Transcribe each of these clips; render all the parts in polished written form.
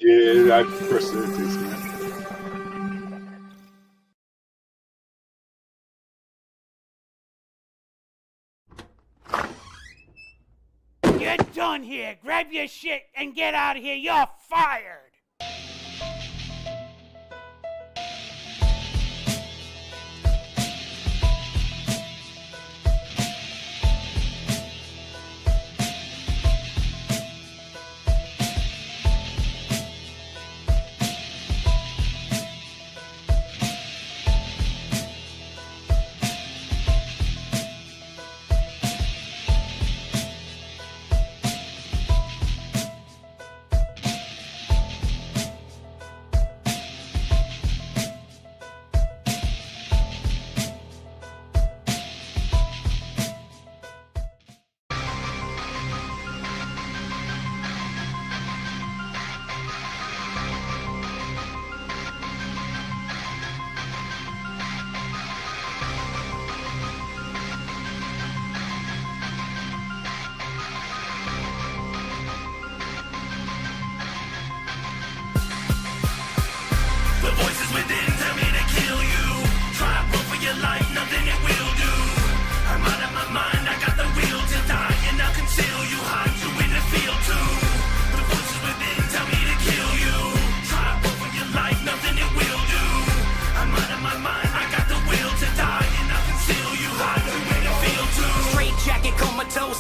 Yeah, I prefer Celtics, man. You're done here. Grab your shit and get out of here. You're fired.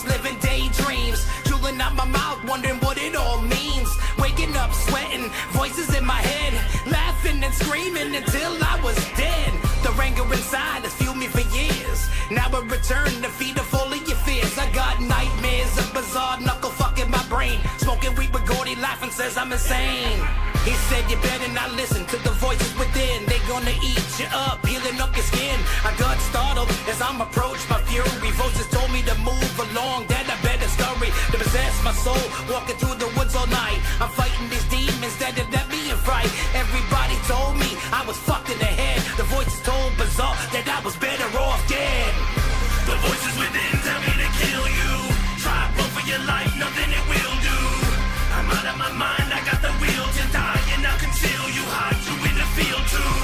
Living daydreams, drooling out my mouth, wondering what it all means. Waking up, sweating, voices in my head, laughing and screaming until I was dead. The anger inside has fueled me for years. Now I return to feed off all of your fears. I got nightmares of bizarre knuckle fucking my brain. Smoking weed with Gordy, laughing, says I'm insane. He said you better not listen to the voices within. They gonna eat you up, peeling up your skin. I got startled as I'm approached by fury. Voices told me to move along, that I better scurry. To possess my soul, walking through the woods all night. I'm fighting these demons that have left me in fright. Everybody told me I was fucked in the head. The voices told bizarre that I was better off dead. The voices within tell me to kill you. Try run for your life, nothing it will do. I'm out of my mind, I got the will to die, and I'll conceal you, hide you in the field too.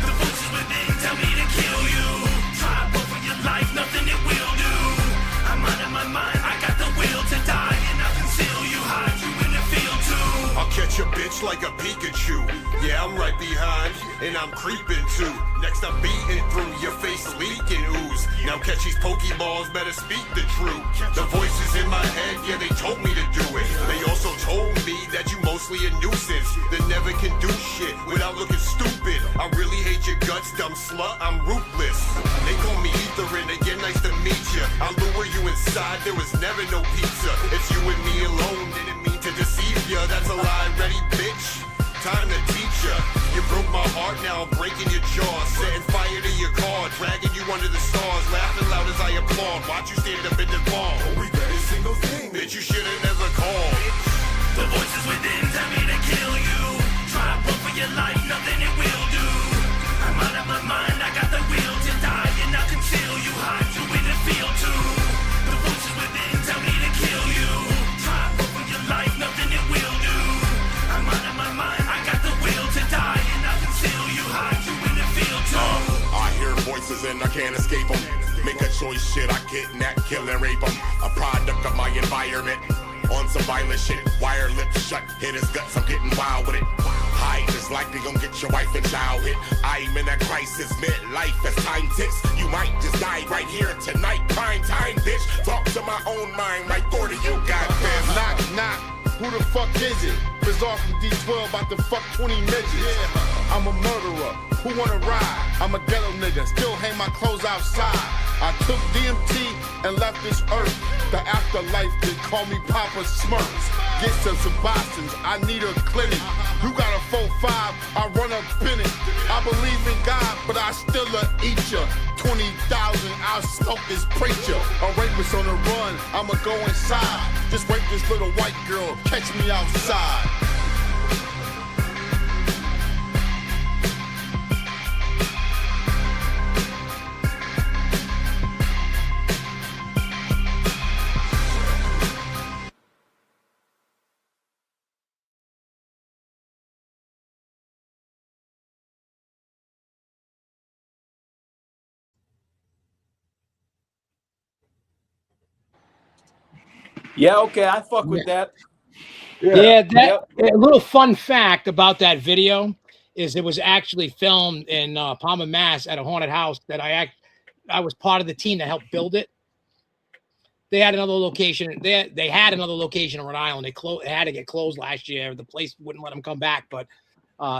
The voices within tell me to kill you. Try run for your life, nothing it will do. I'm out of my mind, I got the will to die, and I'll conceal you, hide you in the field too. I'll catch a bitch like a Pikachu. Yeah, I'm right behind, and I'm creeping too. Next I'm beating through your face, leaking ooze. Now catch these Pokeballs, better speak the truth. The voices in my head, yeah, they told me to do it. They also told me that you mostly a nuisance, that never can do shit without looking stupid. I really hate your guts, dumb slut, I'm ruthless. They call me Etherin, again, nice to meet ya. I'll lure you inside, there was never no pizza. It's you and me alone, didn't mean to deceive ya. That's a lie, ready, bitch? Time to teach ya. You broke my heart, now I'm breaking your jaw. Setting fire to your car, dragging you under the stars. Laughing loud as I applaud, watch you stand up in the bar. Oh, we every single thing. Bitch, you should've never called. The voices within tell me to kill you. Try run for your life, nothing it will do. I'm out of my mind, I got the will to die, and I'll conceal you, hide you in the field too. The voices within tell me to kill you. Try run for your life, nothing it will do. I'm out of my mind, I got the will to die, and I'll conceal you, hide you in the field too. I hear voices and I can't escape them. Make a choice, shit, I kidnap, kill and rape them. A product of my environment. On some violent shit, wire lips shut, hit his guts, I'm getting wild with it. Hide is likely gonna get your wife and child hit. I'm in a crisis, midlife as time ticks. You might just die right here tonight, prime time, bitch. Talk to my own mind, right Gordy, you got this. Knock, knock, who the fuck is it? Bizarre from D12, about to fuck 20 midgets. Yeah. I'm a murderer, who wanna ride? I'm a ghetto nigga, still hang my clothes outside. I took DMT and left this earth. The afterlife, they call me Papa Smurfs. Get some Sebastians, I need a clinic. You got a 4-5, I run up in it. I believe in God, but I still eat ya. 20,000, I'll smoke this preacher. A rapist on the run, I'ma go inside. Just rape this little white girl, catch me outside. Yeah, okay, I fuck with that. Yeah, Yep. a little fun fact about that video is it was actually filmed in Palmer, Mass, at a haunted house that I was part of the team that helped build it. They had another location. They had another location in Rhode Island. They had to get closed last year. The place wouldn't let them come back. But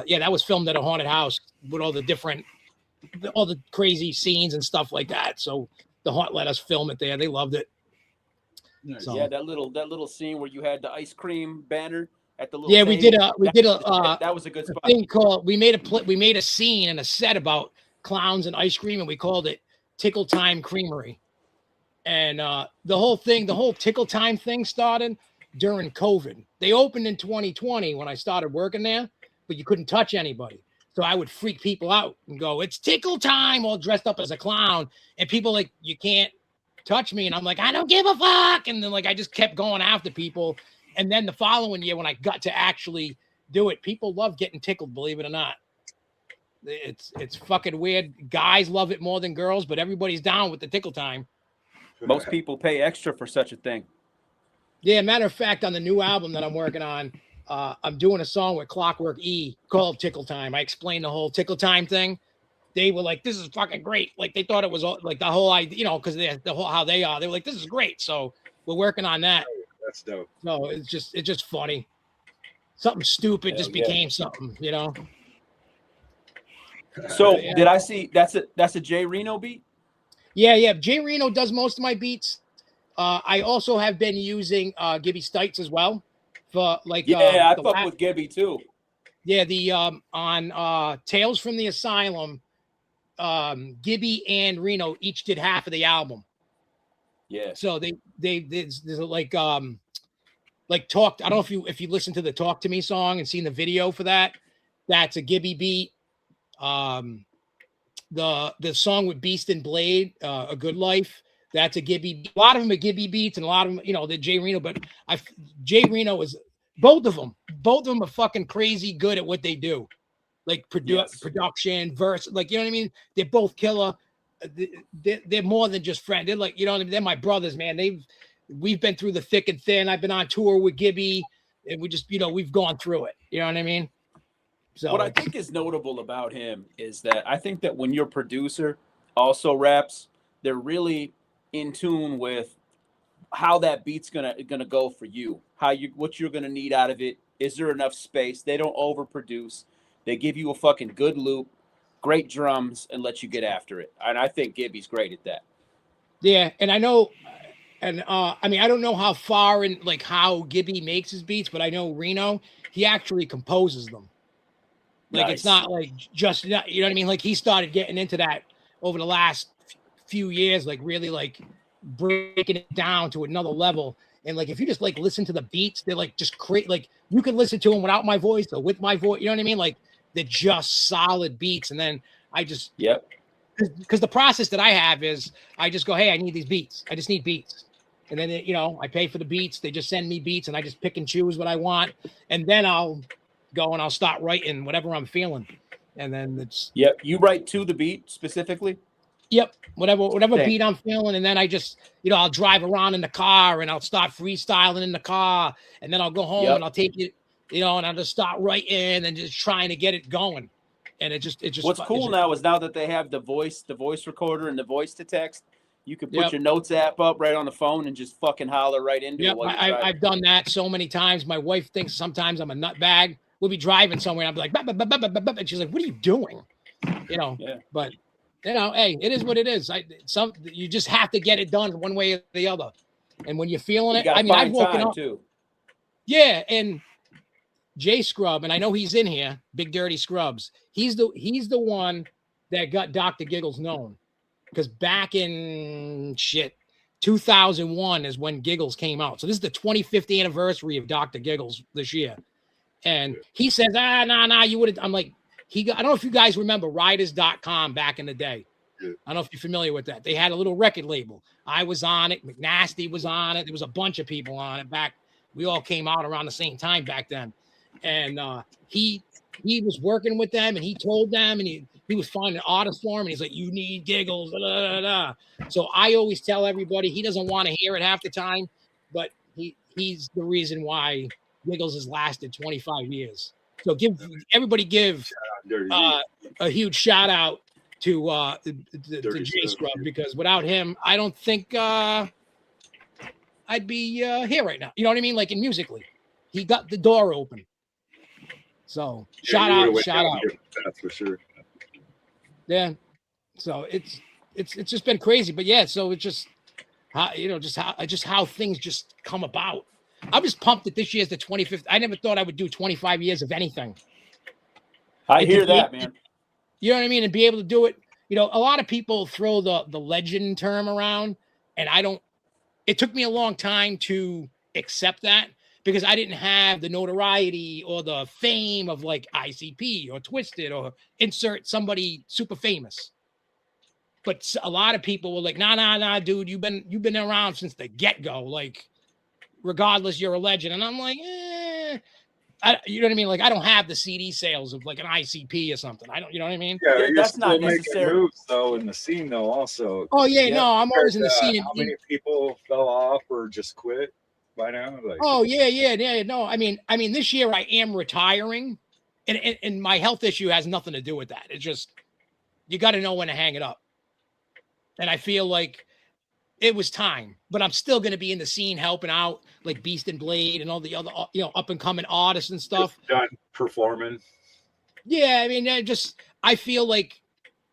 yeah, that was filmed at a haunted house with all the crazy scenes and stuff like that. So the haunt let us film it there. They loved it. So, yeah, that little scene where you had the ice cream banner at the little yeah, table. that was a good spot. Thing called we made a scene and a set about clowns and ice cream, and we called it Tickle Time Creamery. And the whole Tickle Time thing started during COVID. They opened in 2020 when I started working there, but you couldn't touch anybody. So I would freak people out and go, "It's Tickle Time," all dressed up as a clown, and people like, "You can't touch me," and I'm like, "I don't give a fuck," and then like I just kept going after people. And then the following year when I got to actually do it, people love getting tickled, believe it or not. It's fucking weird. Guys love it more than girls, but everybody's down with the Tickle Time. Most people pay extra for such a thing. Yeah, matter of fact, on the new album that I'm working on, I'm doing a song with Clockwork E called Tickle Time. I explained the whole Tickle Time thing. They were like, "This is fucking great." Like they thought it was like the whole idea, because the whole how they are. They were like, "This is great." So we're working on that. That's dope. So it's just funny. Something stupid just became something, So did I see that's a Jay Reno beat? Yeah. Jay Reno does most of my beats. I also have been using Gibby Stites as well for like I fuck with Gibby too. Yeah, the on Tales from the Asylum, Gibby and Reno each did half of the album. Yeah. So there's like talked. I don't know if you listen to the Talk to Me song and seen the video for that. That's a Gibby beat. The song with Beast and Blade, A Good Life. That's a Gibby. A lot of them are Gibby beats, and a lot of them, the Jay Reno. But Jay Reno is both of them. Both of them are fucking crazy good at what they do, like production, verse. Like, you know what I mean? They're both killer. They're more than just friends. They're like, they're my brothers, man. We've been through the thick and thin. I've been on tour with Gibby, and we just, we've gone through it. You know what I mean? So what I think is notable about him is that I think that when your producer also raps, they're really in tune with how that beat's gonna go for you, what you're gonna need out of it. Is there enough space? They don't overproduce. They give you a fucking good loop, great drums, and let you get after it. And I think Gibby's great at that. Yeah, and I know, and I mean, I don't know how far in like how Gibby makes his beats, but I know Reno, he actually composes them. Like It's not like just, you know what I mean? Like he started getting into that over the last few years, like really like breaking it down to another level. And like if you just like listen to the beats, they're like just create, like you can listen to them without my voice or with my voice. You know what I mean? Like they're just solid beats. And then I just because the process that I have is I just go, hey, I need these beats. I just need beats. And then I pay for the beats. They just send me beats, and I just pick and choose what I want. And then I'll go and I'll start writing whatever I'm feeling. And then it's you write to the beat specifically. Yep, whatever beat I'm feeling, and then I just, I'll drive around in the car and I'll start freestyling in the car, and then I'll go home and I'll take it, and I'll just start writing and just trying to get it going. And it just. What's cool now is now that they have the voice recorder and the voice to text, you can put your notes app up right on the phone and just fucking holler right into it. I've done that so many times. My wife thinks sometimes I'm a nutbag. We'll be driving somewhere, and I'll be like, and she's like, "What are you doing?" But. Hey, it is what it is. You just have to get it done one way or the other. And when you're feeling it, I mean, I've woken up too. Yeah, and Jay Scrub, and I know he's in here, Big Dirty Scrubs. He's the one that got Dr. Gigglez known. Because back in 2001 is when Gigglez came out. So this is the 25th anniversary of Dr. Gigglez this year. And he says, nah, you would have. I'm like, I don't know if you guys remember Riders.com back in the day. Yeah. I don't know if you're familiar with that. They had a little record label. I was on it. McNasty was on it. There was a bunch of people on it back. We all came out around the same time back then. And he was working with them, and he told them, and he was finding artists for him, and he's like, you need Gigglez. Blah, blah, blah. So I always tell everybody, he doesn't want to hear it half the time, but he's the reason why Gigglez has lasted 25 years. So give a huge shout out to J Scrub, because without him, I don't think I'd be here right now. You know what I mean? Like in musically, he got the door open. So shout out. That's for sure. Yeah. So it's just been crazy, but yeah. So it's just how things just come about. I'm just pumped that this year's the 25th. I never thought I would do 25 years of anything. I hear that, man. You know what I mean? And be able to do it. You know, a lot of people throw the legend term around, and I don't. It took me a long time to accept that because I didn't have the notoriety or the fame of like ICP or Twisted or insert somebody super famous. But a lot of people were like, nah, dude, you've been around since the get-go. Like, regardless, you're a legend. And I'm like, you know what I mean? Like, I don't have the CD sales of like an ICP or something. I don't, you know what I mean? Yeah, you're that's still not making necessary. moves though in the scene though. Also. Oh yeah, no, I'm always in the scene. How many people fell off or just quit by now? Like. Oh yeah. No, I mean, this year I am retiring, and my health issue has nothing to do with that. It's just you got to know when to hang it up. And I feel like it was time, but I'm still going to be in the scene helping out like Beast and Blade and all the other, up and coming artists and stuff. Just done performing. Yeah. I mean, I feel like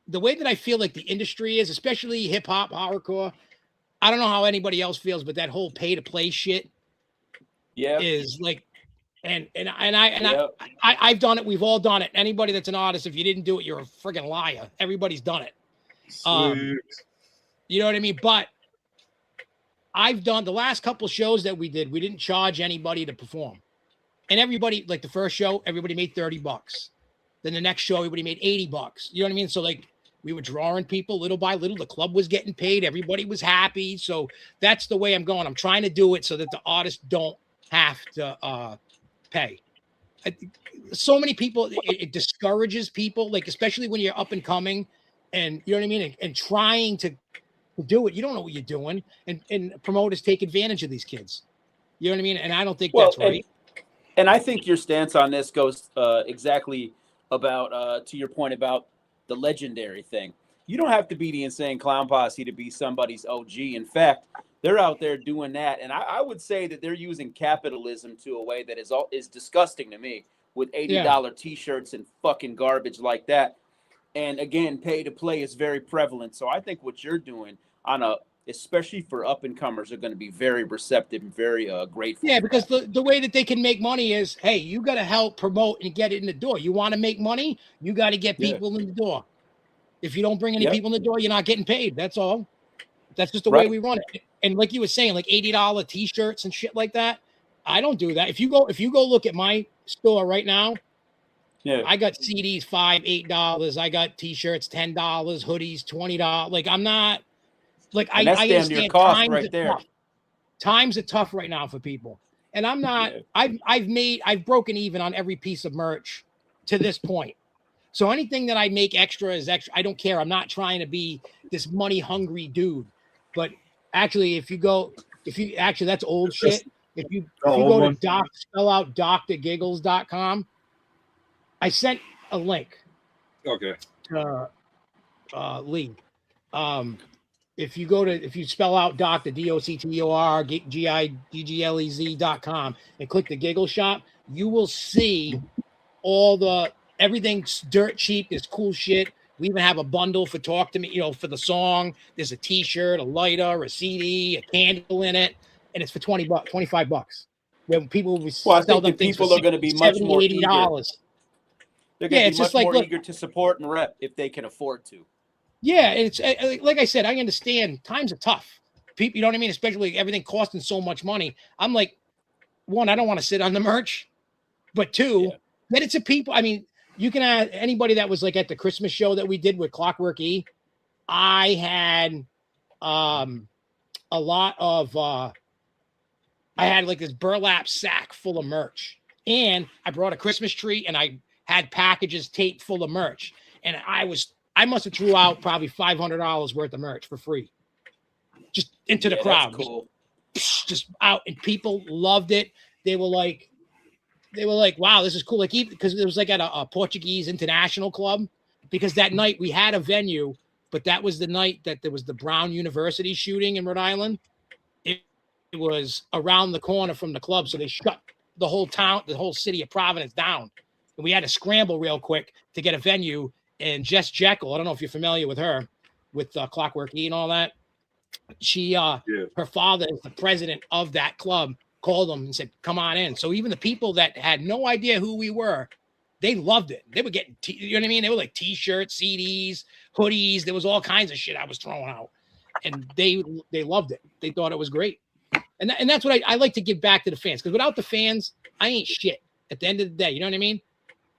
the way that I feel like the industry is, especially hip hop, horrorcore, I don't know how anybody else feels, but that whole pay to play shit is like, I've done it. We've all done it. Anybody that's an artist, if you didn't do it, you're a friggin' liar. Everybody's done it. You know what I mean? But I've done the last couple shows that we did. We didn't charge anybody to perform, and everybody, like the first show, everybody made $30. Then the next show, everybody made $80. You know what I mean? So like we were drawing people little by little. The club was getting paid. Everybody was happy. So that's the way I'm going. I'm trying to do it so that the artists don't have to pay. So many people, it discourages people, like especially when you're up and coming, and you know what I mean, and trying to do it. You don't know what you're doing, and promoters take advantage of these kids. You know what I mean? And I don't think that's right. And I think your stance on this goes exactly about to your point about the legendary thing. You don't have to be the Insane Clown Posse to be somebody's OG. In fact, they're out there doing that, and I would say that they're using capitalism to a way that is disgusting to me, with $80 T-shirts and fucking garbage like that. And again, pay to play is very prevalent. So I think what you're doing especially for up and comers, are going to be very receptive and very grateful. Yeah, because the way that they can make money is, hey, you got to help promote and get it in the door. You want to make money, you got to get people in the door. If you don't bring any people in the door, you're not getting paid. That's all. That's just the way we run it. And like you were saying, like $80 T-shirts and shit like that. I don't do that. If you go look at my store right now, I got CDs $5, $8. I got T-shirts $10, hoodies $20. Like I'm not like I understand times right there. Tough. Times are tough right now for people, and I'm not. I've broken even on every piece of merch to this point. So anything that I make extra is extra. I don't care. I'm not trying to be this money hungry dude. But actually, that's old shit. If you go to doctorgigglez.com, I sent a link. Okay. To Lee. If you spell out Dr. DOCTOR GIGGLEZ.com and click the Giggle Shop, you will see everything's dirt cheap. There's cool shit. We even have a bundle for Talk to Me, for the song. There's a T-shirt, a lighter, a CD, a candle in it, and it's for $20, $25. When people I think the people are going to be much more eager. They're going to be much more eager to support and rep if they can afford to. Yeah, and it's like I said, I understand times are tough. People, you know what I mean? Especially everything costing so much money. I'm like, one, I don't want to sit on the merch, but two, get it to people. I mean, you can add anybody that was like at the Christmas show that we did with Clockwork E. I had a lot of I had like this burlap sack full of merch, and I brought a Christmas tree, and I had packages taped full of merch, and I must have threw out probably $500 worth of merch for free, just into the crowd. Cool. just out, and people loved it. They were like, wow, this is cool. Like, even because it was like at a Portuguese international club, because that night we had a venue, but that was the night that there was the Brown University shooting in Rhode Island. It was around the corner from the club, so they shut the whole town, the whole city of Providence down, and we had to scramble real quick to get a venue. And Jess Jekyll, I don't know if you're familiar with her, with Clockwork E and all that. She, her father is the president of that club, called them and said, come on in. So even the people that had no idea who we were, they loved it. They were getting, you know what I mean? They were like t-shirts, CDs, hoodies. There was all kinds of shit I was throwing out, and they loved it. They thought it was great. And that's what I like to give back to the fans, because without the fans, I ain't shit at the end of the day. You know what I mean?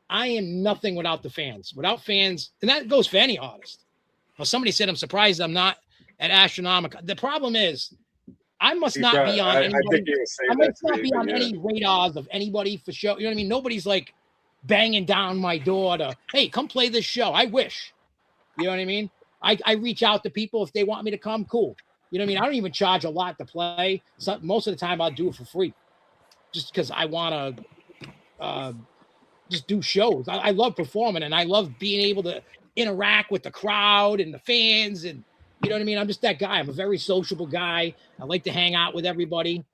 I am nothing without the fans. Without fans, and that goes for any artist. Well, somebody said, I'm surprised I'm not at Astronomica. The problem is, I must not be on any radars of anybody for show. You know what I mean? Nobody's like banging down my door to, hey, come play this show. I wish. You know what I mean? I reach out to people if they want me to come. Cool. You know what I mean? I don't even charge a lot to play. So most of the time I'll do it for free, just because I want to just do shows. I love performing, and I love being able to interact with the crowd and the fans, and you know what I mean? I'm just that guy. I'm a very sociable guy. I like to hang out with everybody.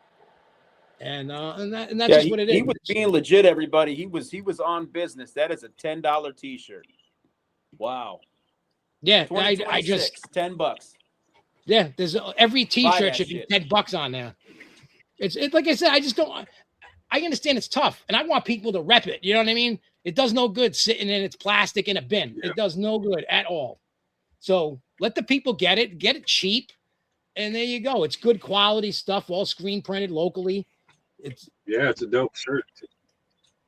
And that's just what it is. He was being legit, everybody. He was on business. That is a $10 t-shirt. Wow. Yeah, I just $10. Yeah, there's every t-shirt should be $10 on there. It's like I said, I just don't. I understand it's tough, and I want people to rep it. You know what I mean? It does no good sitting in its plastic in a bin. Yeah. It does no good at all. So let the people get it cheap, and there you go. It's good quality stuff, all screen printed locally. It's a dope shirt.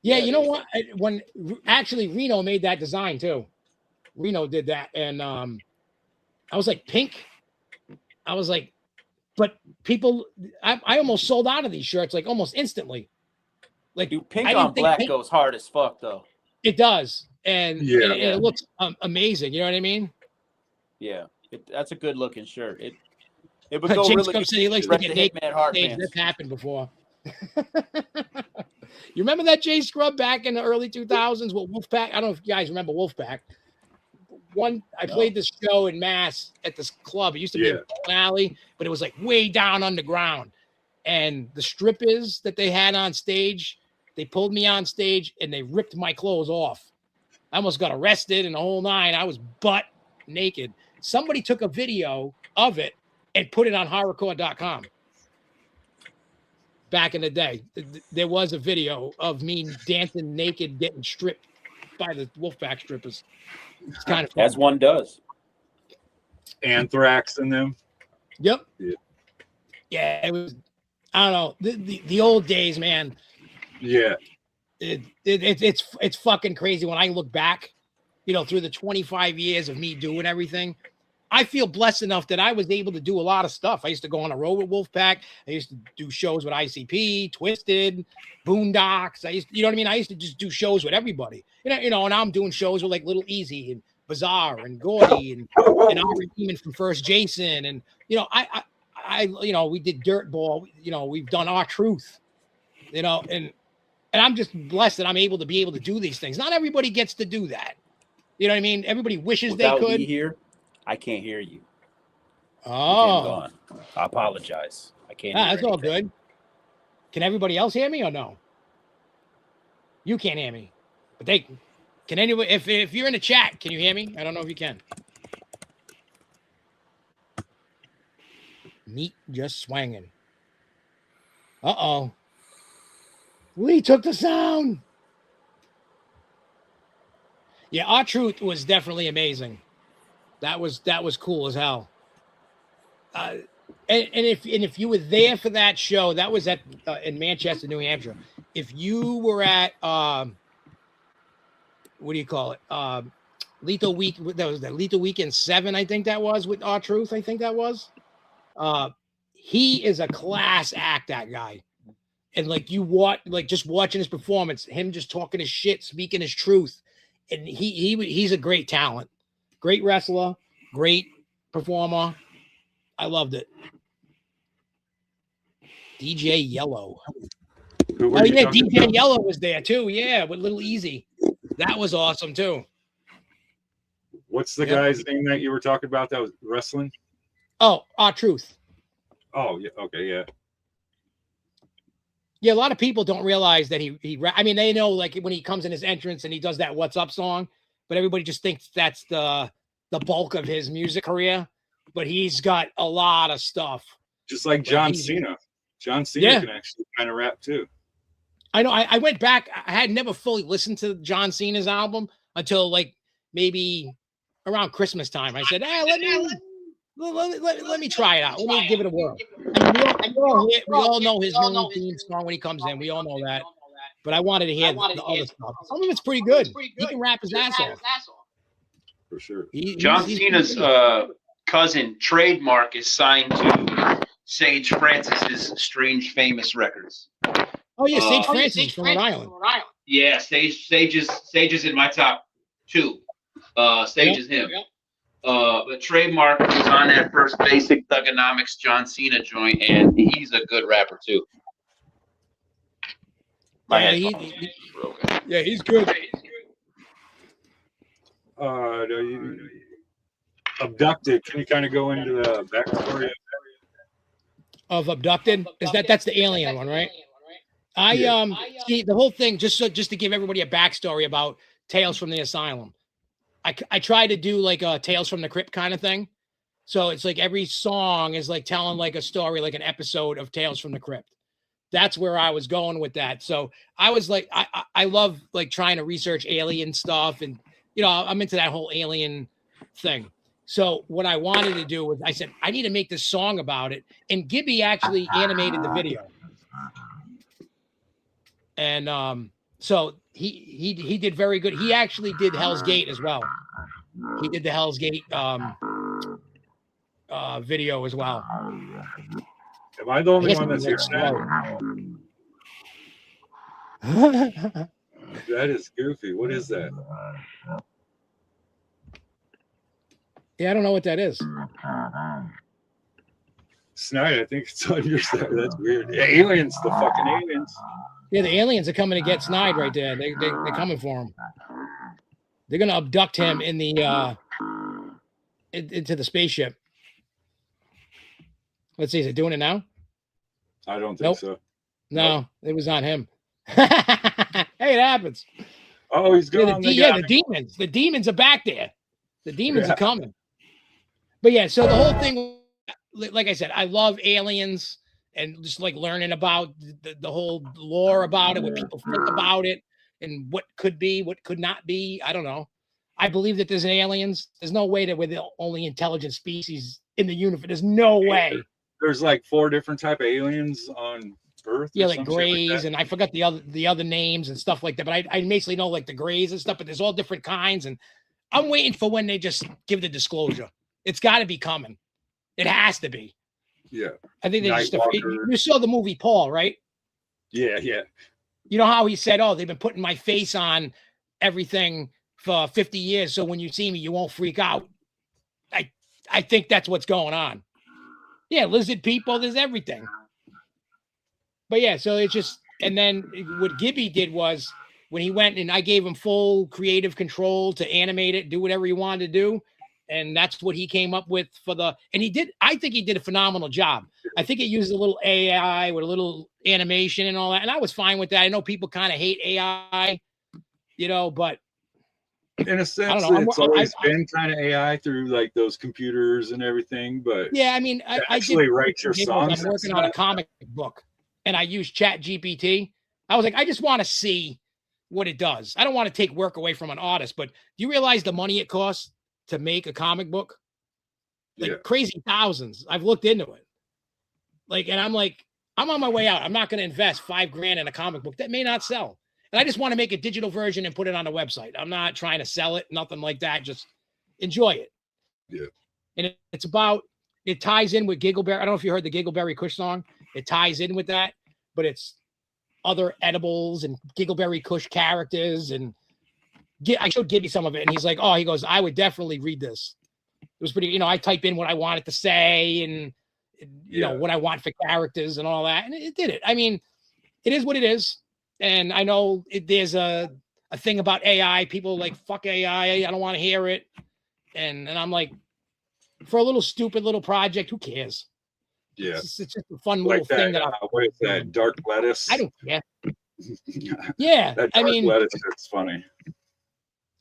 Yeah, you know what? When actually Reno made that design too. Reno did that, and I was like, pink. I was like, but people, I almost sold out of these shirts like almost instantly. Like, dude, pink on black goes hard as fuck though. It does, and it looks amazing. You know what I mean? Yeah, that's a good looking shirt. It would go really good. He likes to get naked. This happened before. You remember that Jay Scrub back in the early 2000s with Wolfpack? I don't know if you guys remember Wolfpack. I played this show in Mass at this club. It used to be a bowling alley, but it was like way down underground. And the strippers that they had on stage, they pulled me on stage and they ripped my clothes off. I almost got arrested and the whole nine. I was butt naked. Somebody took a video of it and put it on horrorcore.com. Back in the day, there was a video of me dancing naked, getting stripped by the Wolfpack strippers. It's kind of fun. As one does. Anthrax in them. Yep. Yeah, it was. I don't know, the old days, man. Yeah. It's fucking crazy when I look back, you know, through the 25 years of me doing everything. I feel blessed enough that I was able to do a lot of stuff. I used to go on a road with Wolfpack. I used to do shows with ICP, Twisted, Boondocks. You know what I mean? I used to just do shows with everybody. You know, and now I'm doing shows with like Little Easy and Bizarre and Gordy and Ari Demon from First Jason. And, you know, I you know, we did Dirtball. You know, we've done Our Truth, you know, and I'm just blessed that I'm able to do these things. Not everybody gets to do that. You know what I mean? Everybody wishes Without they could. Me here, I can't hear you. Oh, I apologize. I can't. That's all good. Can everybody else hear me or no? You can't hear me, but they can. Anyway, if you're in the chat, can you hear me? I don't know if you can. Meat just swanging. Uh-oh. Lee took the sound. Yeah, Our Truth was definitely amazing. That was cool as hell. And if you were there for that show, that was at in Manchester, New Hampshire. If you were at what do you call it? Lethal Week. That was the Lethal Weekend 7, I think that was, with Our Truth. I think that was. He is a class act, that guy. And like just watching his performance, him just talking his shit, speaking his truth. And he's a great talent, great wrestler, great performer. I loved it. DJ Yellow. Who Oh were you yeah, talking DJ about? Yellow was there too. Yeah, with Little Easy. That was awesome too. What's the Yep. guy's name that you were talking about that was wrestling? Oh, R-Truth. Oh, yeah. Okay, yeah. Yeah, a lot of people don't realize that I mean, they know like when he comes in his entrance and he does that "What's Up" song, but everybody just thinks that's the bulk of his music career. But he's got a lot of stuff. Just like John Cena. John Cena can actually kind of rap too. I know. I went back. I had never fully listened to John Cena's album until like maybe around Christmas time. I said, let me try it out. Let me give it a whirl. I mean, we all know his new theme song when he comes in. We all know that. But I wanted to hear the other stuff. Some of it's pretty good. He can rap his ass off. For sure. John Cena's cousin Trademark is signed to Sage Francis's Strange Famous Records. Oh yeah, Sage Francis from Rhode Island. Yeah, Sage is in my top 2. Sage is him. But Trademark was on that first Basic Thugonomics John Cena joint, and he's a good rapper too. Yeah, he's good. Abducted. Can you kind of go into the backstory of Abducted? That's the alien one, right? See the whole thing just to give everybody a backstory about Tales from the Asylum. I try to do like a Tales from the Crypt kind of thing. So it's like every song is like telling like a story, like an episode of Tales from the Crypt. That's where I was going with that. So I was like, I love like trying to research alien stuff, and I'm into that whole alien thing. So what I wanted to do was I said, I need to make this song about it. And Gibby actually animated the video. And so he did very good. He actually did Hell's Gate as well. He did the Hell's Gate video as well. Am I the only one that's hearing that? That is goofy. What is that? Yeah, I don't know what that is. Snide, I think it's on your side. That's weird. Yeah, aliens, the fucking aliens. Yeah, the aliens are coming to get Snide right there. They're coming for him. They're gonna abduct him in the into the spaceship. Let's see, is it doing it now? I don't think so. No, it was on him. Hey, it happens. Oh, he's gone. The demons. The demons are back there. The demons are coming. But yeah, so the whole thing, like I said, I love aliens and just like learning about the whole lore about it, what people think about it, and what could be, what could not be. I don't know. I believe that there's aliens. There's no way that we're the only intelligent species in the universe. There's no way. There's like 4 different type of aliens on Earth. Yeah, like Greys, and I forgot the other names and stuff like that. But I basically know like the Greys and stuff. But there's all different kinds, and I'm waiting for when they just give the disclosure. It's got to be coming. It has to be. Yeah. I think they you saw the movie Paul, right? Yeah, yeah. You know how he said, "Oh, they've been putting my face on everything for 50 years, so when you see me, you won't freak out." I think that's what's going on. Yeah, lizard people, there's everything. But yeah, so it's just, and then what Gibby did was when he went and I gave him full creative control to animate it, do whatever he wanted to do. And that's what he came up with I think he did a phenomenal job. I think it used a little AI with a little animation and all that. And I was fine with that. I know people kind of hate AI, but in a sense, it's always been kind of AI through like those computers and everything. But yeah, I mean, I actually write your songs. I'm working on a comic book and I use Chat GPT. I was like, I just want to see what it does. I don't want to take work away from an artist, but do you realize the money it costs to make a comic book? Like crazy thousands. I've looked into it. And I'm like, I'm on my way out. I'm not going to invest $5,000 in a comic book that may not sell. And I just want to make a digital version and put it on the website. I'm not trying to sell it, nothing like that. Just enjoy it. Yeah. And it ties in with Giggleberry. I don't know if you heard the Giggleberry Kush song. It ties in with that, but it's other edibles and Giggleberry Kush characters. And I showed Gibby some of it, and he's like, he goes, I would definitely read this. It was pretty, I type in what I wanted to say, and you know, what I want for characters and all that. And it did it. I mean, it is what it is. And I know there's a thing about AI. People like, fuck AI. I don't want to hear it. And I'm like, for a little stupid little project, who cares? Yeah. It's just a fun little thing that what is that? Dark lettuce? I don't care. Yeah. That dark lettuce is funny.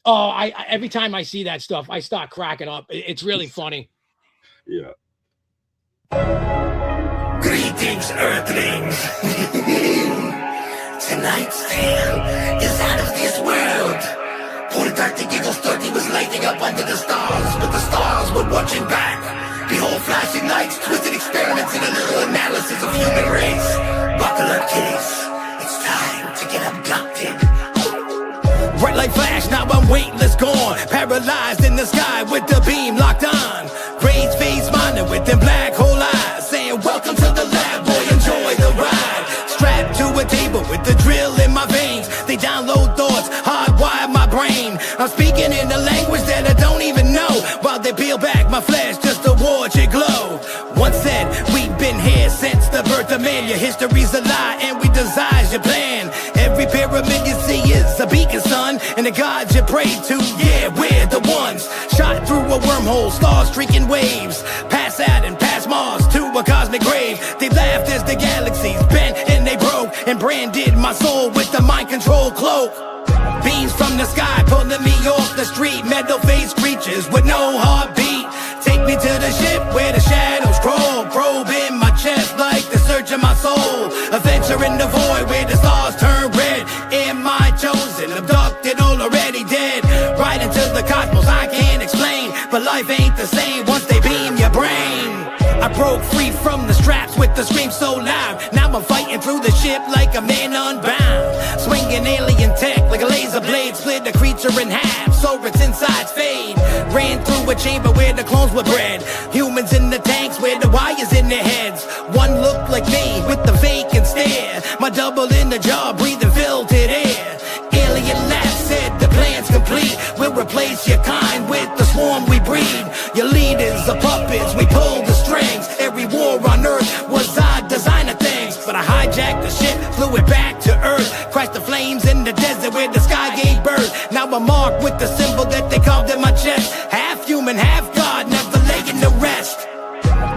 Oh, I every time I see that stuff, I start cracking up. It's really funny. Yeah. Greetings, Earthlings. Tonight's tale is out of this world. Poor Dr. Gigglez thought he was lighting up under the stars, but the stars were watching back. Behold, flashing lights, twisted experiments, and a little analysis of human race. Buckle up, kiddies. It's time to get abducted. Bright like flash, now I'm weightless, gone. Paralyzed in the sky with the beam locked on. Grades phase minor with them black hole eyes, saying welcome to the lab, boy, enjoy the ride. Strapped to a table with the drill in my veins. They download thoughts, hardwire my brain. I'm speaking in a language that I don't even know, while they peel back my flesh just to watch it glow. Once said, we've been here since the birth of man. Your history's a lie and we desire your plan. Every pyramid you see is a beacon, son, and the gods you pray to, yeah, we're the ones. Shot through a wormhole, stars streaking waves. Pass out and pass Mars to a cosmic grave. They laughed as the galaxies bent and they broke, and branded my soul with the mind control cloak. Beams from the sky pulling me off the street. Metal-faced creatures with no heartbeat. Take me to the ship where the shadows crawl. Probe in my chest like the search of my soul. Adventure in the void where the stars turn red. Am I chosen, abducted, all already dead? Right into the cosmos I can't explain, but life ain't the same once they beam your brain. I broke free from the straps with the scream so loud. Now I'm fighting through the ship like a man unbound. Swinging alien tech like a laser blade. Split the creature in half so its insides fade. Ran through a chamber where the clones were bred. Humans in the tanks where the wires in their heads. One looked like me with the vacant stare. My double in the jaw breathing filtered air. Alien lab said the plan's complete. We'll replace your kind with the swarm we breed. Your leaders are puppets, we pull the strings. Every war on earth was our design of things. But I hijacked the ship, flew it back to earth. Crashed the flames in the desert where the sky gave birth. Now I'm marked with the symbol that they carved in my chest. Half human, half God, never laying to rest.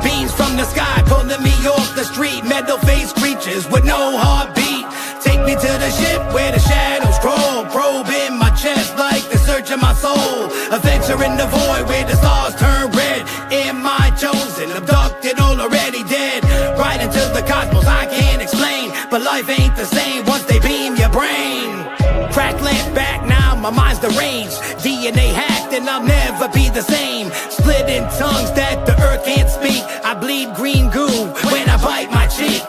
Beams from the sky pulling me off the street. Metal-faced creatures with no heartbeat. Take me to the ship where the shadows crawl. Probe in my chest like the search of my soul. Adventure in the void where the stars turn red. Am I chosen, abducted, all already dead? Right into the cosmos I can't explain, but life ain't the same once they beam your brain. Crack lamp back now, my mind's deranged. DNA hacked and I'll never be the same. Split in tongues that the earth can't speak. I bleed green goo when I bite my cheek.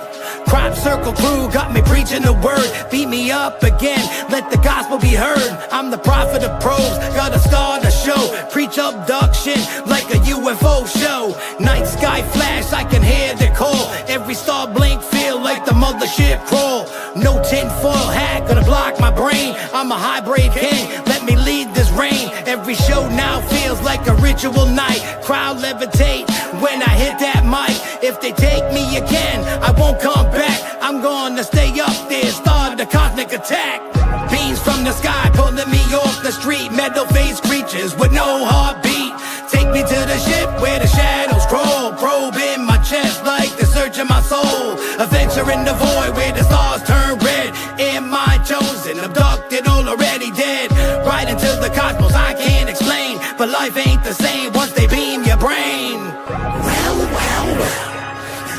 Crop circle crew got me preaching the word. Beat me up again, let the gospel be heard. I'm the prophet of probes, gotta start a show. Preach abduction like a UFO show. Night sky flash, I can hear the call. Every star blink feel like the mothership crawl. No tinfoil hat gonna block my brain. I'm a hybrid king, let me lead this reign. Every show now feels like a ritual night. Crowd levitate when I hit that mic. If they take me again, I won't come back. I'm gonna stay up there, start a cosmic attack. Beams from the sky pulling me off the street. Metal-faced creatures with no heartbeat. Take me to the ship where the shadows crawl. Probe in my chest like the search of my soul. Adventure in the void where the stars turn red. Am I chosen, abducted, all already dead? Right into the cosmos I can't explain, but life ain't the same once they beam your brain. Well.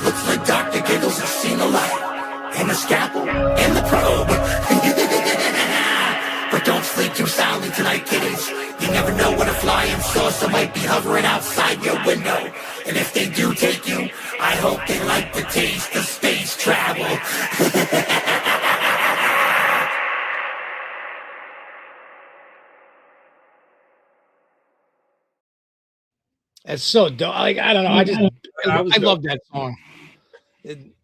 Looks like Dr. Gigglez has seen a light, and the scalpel, and the probe. But don't sleep too soundly tonight, kiddies. You never know when a flying saucer might be hovering outside your window. And if they do take you, I hope they like the taste of space travel. That's so dope. Like, I don't know. I love that song.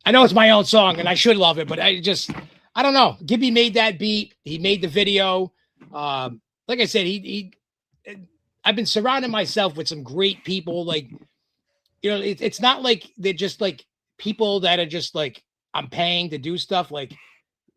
I know it's my own song and I should love it, but I don't know. Gibby made that beat. He made the video. Like I said, I've been surrounding myself with some great people. Like, you know, it's not like they're just like people that are just like, I'm paying to do stuff. Like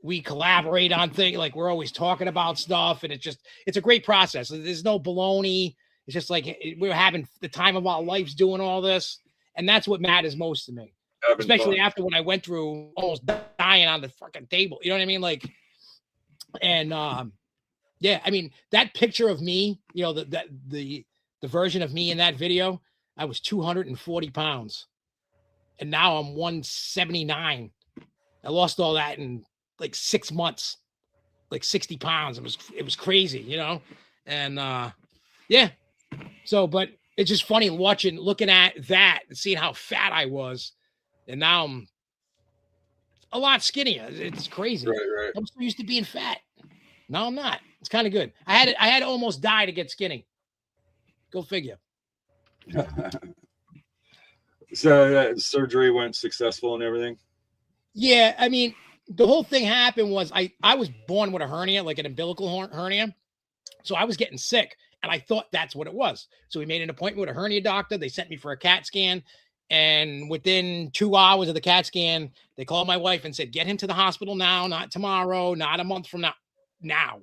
we collaborate on things, like we're always talking about stuff, and it's a great process. There's no baloney. It's just like we're having the time of our lives doing all this. And that's what matters most to me, especially after what I went through, almost dying on the fucking table. You know what I mean? Like, and yeah, I mean, that picture of me, you know, the version of me in that video, I was 240 pounds and now I'm 179. I lost all that in like 6 months, like 60 pounds. It was crazy, you know? And yeah. So, but it's just funny looking at that and seeing how fat I was. And now I'm a lot skinnier. It's crazy. Right. I'm so used to being fat. No, I'm not. It's kind of good. I had to almost die to get skinny. Go figure. So that surgery went successful and everything? Yeah, I mean, the whole thing happened was I was born with a hernia, like an umbilical hernia. So I was getting sick. And I thought that's what it was. So we made an appointment with a hernia doctor. They sent me for a CAT scan. And within 2 hours of the CAT scan, they called my wife and said, get him to the hospital now, not tomorrow, not a month from now.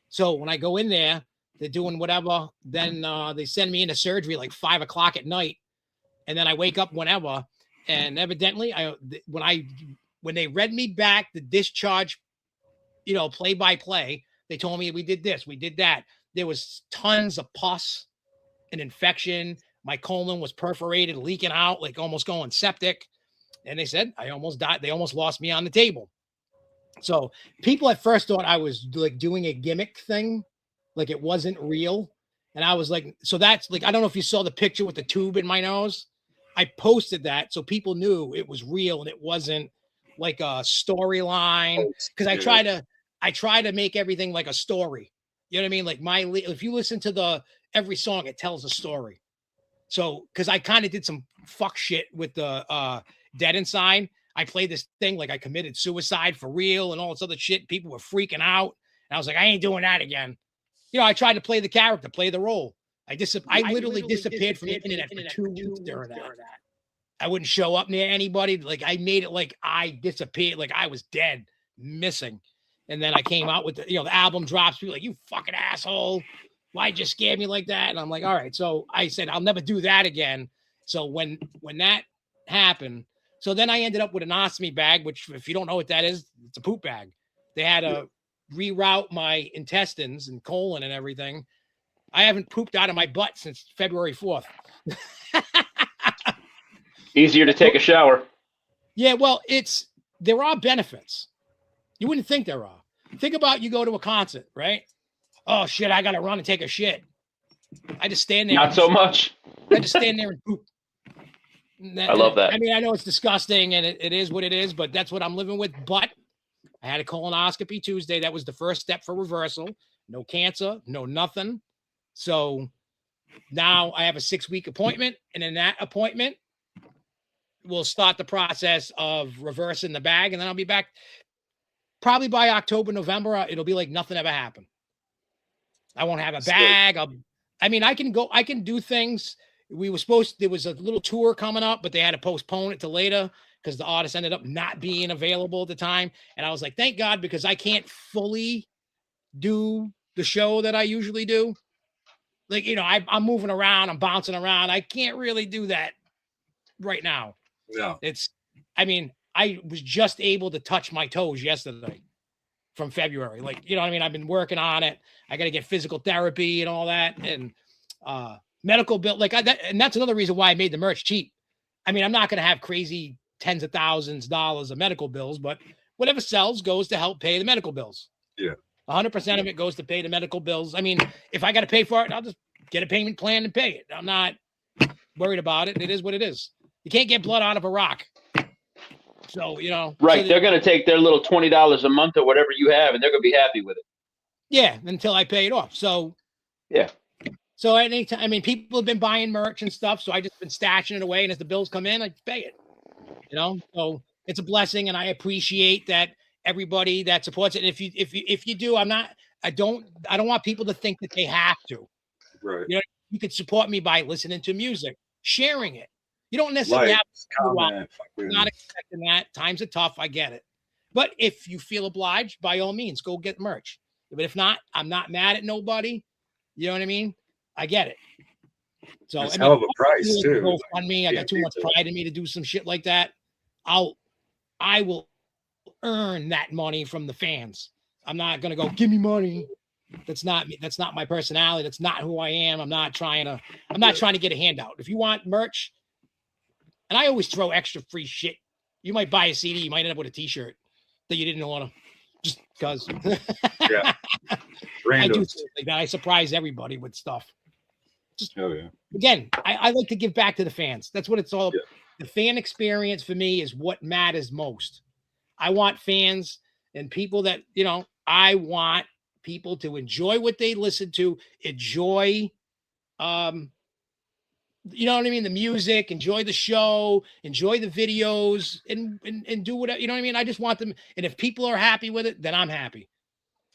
So when I go in there, they're doing whatever. Then they send me into surgery like 5 o'clock at night. And then I wake up whenever. And evidently, when they read me back the discharge, you know, play by play, they told me we did this, we did that. There was tons of pus and infection. My colon was perforated, leaking out, like almost going septic. And they said, I almost died. They almost lost me on the table. So people at first thought I was like doing a gimmick thing, like it wasn't real. And I was like, so that's like, I don't know if you saw the picture with the tube in my nose. I posted that so people knew it was real and it wasn't like a storyline. Because I try to make everything like a story. You know what I mean? Like if you listen to every song, it tells a story. So, cause I kind of did some fuck shit with the Dead Inside. I played this thing like I committed suicide for real and all this other shit. People were freaking out. And I was like, I ain't doing that again. You know, I tried to play the character, play the role. I literally disappeared from the internet for 2 weeks during that. I wouldn't show up near anybody. Like I made it like I disappeared, like I was dead, missing. And then I came out with the album drops. People like, you fucking asshole. Why'd you scare me like that? And I'm like, all right. So I said, I'll never do that again. So when that happened, so then I ended up with an ostomy bag, which if you don't know what that is, it's a poop bag. They had to reroute my intestines and colon and everything. I haven't pooped out of my butt since February 4th. Easier to take a shower. Yeah, well, there are benefits. You wouldn't think there are. Think about you go to a concert, right? Oh, shit, I got to run and take a shit. I just stand there. Not so much. I just stand there and poop. I love that. I mean, I know it's disgusting and it is what it is, but that's what I'm living with. But I had a colonoscopy Tuesday. That was the first step for reversal. No cancer, no nothing. So now I have a 6-week appointment. And in that appointment, we'll start the process of reversing the bag. And then I'll be back probably by October, November. It'll be like nothing ever happened. I won't have a bag. I can do things. There was a little tour coming up, but they had to postpone it to later because the artist ended up not being available at the time. And I was like, thank God, because I can't fully do the show that I usually do. Like, I'm moving around, I'm bouncing around. I can't really do that right now. Yeah. I was just able to touch my toes yesterday from February. Like, I've been working on it. I got to get physical therapy and all that. And medical bill, and that's another reason why I made the merch cheap. I'm not going to have crazy tens of thousands of dollars of medical bills, but whatever sells goes to help pay the medical bills. Yeah. 100% of it goes to pay the medical bills. If I got to pay for it, I'll just get a payment plan and pay it. I'm not worried about it. It is what it is. You can't get blood out of a rock. So, Right. They're going to take their little $20 a month or whatever you have, and they're going to be happy with it. Yeah. Until I pay it off. So, yeah. So anytime, people have been buying merch and stuff. So I just been stashing it away. And as the bills come in, I pay it, so it's a blessing. And I appreciate that everybody that supports it. And if you do, I don't want people to think that they have to. Right. You could support me by listening to music, sharing it. You don't necessarily Like, have to comment, not expecting that. Times are tough. I get it. But if you feel obliged, by all means, go get merch. But if not, I'm not mad at nobody. You know what I mean? I get it. So it's hell of a price too. Go fund me. I got too much pride in me to do some shit like that. I will earn that money from the fans. I'm not gonna go give me money. That's not me. That's not my personality. That's not who I am. I'm not trying to get a handout. If you want merch, and I always throw extra free shit. You might buy a CD, you might end up with a t-shirt that you didn't want to, just because. Yeah. I do like that. I surprise everybody with stuff. Just yeah. Again, I like to give back to the fans. That's what it's all about. The fan experience for me is what matters most. I want fans and people that, I want people to enjoy what they listen to, enjoy, you know what I mean? The music, enjoy the show, enjoy the videos, and do whatever, you know what I mean? I just want them. And if people are happy with it, then I'm happy.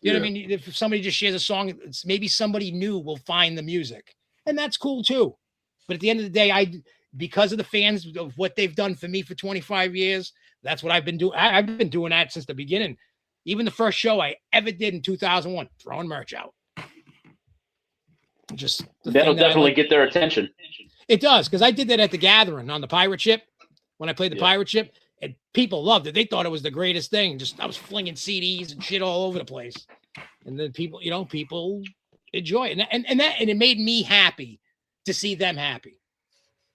You know what I mean? If somebody just shares a song, it's maybe somebody new will find the music, and that's cool too. But at the end of the day, because of the fans of what they've done for me for 25 years, that's what I've been doing. I've been doing that since the beginning. Even the first show I ever did in 2001, throwing merch out. Just that'll definitely get their attention. It does, because I did that at the Gathering on the pirate ship when I played the pirate ship, and people loved it. They thought it was the greatest thing. I was flinging CDs and shit all over the place, and then people enjoy it, and it made me happy to see them happy.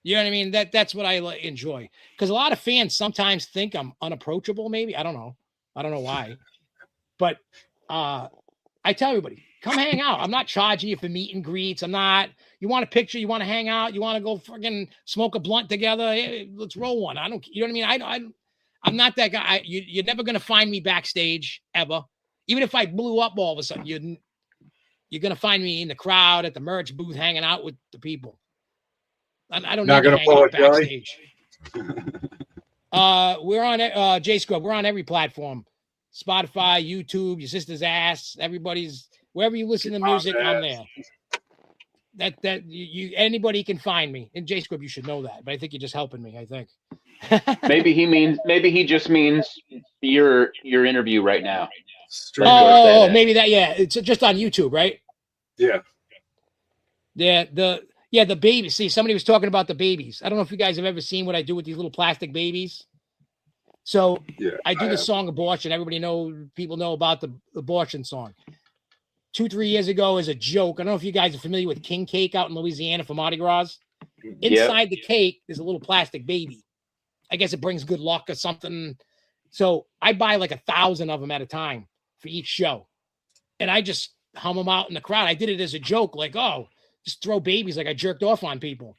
You know what I mean? That's what I enjoy, because a lot of fans sometimes think I'm unapproachable. Maybe I don't know why, but I tell everybody, come hang out. I'm not charging you for meet and greets. I'm not. You want a picture? You want to hang out? You want to go fucking smoke a blunt together? Hey, let's roll one. I don't. You know what I mean? I'm not that guy. You're never gonna find me backstage ever. Even if I blew up all of a sudden, you're gonna find me in the crowd at the merch booth, hanging out with the people. I don't. Not gonna hang out backstage. We're on J Scrub. We're on every platform: Spotify, YouTube, your sister's ass. Everybody's. Wherever you listen to music, I'm there. Anybody can find me. And J Scrib, you should know that, but I think you're just helping me, I think. maybe he just means your interview right now. Maybe that, yeah. It's just on YouTube, right? Yeah. Yeah, the babies. See, somebody was talking about the babies. I don't know if you guys have ever seen what I do with these little plastic babies. So I do the song Abortion. People know about the abortion song. 2-3 years ago as a joke. I don't know if you guys are familiar with king cake out in Louisiana for Mardi Gras. Inside the cake, there's a little plastic baby. I guess it brings good luck or something. So I buy like 1,000 of them at a time for each show. And I just hum them out in the crowd. I did it as a joke, like, just throw babies like I jerked off on people.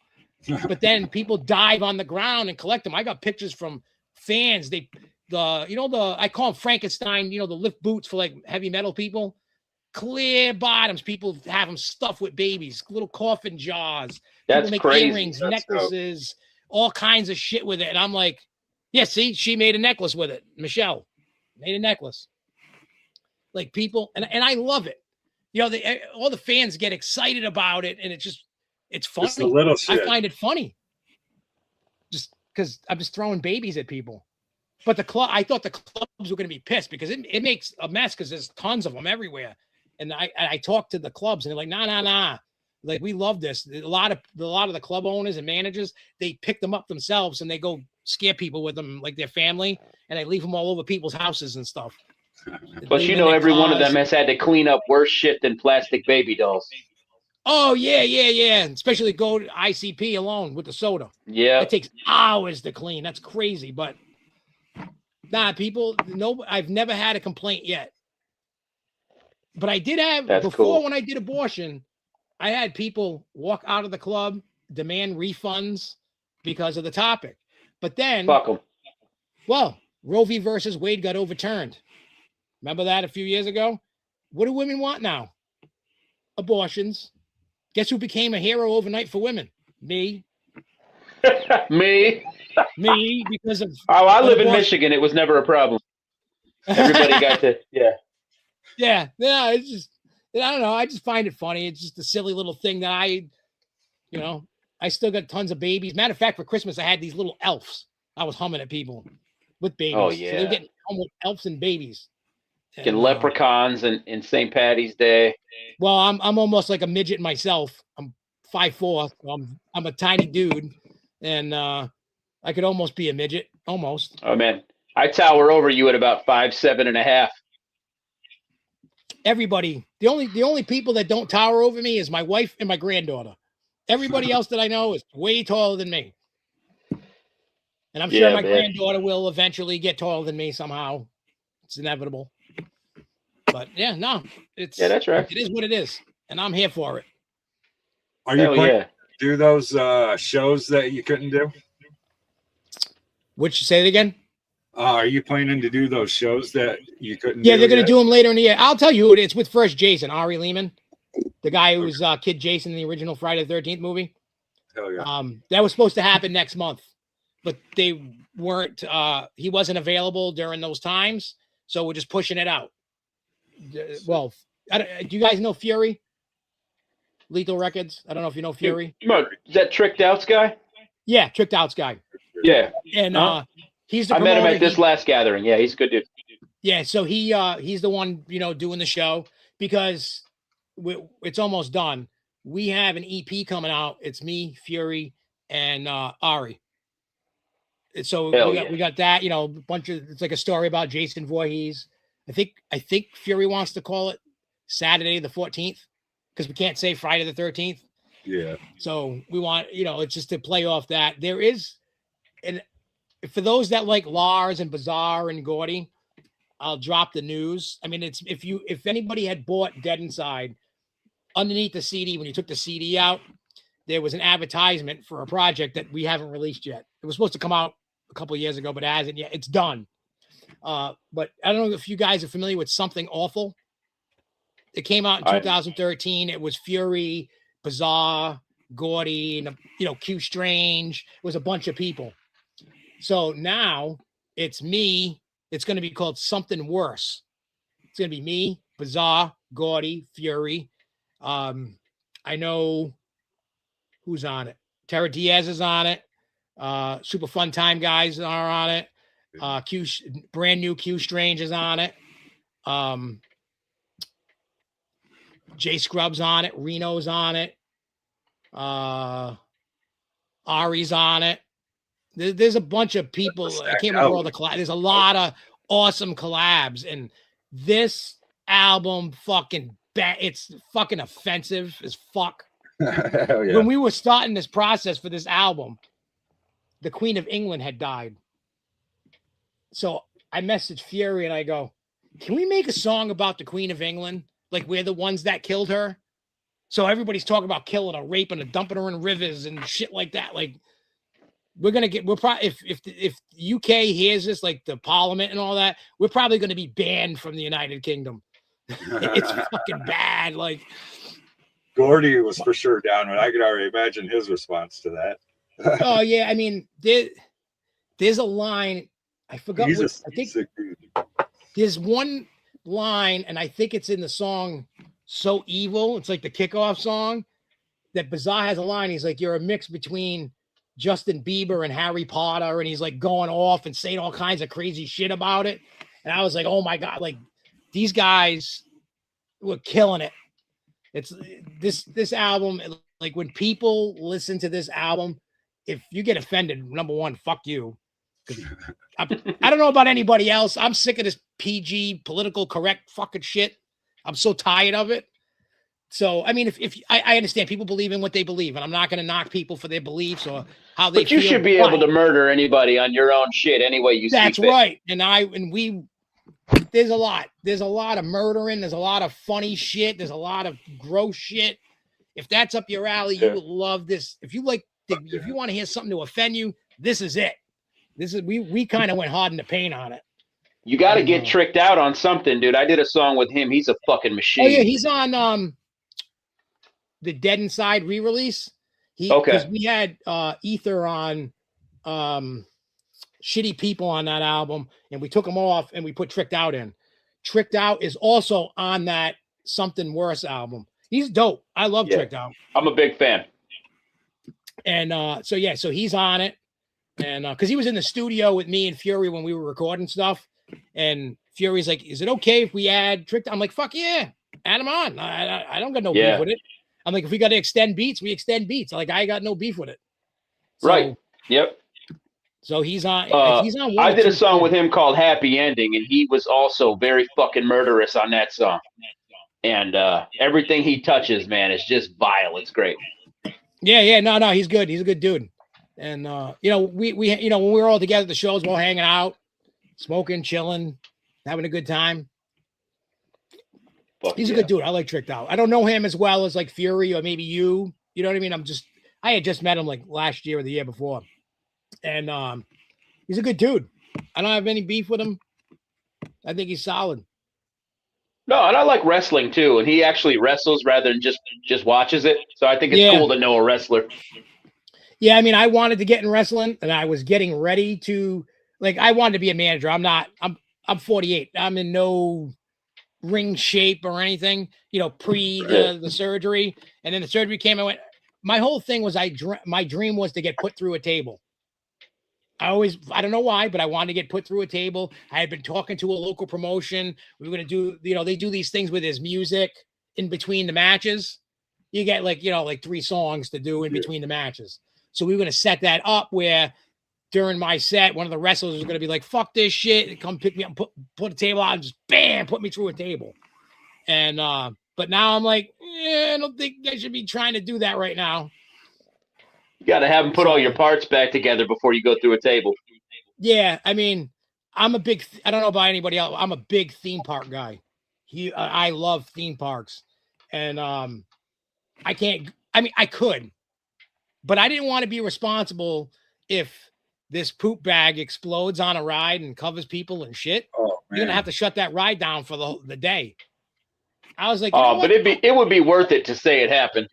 But then people dive on the ground and collect them. I got pictures from fans. I call them Frankenstein, the lift boots for like heavy metal people. Clear bottoms. People have them stuffed with babies, little coffin jars. That's people make crazy. Earrings, necklaces, all kinds of shit with it. And I'm like, yeah, see, she made a necklace with it. Michelle made a necklace. Like people, and I love it. All the fans get excited about it, and it's funny. It's a little shit. I find it funny. Just because I'm just throwing babies at people. But I thought the clubs were going to be pissed because it makes a mess because there's tons of them everywhere. And I talked to the clubs and they're like, nah. Like, we love this. A lot of the club owners and managers, they pick them up themselves and they go scare people with them like their family, and they leave them all over people's houses and stuff. But every one of them has had to clean up worse shit than plastic baby dolls. Oh, yeah. Especially go to ICP alone with the soda. Yeah. It takes hours to clean. That's crazy. But I've never had a complaint yet. But I did have, when I did Abortion, I had people walk out of the club, demand refunds because of the topic. But then, fuck them. Well, Roe v. versus Wade got overturned. Remember that a few years ago? What do women want now? Abortions. Guess who became a hero overnight for women? Me. Me, because of... Oh, I live in Michigan. It was never a problem. Everybody got to, Yeah, it's just, I don't know. I just find it funny. It's just a silly little thing that I still got tons of babies. Matter of fact, for Christmas, I had these little elves. I was humming at people with babies. Oh, yeah. So they're getting home with elves and babies. Getting leprechauns in St. Patty's Day. Well, I'm almost like a midget myself. I'm 5'4". So I'm a tiny dude, and I could almost be a midget. Almost. Oh man, I tower over you at about 5'7.5". Everybody, the only people that don't tower over me is my wife and my granddaughter. Everybody else that I know is way taller than me. And I'm sure my granddaughter will eventually get taller than me somehow. It's inevitable. But yeah, no, that's right. It is what it is, and I'm here for it. Are you planning to do those shows that you couldn't do? Which, say it again? Are you planning to do those shows that you couldn't? Yeah, they're going to do them later in the year. I'll tell you who it is. With First Jason, Ari Lehman, the guy who was Kid Jason in the original Friday the 13th movie. Hell yeah. That was supposed to happen next month, but they weren't. He wasn't available during those times, so we're just pushing it out. Well, do you guys know Fury? Lethal Records. I don't know if you know Fury. Is that Tricked Outs guy? Yeah, Tricked Outs guy. Yeah, and he's the. I met him at this last gathering. Yeah, he's a good dude. Yeah, so he's the one doing the show because it's almost done. We have an EP coming out. It's me, Fury, and Ari. So we got that. A bunch of it's like a story about Jason Voorhees. I think Fury wants to call it Saturday the 14th because we can't say Friday the 13th. Yeah. So we want it's just to play off that. There is. And for those that like Lars and Bizarre and Gordy, I'll drop the news. I mean, if anybody had bought Dead Inside, underneath the CD, when you took the CD out, there was an advertisement for a project that we haven't released yet. It was supposed to come out a couple of years ago, but it hasn't yet. It's done. But I don't know if you guys are familiar with Something Awful. It came out in 2013. It was Fury, Bizarre, Gordy, and Q Strange. It was a bunch of people. So now it's me. It's going to be called Something Worse. It's going to be me, Bizarre, Gordy, Fury. I know who's on it. Tara Diaz is on it. Super Fun Time guys are on it. Brand new Q Strange is on it. Jay Scrub's on it. Reno's on it. Ari's on it. There's a bunch of people. I can't remember all the collabs. There's a lot of awesome collabs, and this album it's fucking offensive as fuck. Hell yeah. When we were starting this process for this album, the Queen of England had died. So I messaged Fury and I go, can we make a song about the Queen of England? Like we're the ones that killed her. So everybody's talking about killing her, raping her, dumping her in rivers and shit like that. Like we're probably, if UK hears this, like the Parliament and all that, we're probably going to be banned from the United Kingdom. It's fucking bad. Like Gordy was for sure down, and I could already imagine his response to that. Oh yeah, I mean there's a line. I forgot. I think there's one line, and I think it's in the song "So Evil." It's like the kickoff song that Bizarre has a line. He's like, "You're a mix between Justin Bieber and Harry Potter," and he's like going off and saying all kinds of crazy shit about it. And I was like, "Oh my god!" Like these guys were killing it. It's this album. Like when people listen to this album, if you get offended, number one, fuck you. I don't know about anybody else. I'm sick of this PG political correct fucking shit. I'm so tired of it. So, I mean, if I understand people believe in what they believe, and I'm not going to knock people for their beliefs or how they feel. But you should be able to murder anybody on your own shit any way you see fit. That's right. There's a lot of murdering. There's a lot of funny shit. There's a lot of gross shit. If that's up your alley, you will love this. If you want to hear something to offend you, this is it. We kind of went hard in the paint on it. You got to get tricked out on something, dude. I did a song with him. He's a fucking machine. Oh yeah, he's on the Dead Inside re-release. Because we had Ether on Shitty People on that album, and we took him off and we put Tricked Out in. Tricked Out is also on that Something Worse album. He's dope. I love Tricked Out. I'm a big fan. And so he's on it. And because he was in the studio with me and Fury when we were recording stuff. And Fury's like, is it okay if we add Trick? I'm like, fuck yeah, add him on. I don't got no beef with it. I'm like, if we got to extend beats, we extend beats. Like, I got no beef with it. So, right. Yep. So he's on. He's on. I did a song with him called Happy Ending, and he was also very fucking murderous on that song. And everything he touches, man, is just vile. It's great. Yeah. No, he's good. He's a good dude. And we when we were all together at the shows, we're all hanging out, smoking, chilling, having a good time. He's a good dude. I like Tricked Out. I don't know him as well as like Fury or maybe you. You know what I mean? I had just met him like last year or the year before. And he's a good dude. I don't have any beef with him. I think he's solid. No, and I like wrestling too. And he actually wrestles rather than just watches it. So I think it's cool to know a wrestler. Yeah, I mean, I wanted to get in wrestling, and I was getting ready to I wanted to be a manager. I'm 48. I'm in no ring shape or anything, pre the surgery. And then the surgery came. My whole thing was my dream was to get put through a table. I don't know why, but I wanted to get put through a table. I had been talking to a local promotion. We were going to do, they do these things with his music in between the matches. You get 3 songs to do in between the matches. So we were going to set that up where during my set, one of the wrestlers was going to be like, fuck this shit. Come pick me up, put a table out and just bam, put me through a table. And, but now I'm like, I don't think I should be trying to do that right now. You got to have them put all your parts back together before you go through a table. Yeah. I mean, I don't know about anybody else. I'm a big theme park guy. I love theme parks. And I could, but I didn't want to be responsible if this poop bag explodes on a ride and covers people and shit. Oh, you're going to have to shut that ride down for the day. I was like, but it would be worth it to say it happened.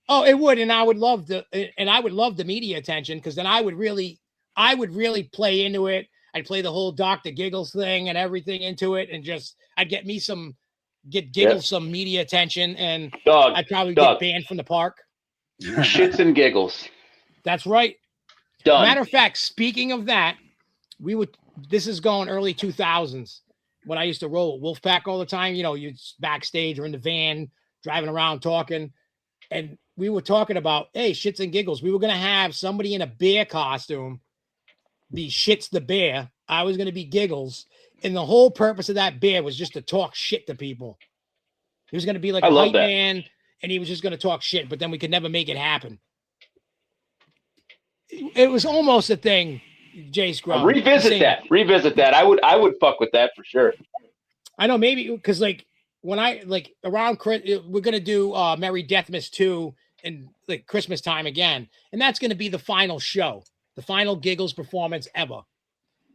Oh, it would. And I would love the media attention, because then I would really play into it. I'd play the whole Dr. Gigglez thing and everything into it. And I'd get Gigglez some media attention, and I'd probably get banned from the park. Shits and giggles. That's right. Done. Matter of fact, speaking of that, this is going early 2000s when I used to roll Wolfpack all the time. You're backstage or in the van driving around talking. And we were talking about, hey, Shits and Giggles. We were going to have somebody in a bear costume be Shits the bear. I was going to be Giggles. And the whole purpose of that bear was just to talk shit to people. He was going to be like a hype man, and he was just going to talk shit, but then we could never make it happen. It was almost a thing, Jay Scrum. Revisit that. I would fuck with that for sure. I know, maybe because when I around we're gonna do Merry Deathmas 2 and Christmas time again, and that's gonna be the final show, the final Giggles performance ever.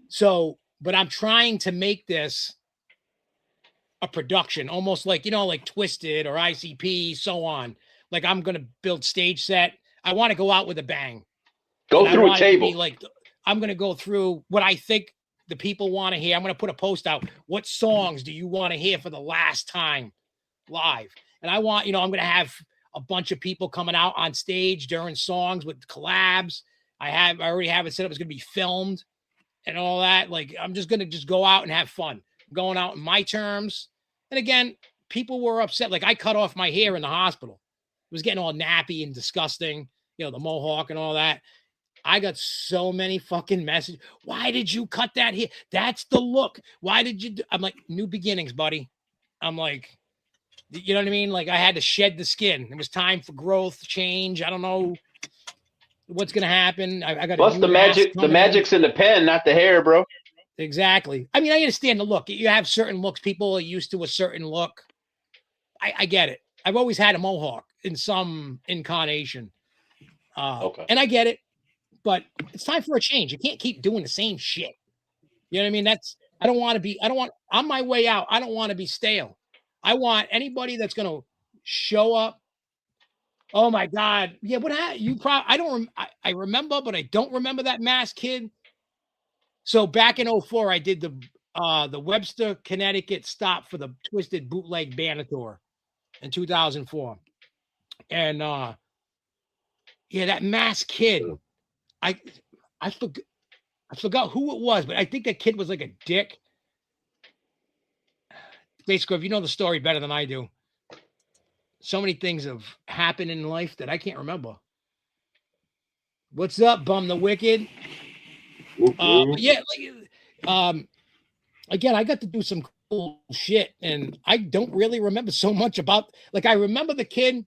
So, but I'm trying to make this a production, almost like Twisted or ICP, so on. I'm gonna build stage set. I want to go out with a bang. Go through a table. I'm gonna go through what I think the people want to hear. I'm going to put a post out. What songs do you want to hear for the last time live? And I want, I'm going to have a bunch of people coming out on stage during songs with collabs. I already have it set up. It's going to be filmed and all that. I'm just going to go out and have fun. I'm going out in my terms. And again, people were upset. I cut off my hair in the hospital. It was getting all nappy and disgusting, the mohawk and all that. I got so many fucking messages. Why did you cut that here? That's the look. Why did you I'm like, new beginnings, buddy. I'm like, you know what I mean? I had to shed the skin. It was time for growth, change. I don't know what's going to happen. I got plus the magic's in the pen, not the hair, bro. Exactly. I mean, I understand the look. You have certain looks. People are used to a certain look. I get it. I've always had a mohawk in some incarnation. Okay. And I get it. But it's time for a change. You can't keep doing the same shit. You know what I mean? On my way out, I don't want to be stale. I want anybody that's going to show up. Oh my God. Yeah. I remember, but I don't remember that mask, kid. So back in 2004, I did the Webster, Connecticut stop for the Twisted Bootleg Banner Tour in 2004. And, Yeah, that masked kid. I forgot who it was, but I think that kid was like a dick. Basically, if you know the story better than I do, so many things have happened in life that I can't remember. What's up, Bum the Wicked? Yeah, again, I got to do some cool shit, and I don't really remember so much about. Like, I remember the kid.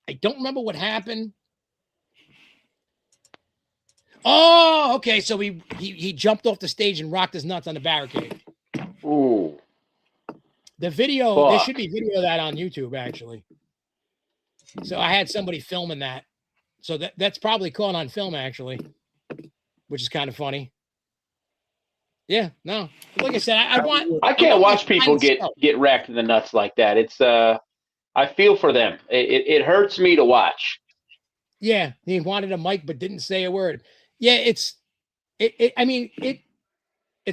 I don't remember what happened. Oh, okay. So he jumped off the stage and rocked his nuts on the barricade. Ooh. The video, there should be video of that on YouTube, actually. So I had somebody filming that. So that's probably caught on film, actually, which is kind of funny. Yeah, no. Like I said, I can't watch people get wrecked in the nuts like that. It's I feel for them. It hurts me to watch. Yeah, he wanted a mic but didn't say a word. Yeah, it's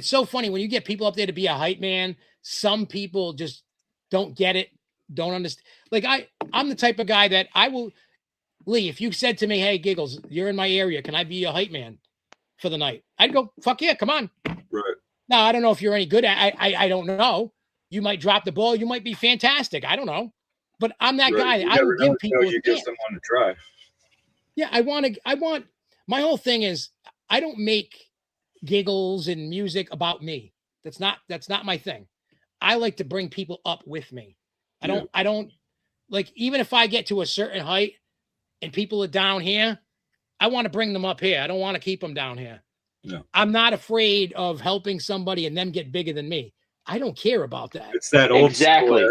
so funny when you get people up there to be a hype man. Some people just don't get it, don't understand. Like I'm the type of guy that I will, Lee, if you said to me, hey, Gigglez, you're in my area, can I be a hype man for the night? I'd go, fuck yeah, come on. Right. Now, I don't know if you're any good at I don't know. You might drop the ball. You might be fantastic. I don't know. But I'm that guy. I will give people you give someone to try. Yeah, I want my whole thing is I don't make Gigglez and music about me. That's not my thing. I like to bring people up with me. I don't like, even if I get to a certain height and people are down here, I want to bring them up here. I don't want to keep them down here. No. I'm not afraid of helping somebody and them get bigger than me. I don't care about that. It's that old exactly.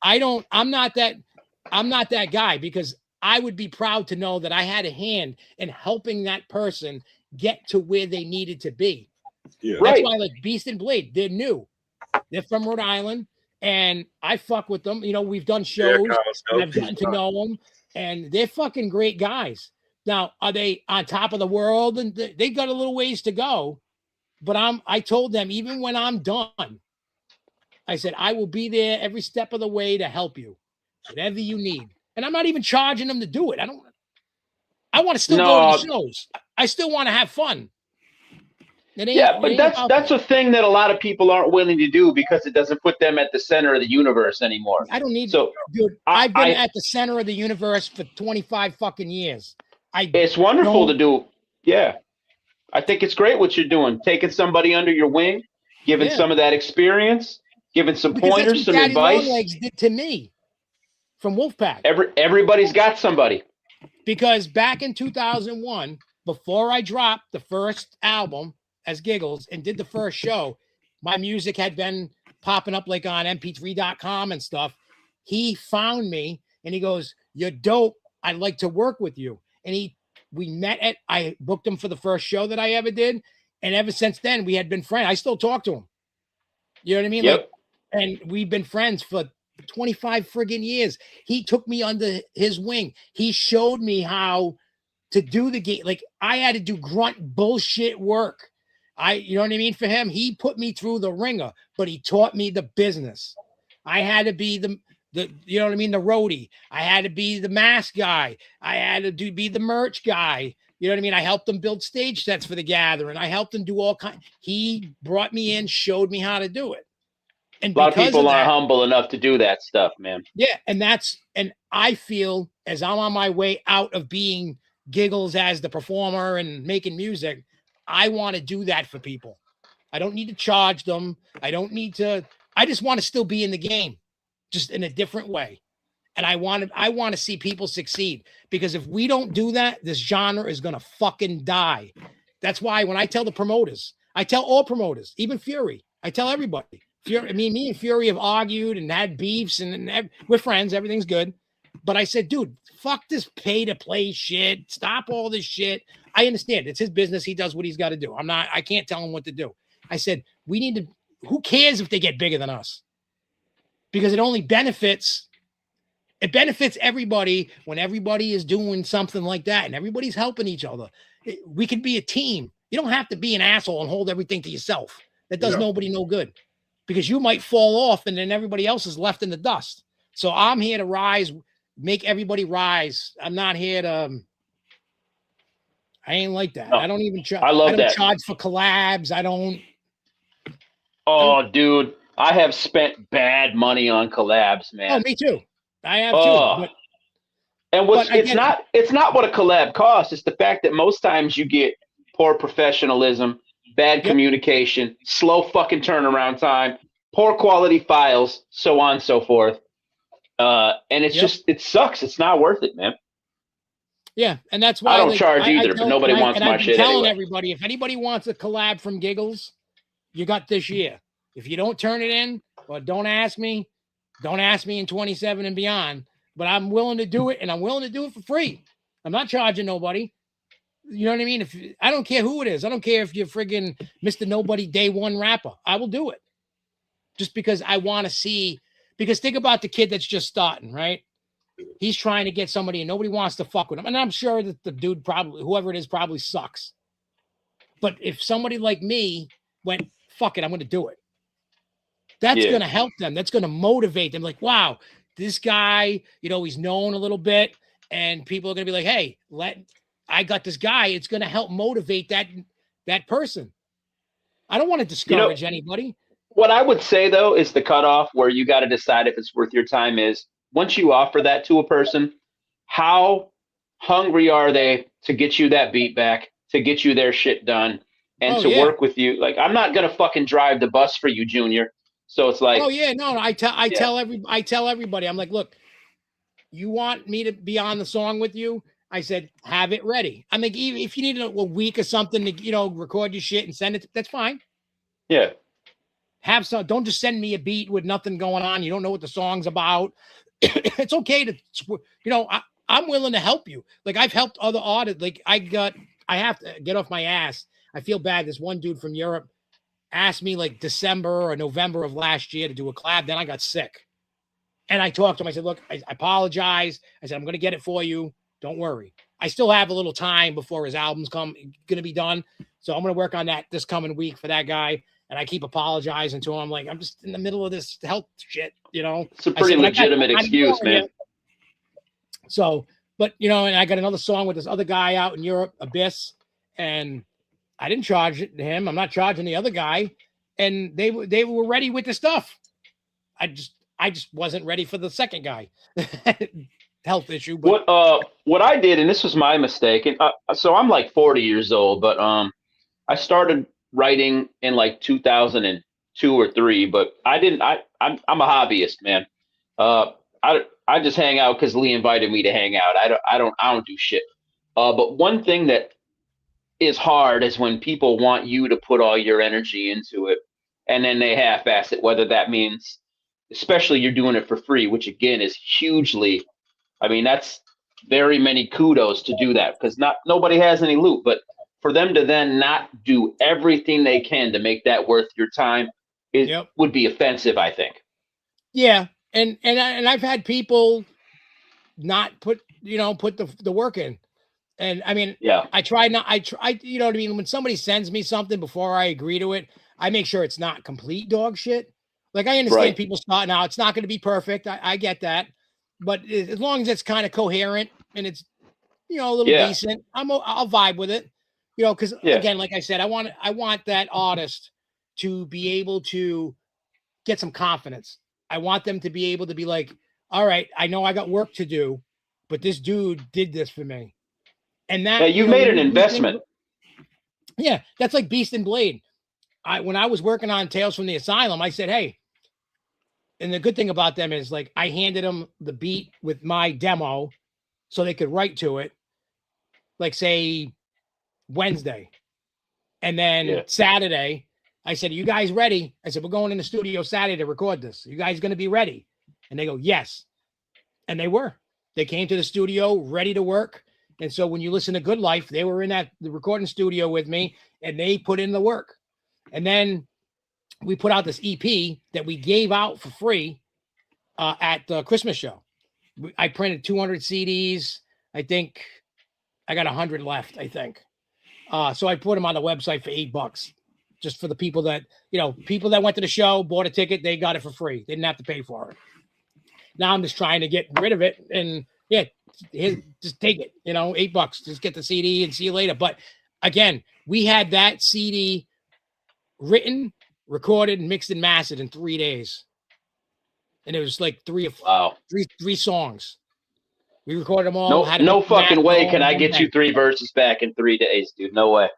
I'm not that guy, because I would be proud to know that I had a hand in helping that person get to where they needed to be. Yeah. That's why, like Beast and Blade, they're new. They're from Rhode Island, and I fuck with them. You know, we've done shows, and I've gotten to know them, and they're fucking great guys. Now, are they on top of the world? And they got a little ways to go, but I told them, even when I'm done, I said, I will be there every step of the way to help you, whatever you need. And I'm not even charging them to do it. I want to still go to the shows. I still want to have fun. Yeah, but that's a thing that a lot of people aren't willing to do, because it doesn't put them at the center of the universe anymore. I don't need to. Dude, I've been at the center of the universe for 25 fucking years. It's wonderful to do. Yeah. I think it's great what you're doing. Taking somebody under your wing, giving some of that experience, giving some pointers, some advice. Longlegs did to me from Wolfpack. Everybody's got somebody. Because back in 2001, before I dropped the first album as Gigglez and did the first show, my music had been popping up like on mp3.com and stuff. He found me and he goes, "You're dope. I'd like to work with you." And we met I booked him for the first show that I ever did. And ever since then, we had been friends. I still talk to him. You know what I mean? Yep. And we've been friends for 25 friggin' years. He took me under his wing. He showed me how to do the game. Like, I had to do grunt bullshit work. You know what I mean? For him, he put me through the ringer, but he taught me the business. I had to be the you know what I mean? The roadie. I had to be the mask guy. I had to be the merch guy. You know what I mean? I helped him build stage sets for the gathering. I helped him do all kinds. He brought me in, showed me how to do it. And a lot of people aren't humble enough to do that stuff, man. Yeah. And I feel, as I'm on my way out of being Gigglez as the performer and making music, I want to do that for people. I don't need to charge them. I just want to still be in the game, just in a different way. And I want to see people succeed, because if we don't do that, this genre is going to fucking die. That's why when I tell the promoters, I tell all promoters, even Fury, I tell everybody, me and Fury have argued and had beefs, and we're friends. Everything's good. But I said, dude, fuck this pay to play shit. Stop all this shit. I understand. It's his business. He does what he's got to do. I can't tell him what to do. I said, who cares if they get bigger than us? Because it benefits everybody when everybody is doing something like that and everybody's helping each other. We could be a team. You don't have to be an asshole and hold everything to yourself. That does nobody no good, because you might fall off and then everybody else is left in the dust. So I'm here to rise make everybody rise. I'm not here to. I ain't like that. No, I don't even charge. I love that. Charge for collabs. I don't. Oh, dude, I have spent bad money on collabs, man. Oh, me too. I have too. And it's not what a collab costs. It's the fact that most times you get poor professionalism, bad communication, slow fucking turnaround time, poor quality files, so on and so forth. And it's just, it sucks. It's not worth it, man. Yeah, and that's why I don't charge either, but nobody wants my shit telling anyway. Everybody, if anybody wants a collab from Gigglez, you got this year. If you don't turn it in, or don't ask me in 27 and beyond. But I'm willing to do it, and I'm willing to do it for free. I'm not charging nobody. You know what I mean? I don't care who it is. I don't care if you're friggin' Mr. Nobody Day One rapper. I will do it. Just because I want to see. Because think about the kid that's just starting, right? He's trying to get somebody, and nobody wants to fuck with him. And I'm sure that the dude probably, whoever it is, probably sucks. But if somebody like me went, fuck it, I'm going to do it. That's going to help them. That's going to motivate them. Like, wow, this guy, he's known a little bit, and people are going to be like, hey, I got this guy. It's going to help motivate that person. I don't want to discourage anybody. What I would say, though, is the cutoff where you got to decide if it's worth your time is once you offer that to a person, how hungry are they to get you that beat back, to get you their shit done, and to work with you? Like, I'm not going to fucking drive the bus for you, Junior. So it's like, I tell everybody, I'm like, look, you want me to be on the song with you? I said, have it ready. I'm like, even if you need a week or something to, record your shit and send it, that's fine. Yeah. Have some, don't just send me a beat with nothing going on. You don't know what the song's about. It's okay to, I'm willing to help you. Like I've helped other artists. Like I have to get off my ass. I feel bad. This one dude from Europe asked me like December or November of last year to do a collab. Then I got sick. And I talked to him. I said, look, I apologize. I said, I'm going to get it for you. Don't worry. I still have a little time before his album's going to be done. So I'm going to work on that this coming week for that guy. And I keep apologizing to him. I'm like, I'm just in the middle of this health shit, It's a pretty legitimate excuse, man. So, but, and I got another song with this other guy out in Europe, Abyss. And I didn't charge him. I'm not charging the other guy. And they were ready with the stuff. I just wasn't ready for the second guy. Health issue. But what I did, and this was my mistake. And so I'm like 40 years old, but I started writing in like 2002 or 3, but I'm a hobbyist, man. I just hang out because Lee invited me to hang out. I don't do shit. But one thing that is hard is when people want you to put all your energy into it and then they half-ass it, whether that means, especially you're doing it for free, which again is hugely, that's very many kudos to do that because nobody has any loot, but for them to then not do everything they can to make that worth your time would be offensive, I think. Yeah. And I've had people not put the work in. And I try, you know what I mean? When somebody sends me something before I agree to it, I make sure it's not complete dog shit. Like I understand people starting out, it's not going to be perfect. I get that. But as long as it's kind of coherent and it's, a little decent, I'll vibe with it, because again, like I said, I want that artist to be able to get some confidence. I want them to be able to be like, all right, I know I got work to do, but this dude did this for me. And that you made an investment. Yeah, that's like Beast and Blade. When I was working on Tales from the Asylum, I said, hey, and the good thing about them is like I handed them the beat with my demo so they could write to it, like say Wednesday. And then Saturday, I said, are you guys ready? I said, we're going in the studio Saturday to record this. Are you guys going to be ready? And they go, yes. And they were. They came to the studio ready to work. And so when you listen to Good Life, they were in the recording studio with me and they put in the work. And then we put out this EP that we gave out for free at the Christmas show. I printed 200 CDs. I think I got 100 left, I think. So I put them on the website for $8 just for the people that, people that went to the show, bought a ticket, they got it for free. They didn't have to pay for it. Now I'm just trying to get rid of it and Yeah, just take it, you know, $8, just get the CD and see you later. But again, we had that CD written, recorded, mixed and mastered in 3 days. And it was like three songs. We recorded them all. No fucking way can I get you 3 verses back in 3 days, dude. No way.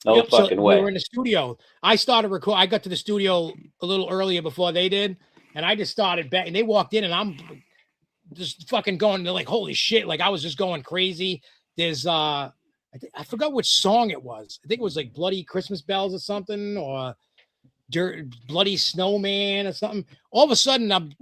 No fucking way. We were in the studio. I got to the studio a little earlier before they did. And I just started back, and they walked in, and I'm just fucking going. They're like, holy shit. Like, I was just going crazy. There's, I forgot which song it was. I think it was like Bloody Christmas Bells or something, or Bloody Snowman or something. All of a sudden, I'm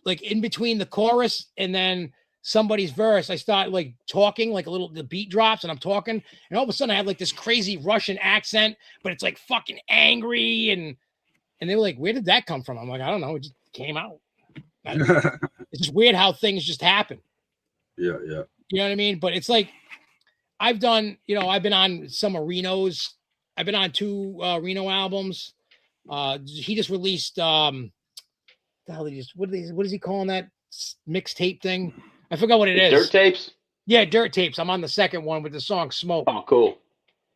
like in between the chorus and then somebody's verse. I start like talking, like the beat drops, and I'm talking. And all of a sudden, I have like this crazy Russian accent, but it's like fucking angry. And they were like, where did that come from? I'm like, I don't know. It just came out. It's just weird how things just happen. Yeah. You know what I mean? But it's like, I've been on some of Reno's. I've been on 2 Reno albums. He just released, what is he calling that mixtape thing? I forgot what it is. Dirt tapes? Yeah, Dirt Tapes. I'm on the second one with the song Smoke. Oh, cool.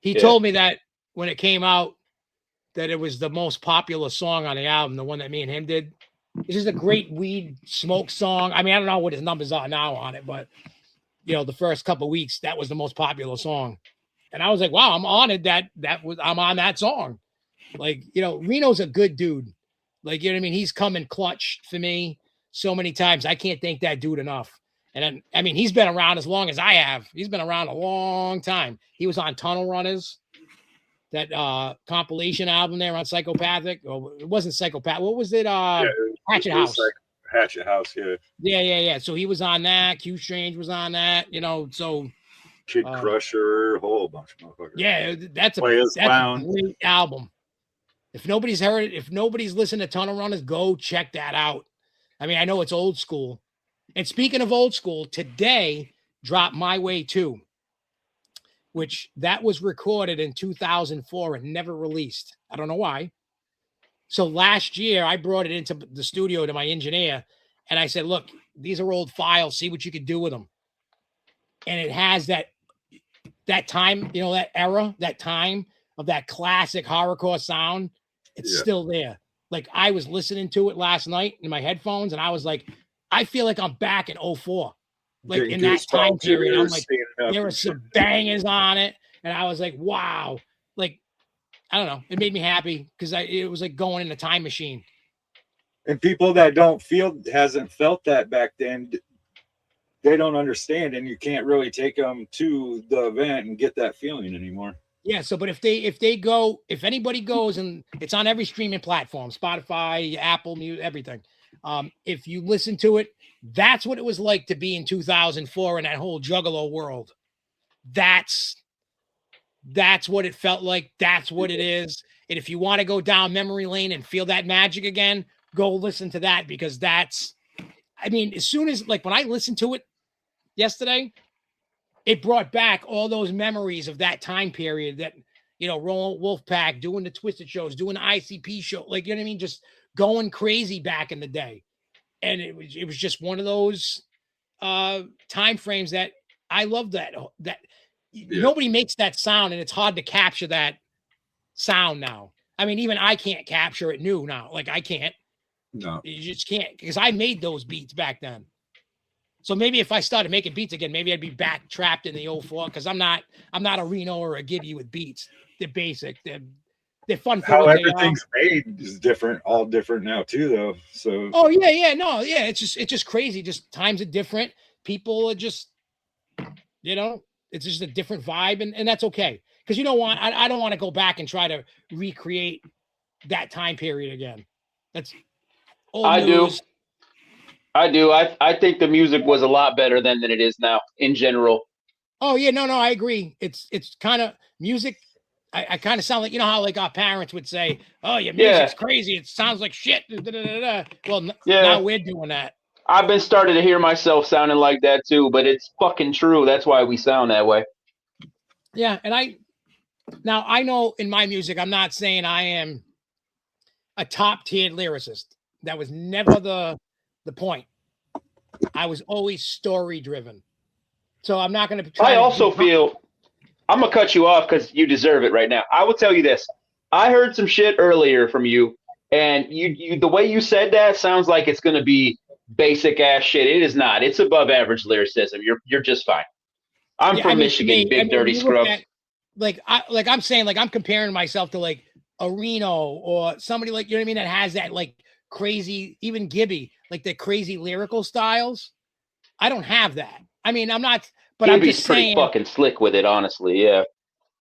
He told me that when it came out, that it was the most popular song on the album, the one that me and him did. It's just a great weed smoke song. I mean, I don't know what his numbers are now on it, but you know, the first couple of weeks, that was the most popular song. And I was like, wow, I'm honored that I'm on that song. Like, you know, Reno's a good dude. Like, you know what I mean? He's come in clutch for me so many times. I can't thank that dude enough. And then, I mean, he's been around as long as I have. He's been around a long time. He was on Tunnel Runners, that compilation album there on Psychopathic. Oh, it wasn't Psychopath. What was it? Hatchet House. Hatchet House, yeah. Yeah. So he was on that. Q Strange was on that, you know, so Kid Crusher, a whole bunch of motherfuckers. Yeah, that's a great album. If nobody's heard it, if nobody's listened to Tunnel Runners, go check that out. I mean, I know it's old school. And speaking of old school, today dropped My Way 2, which that was recorded in 2004 and never released. I don't know why. So last year, I brought it into the studio to my engineer, and I said, look, these are old files. See what you can do with them. And it has that time, you know, that era, that time of that classic horrorcore sound. It's still there. Like, I was listening to it last night in my headphones, and I was like, I feel like I'm back in 04. Like, in that time period, I'm like, there were some bangers on it. And I was like, wow. Like, I don't know. It made me happy because it was like going in a time machine. And people that hasn't felt that back then, they don't understand, and you can't really take them to the event and get that feeling anymore. Yeah. So, but if anybody goes, and it's on every streaming platform, Spotify, Apple Music, everything. If you listen to it, that's what it was like to be in 2004 in that whole Juggalo world. That's what it felt like. That's what it is. And if you want to go down memory lane and feel that magic again, go listen to that, because I mean, as soon as, like, when I listened to it yesterday, it brought back all those memories of that time period that, you know, Rolling Wolfpack, doing the Twisted shows, doing the ICP show, like, you know what I mean? Just going crazy back in the day. And it was just one of those time frames that I love that nobody makes that sound, and it's hard to capture that sound now. I mean, even I can't capture it new now. Like, I can't. No. You just can't, because I made those beats back then. So maybe if I started making beats again, maybe I'd be back trapped in the 04, because I'm not a Reno or a Gibby with beats. They're basic. They're fun. How everything's made is different, all different now too, though. So. Oh yeah, no, yeah. It's just crazy. Just times are different. People are just, you know, it's just a different vibe, and that's okay. Because you don't want, I don't want to go back and try to recreate that time period again. That's old news. I do. I think the music was a lot better then than it is now in general. Oh yeah, no, I agree. It's kind of music. I kind of sound like, you know how like our parents would say, "Oh, your music's crazy. It sounds like shit." Well, now we're doing that. I've been starting to hear myself sounding like that too, but it's fucking true. That's why we sound that way. Yeah, and I know in my music, I'm not saying I am a top-tiered lyricist. That was never the point. I was always story driven. So I'm not going to try. I also feel I'm gonna cut you off because you deserve it right now. I will tell you this: I heard some shit earlier from you, and you the way you said that sounds like it's gonna be basic ass shit. It is not. It's above average lyricism. You're just fine. I'm from Michigan, big dirty scrub. I'm saying, like I'm comparing myself to like a Reno or somebody like, you know what I mean, that has that like crazy, even Gibby, like the crazy lyrical styles. I don't have that. I mean, I'm not, but Gibby's I'm just pretty saying, fucking slick with it, honestly. Yeah.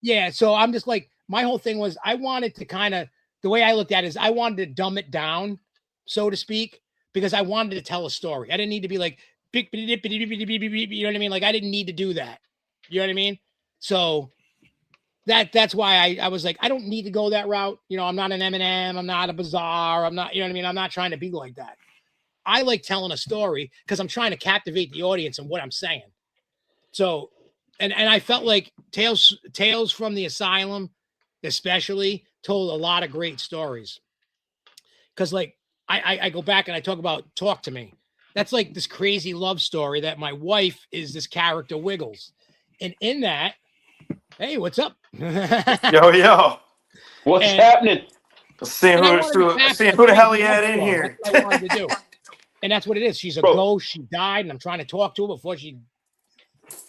Yeah. So I'm just like, my whole thing was I wanted to kind of, the way I looked at it is I wanted to dumb it down, so to speak, because I wanted to tell a story. I didn't need to be like, you know what I mean? Like I didn't need to do that. You know what I mean? So that's why I was like, I don't need to go that route. You know, I'm not an Eminem. I'm not a Bizarre. I'm not, you know what I mean? I'm not trying to be like that. I like telling a story because I'm trying to captivate the audience and what I'm saying. So, and I felt like Tales from the Asylum, especially, told a lot of great stories. Because like I go back and I talk about Talk to Me. That's like this crazy love story that my wife is this character Wiggles. And in that, hey, what's up? Yo. What's happening? Seeing who the hell he had in here. That's what I wanted to do. And that's what it is. She's a ghost. She died, and I'm trying to talk to her before she,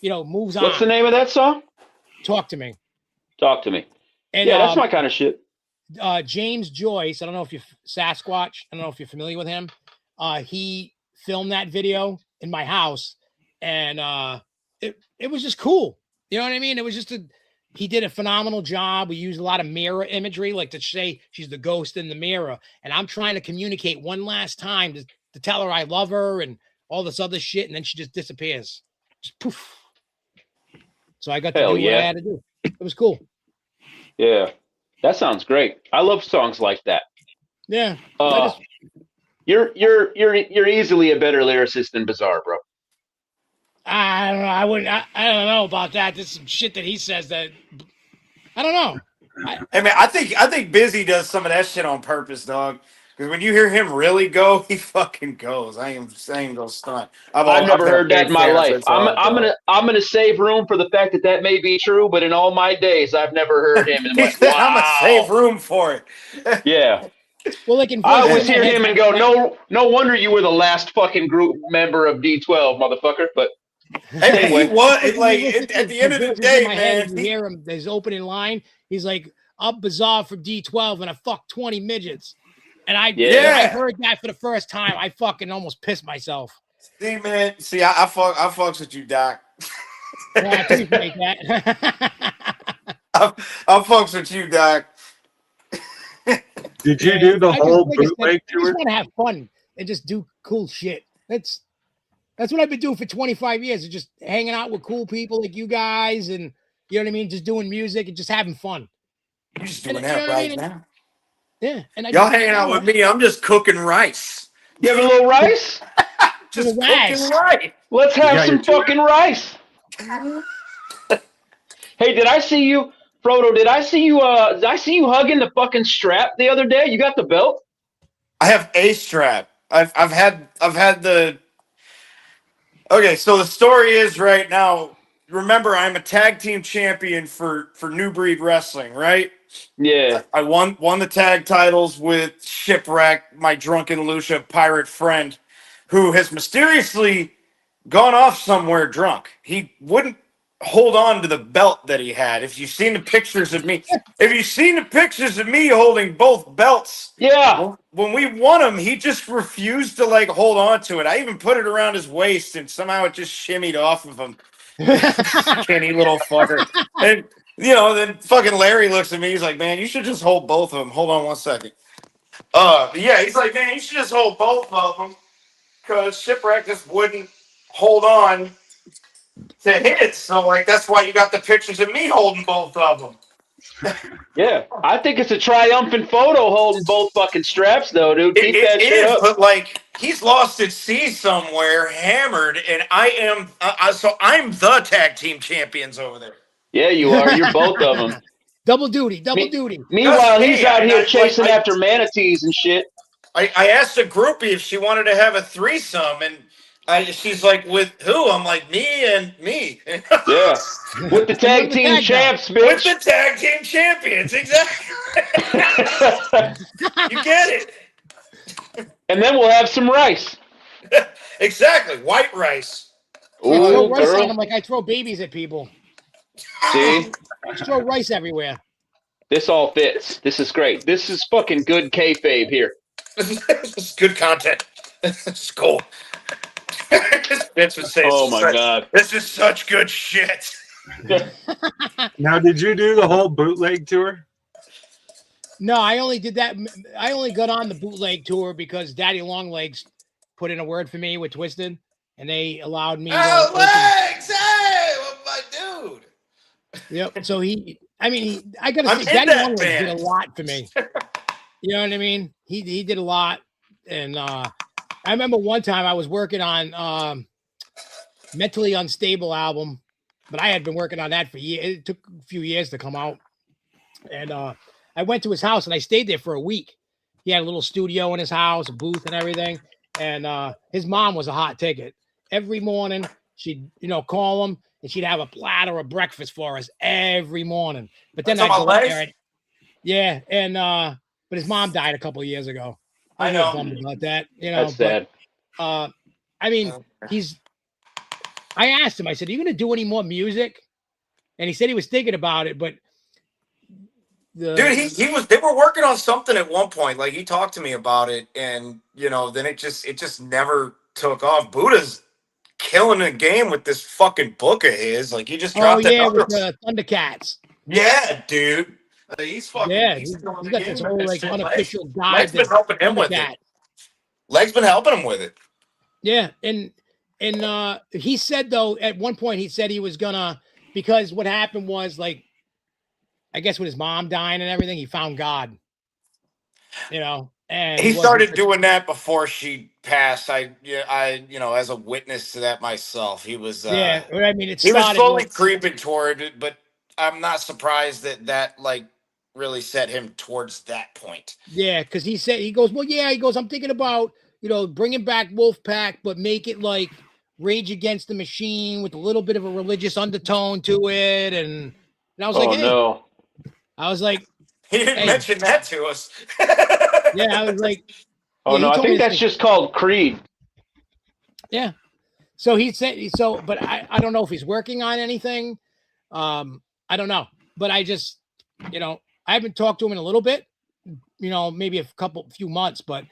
moves on. What's the name of that song? Talk to Me. Talk to Me. And, yeah, that's my kind of shit. James Joyce, I don't know if you're Sasquatch. I don't know if you're familiar with him. He filmed that video in my house, and it was just cool. You know what I mean? It was just he did a phenomenal job. We used a lot of mirror imagery, like to say she's the ghost in the mirror. And I'm trying to communicate one last time to tell her I love her and all this other shit. And then she just disappears. Just poof. So I got to do what I had to do. It was cool. Yeah. That sounds great. I love songs like that. Yeah. You're easily a better lyricist than Bizarre, bro. I don't know. I don't know about that. There's some shit that he says that I don't know. I think Busy does some of that shit on purpose, dog. Because when you hear him really go, he fucking goes. I ain't gonna stunt. I've never heard that in my life. I'm gonna save room for the fact that may be true, but in all my days, I've never heard him. And went, wow. I'm gonna save room for it. Yeah. Well, I always hear him and go, no wonder you were the last fucking group member of D12, motherfucker. But hey, man, he was like at the end of the day, man. You hear him, his opening line. He's like, "I'm Bizarre from D12, and I fucked 20 midgets." And I heard that for the first time. I fucking almost pissed myself. See, man. See, I fucks with you, Doc. Yeah, I appreciate that. I fucks with you, Doc. Did you do the whole bootleg tour? I just want to have fun and just do cool shit. That's what I've been doing for 25 years. Is just hanging out with cool people like you guys, and you know what I mean. Just doing music and just having fun. You're just doing that right now. Yeah, and y'all hanging out with me. I'm just cooking rice. You have a little rice? Just cooking rice. Let's have some fucking rice. Hey, did I see you, Frodo? Did I see you hugging the fucking strap the other day? You got the belt? I have a strap. I've had the. Okay, so the story is right now. Remember, I'm a tag team champion for New Breed Wrestling, right? Yeah. I won the tag titles with Shipwreck, my drunken Lucia pirate friend, who has mysteriously gone off somewhere drunk. He wouldn't hold on to the belt that he had. If you've seen the pictures of me holding both belts, yeah. When we won him, he just refused to hold on to it. I even put it around his waist, and somehow it just shimmied off of him. Skinny little fucker. And then fucking Larry looks at me. He's like, "Man, you should just hold both of them." Hold on one second. Yeah, he's like, "Man, you should just hold both of them," because Shipwreck just wouldn't hold on to his. So that's why you got the pictures of me holding both of them. Yeah, I think it's a triumphant photo holding both fucking straps, though, dude. Keep that shit up. But he's lost at sea somewhere, hammered, and I am. So I'm the tag team champions over there. Yeah, you are. You're both of them. Double duty. Meanwhile, he's out here chasing after manatees and shit. I asked a groupie if she wanted to have a threesome, and She's like, with who? I'm like, me and me. Yeah. With the tag team champs, bitch. With the tag team champions, exactly. You get it. And then we'll have some rice. Exactly. White rice. I throw Ooh, rice girl. at them like I throw babies at people. See? I just throw rice everywhere. This all fits. This is great. This is fucking good kayfabe here. This is good content. This is cool. Vince would say, Oh my God. This is such good shit. Now, did you do the whole bootleg tour? No, I only did that. I only got on the bootleg tour because Daddy Longlegs put in a word for me with Twisted, and they allowed me. Oh, Legs! Hey, my dude. Yep. So I gotta I'm say, in Daddy that Longlegs did a band. lot for me. You know what I mean? He did a lot, and I remember one time I was working on Mentally Unstable album, but I had been working on that for years. It took a few years to come out, and I went to his house and I stayed there for a week. He had a little studio in his house, a booth and everything, and his mom was a hot ticket. Every morning she'd call him and she'd have a platter of breakfast for us every morning. But then I'd go up there. Yeah, and but his mom died a couple of years ago. I was a little bummed about that. That's sad. I mean, I asked him, I said, "Are you going to do any more music?" And he said he was thinking about it, but dude, they were working on something at one point. Like, he talked to me about it, and then it just never took off. Buddha's killing the game with this fucking book of his. Like, he just dropped with the Thundercats. Yeah, dude. He's fucking. He's got this whole like unofficial guide. Leg's been helping him with it. Leg's been helping him with it. Yeah, and he said, though, at one point he said he was gonna, because what happened was, like, I guess with his mom dying and everything, he found God. And he started doing that before she passed. I as a witness to that myself. He was I mean, he was slowly creeping toward it, but I'm not surprised that like really set him towards that point. Yeah, because he goes, I'm thinking about bringing back Wolfpack, but make it like Rage Against the Machine with a little bit of a religious undertone to it, and I was like, hey. No. I was like, he didn't mention that to us. Yeah, I was like, oh no, I think that's just called Creed. Yeah. So he said but I don't know if he's working on anything. I don't know, but I just I haven't talked to him in a little bit, maybe a few months, but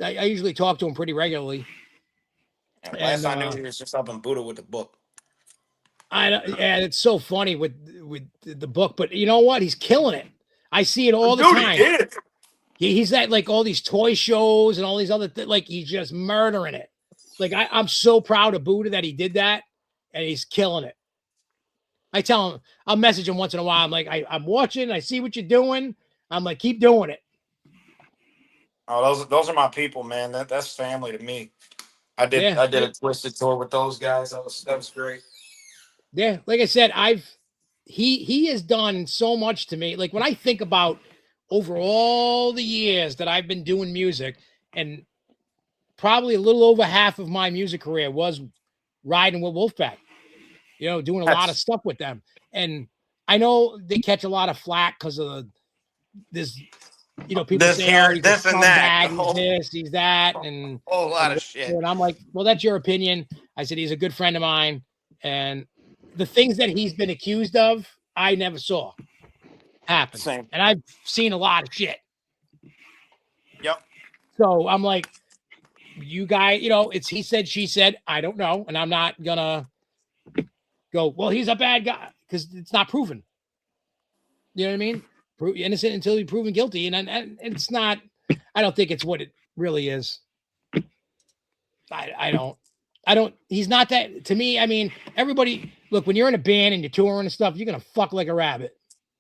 I usually talk to him pretty regularly. Last I knew, he was just helping Buddha with the book. And it's so funny with the book, but you know what? He's killing it. I see it all the time. He's at like all these toy shows and all these other things. Like, he's just murdering it. Like, I'm so proud of Buddha that he did that, and he's killing it. I tell him, I'll message him once in a while. I'm like, I'm watching. I see what you're doing. I'm like, keep doing it. Oh, those are my people, man. That's family to me. I did a Twisted tour with those guys. That was great. Yeah, like I said, he has done so much to me. Like, when I think about over all the years that I've been doing music, and probably a little over half of my music career was riding with Wolfpack, doing a lot of stuff with them. And I know they catch a lot of flack because of this, people this say, here, this and that, he's that, and a whole lot of shit. And I'm like, well, that's your opinion. I said, he's a good friend of mine, and the things that he's been accused of, I never saw happen. Same. And I've seen a lot of shit. Yep. So I'm like, you guys, it's he said, she said, I don't know. And I'm not gonna go, well, he's a bad guy, because it's not proven. You know what I mean? Innocent until you're proven guilty. And it's not, I don't think it's what it really is. I don't, he's not that to me. I mean, everybody, look, when you're in a band and you're touring and stuff, you're going to fuck like a rabbit.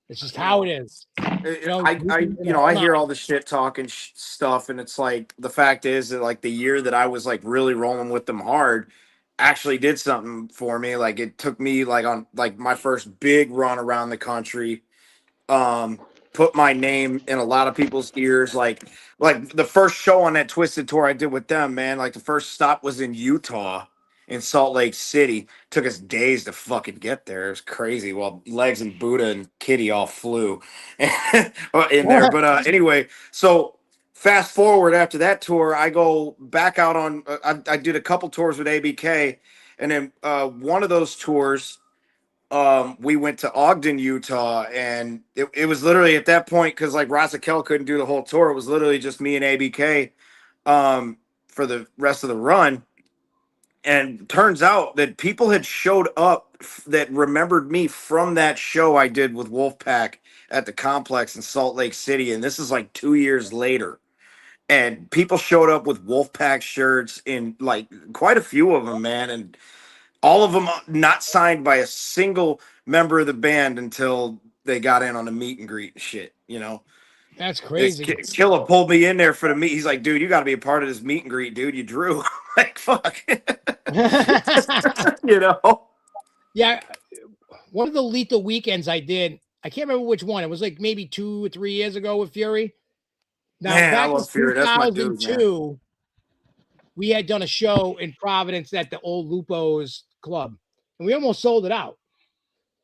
It's just how it is. I hear all the shit talking stuff, and it's like, the fact is that, like, the year that I was like really rolling with them hard actually did something for me. Like, it took me like on like my first big run around the country, put my name in a lot of people's ears. Like the first show on that Twisted tour I did with them, man, like the first stop was in Utah. in Salt Lake City. Took us days to fucking get there. It was crazy. Well, Legs and Buddha and Kitty all flew in there. But anyway, so fast forward after that tour, I go back out on. I did a couple tours with ABK, and then one of those tours, we went to Ogden, Utah, and it was literally at that point because like Razakel couldn't do the whole tour. It was literally just me and ABK for the rest of the run. And turns out that people had showed up that remembered me from that show I did with Wolfpack at the complex in Salt Lake City. And this is like 2 years later. And people showed up with Wolfpack shirts in like quite a few of them, man. And all of them not signed by a single member of the band until they got in on the meet and greet and shit, you know? That's crazy. Killa pulled me in there for the meet. He's like, dude, you got to be a part of this meet and greet, dude. You drew. Like, fuck. You know? Yeah. One of the Lethal Weekends I did, I can't remember which one. It was like maybe 2 or 3 years ago with Fury. Now, Man, I back in love Fury. That's my dude, 2002, we had done a show in Providence at the old Lupo's Club, and we almost sold it out,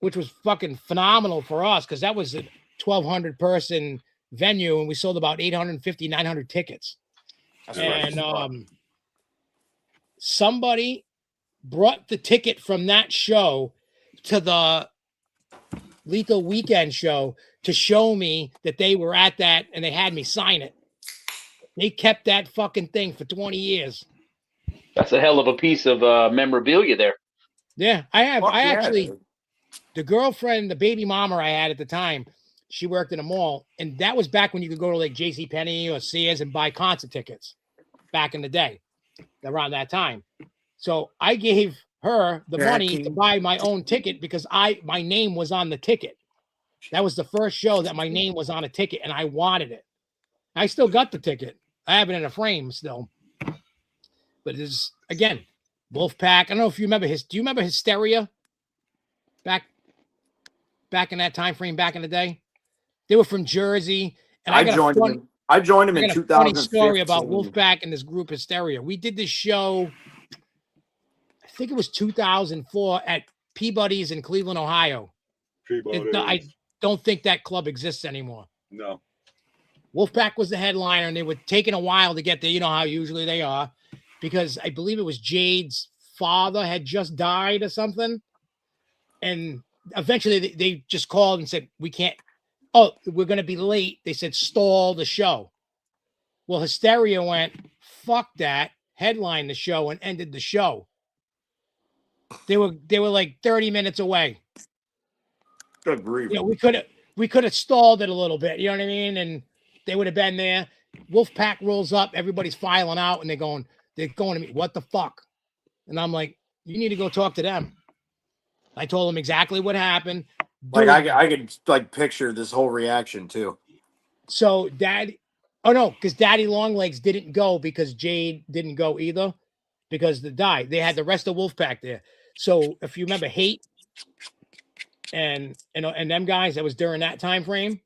which was fucking phenomenal for us because that was a 1,200 person venue, and we sold about 850, 900 tickets. That's and somebody brought the ticket from that show to the Lethal Weekend show to show me that they were at that, and they had me sign it. They kept that fucking thing for 20 years. That's a hell of a piece of memorabilia there. Yeah, I have. Fuck I yeah, actually, dude. the girlfriend, the baby mama I had at the time, she worked in a mall, and that was back when you could go to like JCPenney or Sears and buy concert tickets back in the day, around that time. So I gave her the money to buy my own ticket because my name was on the ticket. That was the first show that my name was on a ticket, and I wanted it. I still got the ticket. I have it in a frame still. But it's again, Wolfpack. I don't know if you remember do you remember Hysteria? Back in that time frame, back in the day? They were from Jersey. And I joined them in 2015. Funny story about Wolfpack and this group Hysteria. We did this show, I think it was 2004 at Peabody's in Cleveland, Ohio. I don't think that club exists anymore. No. Wolfpack was the headliner, and they were taking a while to get there. You know how usually they are, because I believe it was Jade's father had just died or something. And eventually they just called and said, we can't. Oh, we're going to be late. They said, stall the show. Well, Hysteria went, fuck that, headlined the show and ended the show. They were like 30 minutes away. Good grief. You know, we could have stalled it a little bit. You know what I mean? And they would have been there. Wolfpack rolls up. Everybody's filing out, and they're going to me, what the fuck? And I'm like, you need to go talk to them. I told them exactly what happened. Like I could like picture this whole reaction too. So because Daddy Longlegs didn't go because Jade didn't go either because they had the rest of Wolfpack there. So if you remember Hate and them guys, that was during that time frame.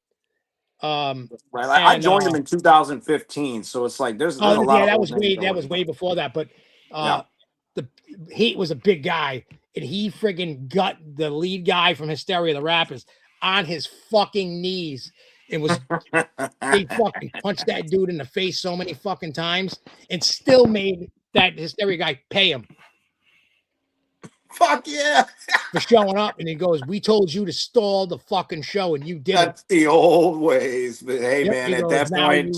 Right. I joined them in 2015, so it's like there's a lot. That was way before that. But the Hate was a big guy, and he friggin' got the lead guy from Hysteria, the Rappers, on his fucking knees. It was he fucking punched that dude in the face so many fucking times, and still made that Hysteria guy pay him. Fuck yeah. For showing up, and he goes, we told you to stall the fucking show, and you didn't. That's the old ways. But hey, man, at that point,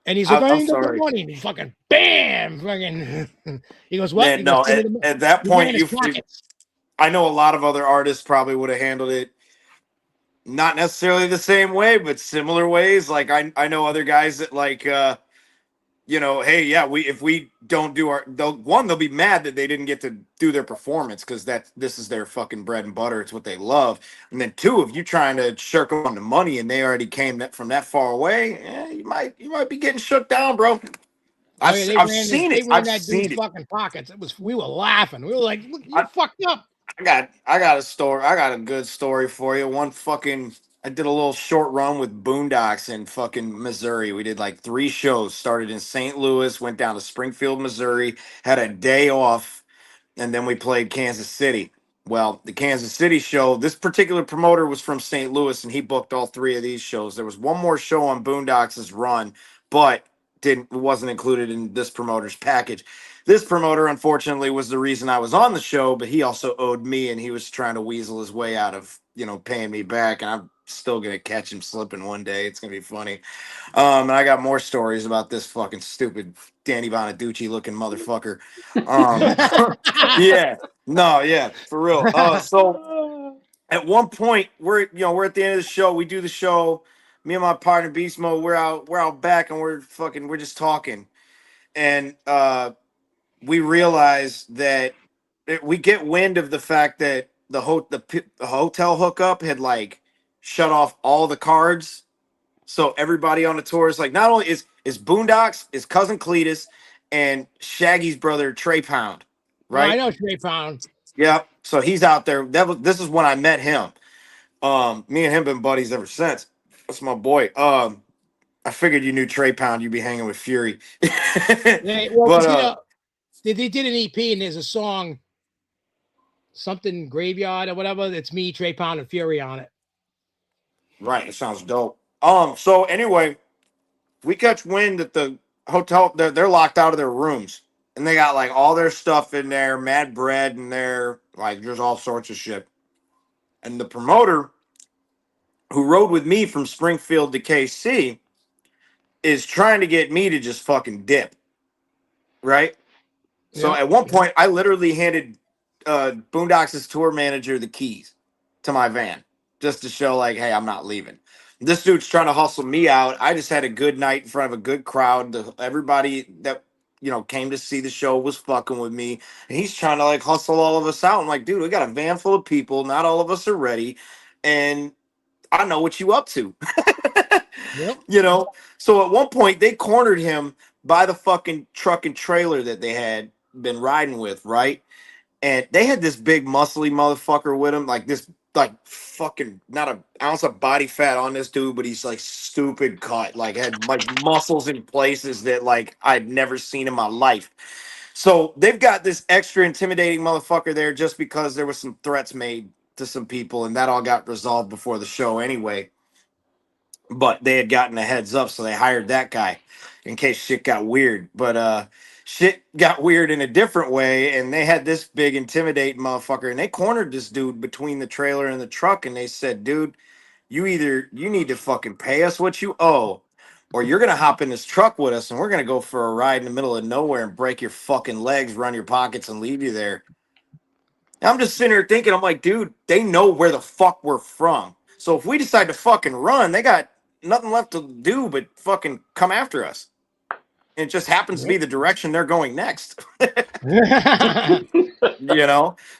and he's like, I ain't got the money. And he fucking bam, fucking. He goes, what? Man, no, at that point, I know a lot of other artists probably would have handled it not necessarily the same way, but similar ways. Like I know other guys that like hey, yeah, if we don't do they'll be mad that they didn't get to do their performance because this is their fucking bread and butter. It's what they love. And then two, if you're trying to shirk on the money and they already came from that far away, you might be getting shook down, bro. I've seen it. I've seen it. Fucking pockets. We were laughing. We were like, look, you fucked up. I got a story. I got a good story for you. I did a little short run with Boondocks in fucking Missouri. We did like 3 shows. Started in St. Louis, went down to Springfield, Missouri, had a day off and then we played Kansas City. Well, the Kansas City show, this particular promoter was from St. Louis, and he booked all 3 of these shows. There was one more show on Boondocks' run, but wasn't included in this promoter's package. This promoter, unfortunately, was the reason I was on the show, but he also owed me, and he was trying to weasel his way out of, paying me back. And I'm still gonna catch him slipping one day. It's gonna be funny. And I got more stories about this fucking stupid Danny Bonaducci looking motherfucker. Yeah, no, yeah, for real. So at one point, we're at the end of the show. We do the show. Me and my partner Beast Mode, we're out back, and we're just talking, and we realize that we get wind of the fact that the hotel hookup had like shut off all the cards. So everybody on the tour is like, not only is Boondocks, is cousin Cletus, and Shaggy's brother Trey Pound, right? Oh, I know Trey Pound. Yeah. So he's out there. This is when I met him. Me and him been buddies ever since. That's my boy. I figured you knew Trey Pound. You'd be hanging with Fury. Yeah, well, they did an EP, and there's a song, something Graveyard or whatever. It's me, Trey Pound, and Fury on it. Right. It sounds dope. So anyway, we catch wind that the hotel, they're locked out of their rooms, and they got like all their stuff in there, mad bread in there, like there's all sorts of shit. And the promoter who rode with me from Springfield to KC is trying to get me to just fucking dip. Right? So at one point, I literally handed Boondocks' tour manager the keys to my van just to show, like, hey, I'm not leaving. This dude's trying to hustle me out. I just had a good night in front of a good crowd. Everybody that came to see the show was fucking with me, and he's trying to like hustle all of us out. I'm like, dude, we got a van full of people. Not all of us are ready, and I know what you up to. So at one point they cornered him by the fucking truck and trailer that they had been riding with, right? And they had this big muscly motherfucker with him, like this, like fucking not an ounce of body fat on this dude, but he's like stupid cut, like had like muscles in places that like I'd never seen in my life. So they've got this extra intimidating motherfucker there just because there was some threats made to some people, and that all got resolved before the show anyway. But they had gotten a heads up, so they hired that guy in case shit got weird. But shit got weird in a different way, and they had this big intimidating motherfucker, and they cornered this dude between the trailer and the truck, and they said, dude, you need to fucking pay us what you owe, or you're gonna hop in this truck with us, and we're gonna go for a ride in the middle of nowhere and break your fucking legs, run your pockets, and leave you there. And I'm just sitting here thinking, I'm like, dude, they know where the fuck we're from. So if we decide to fucking run, they got nothing left to do but fucking come after us. And it just happens to be the direction they're going next.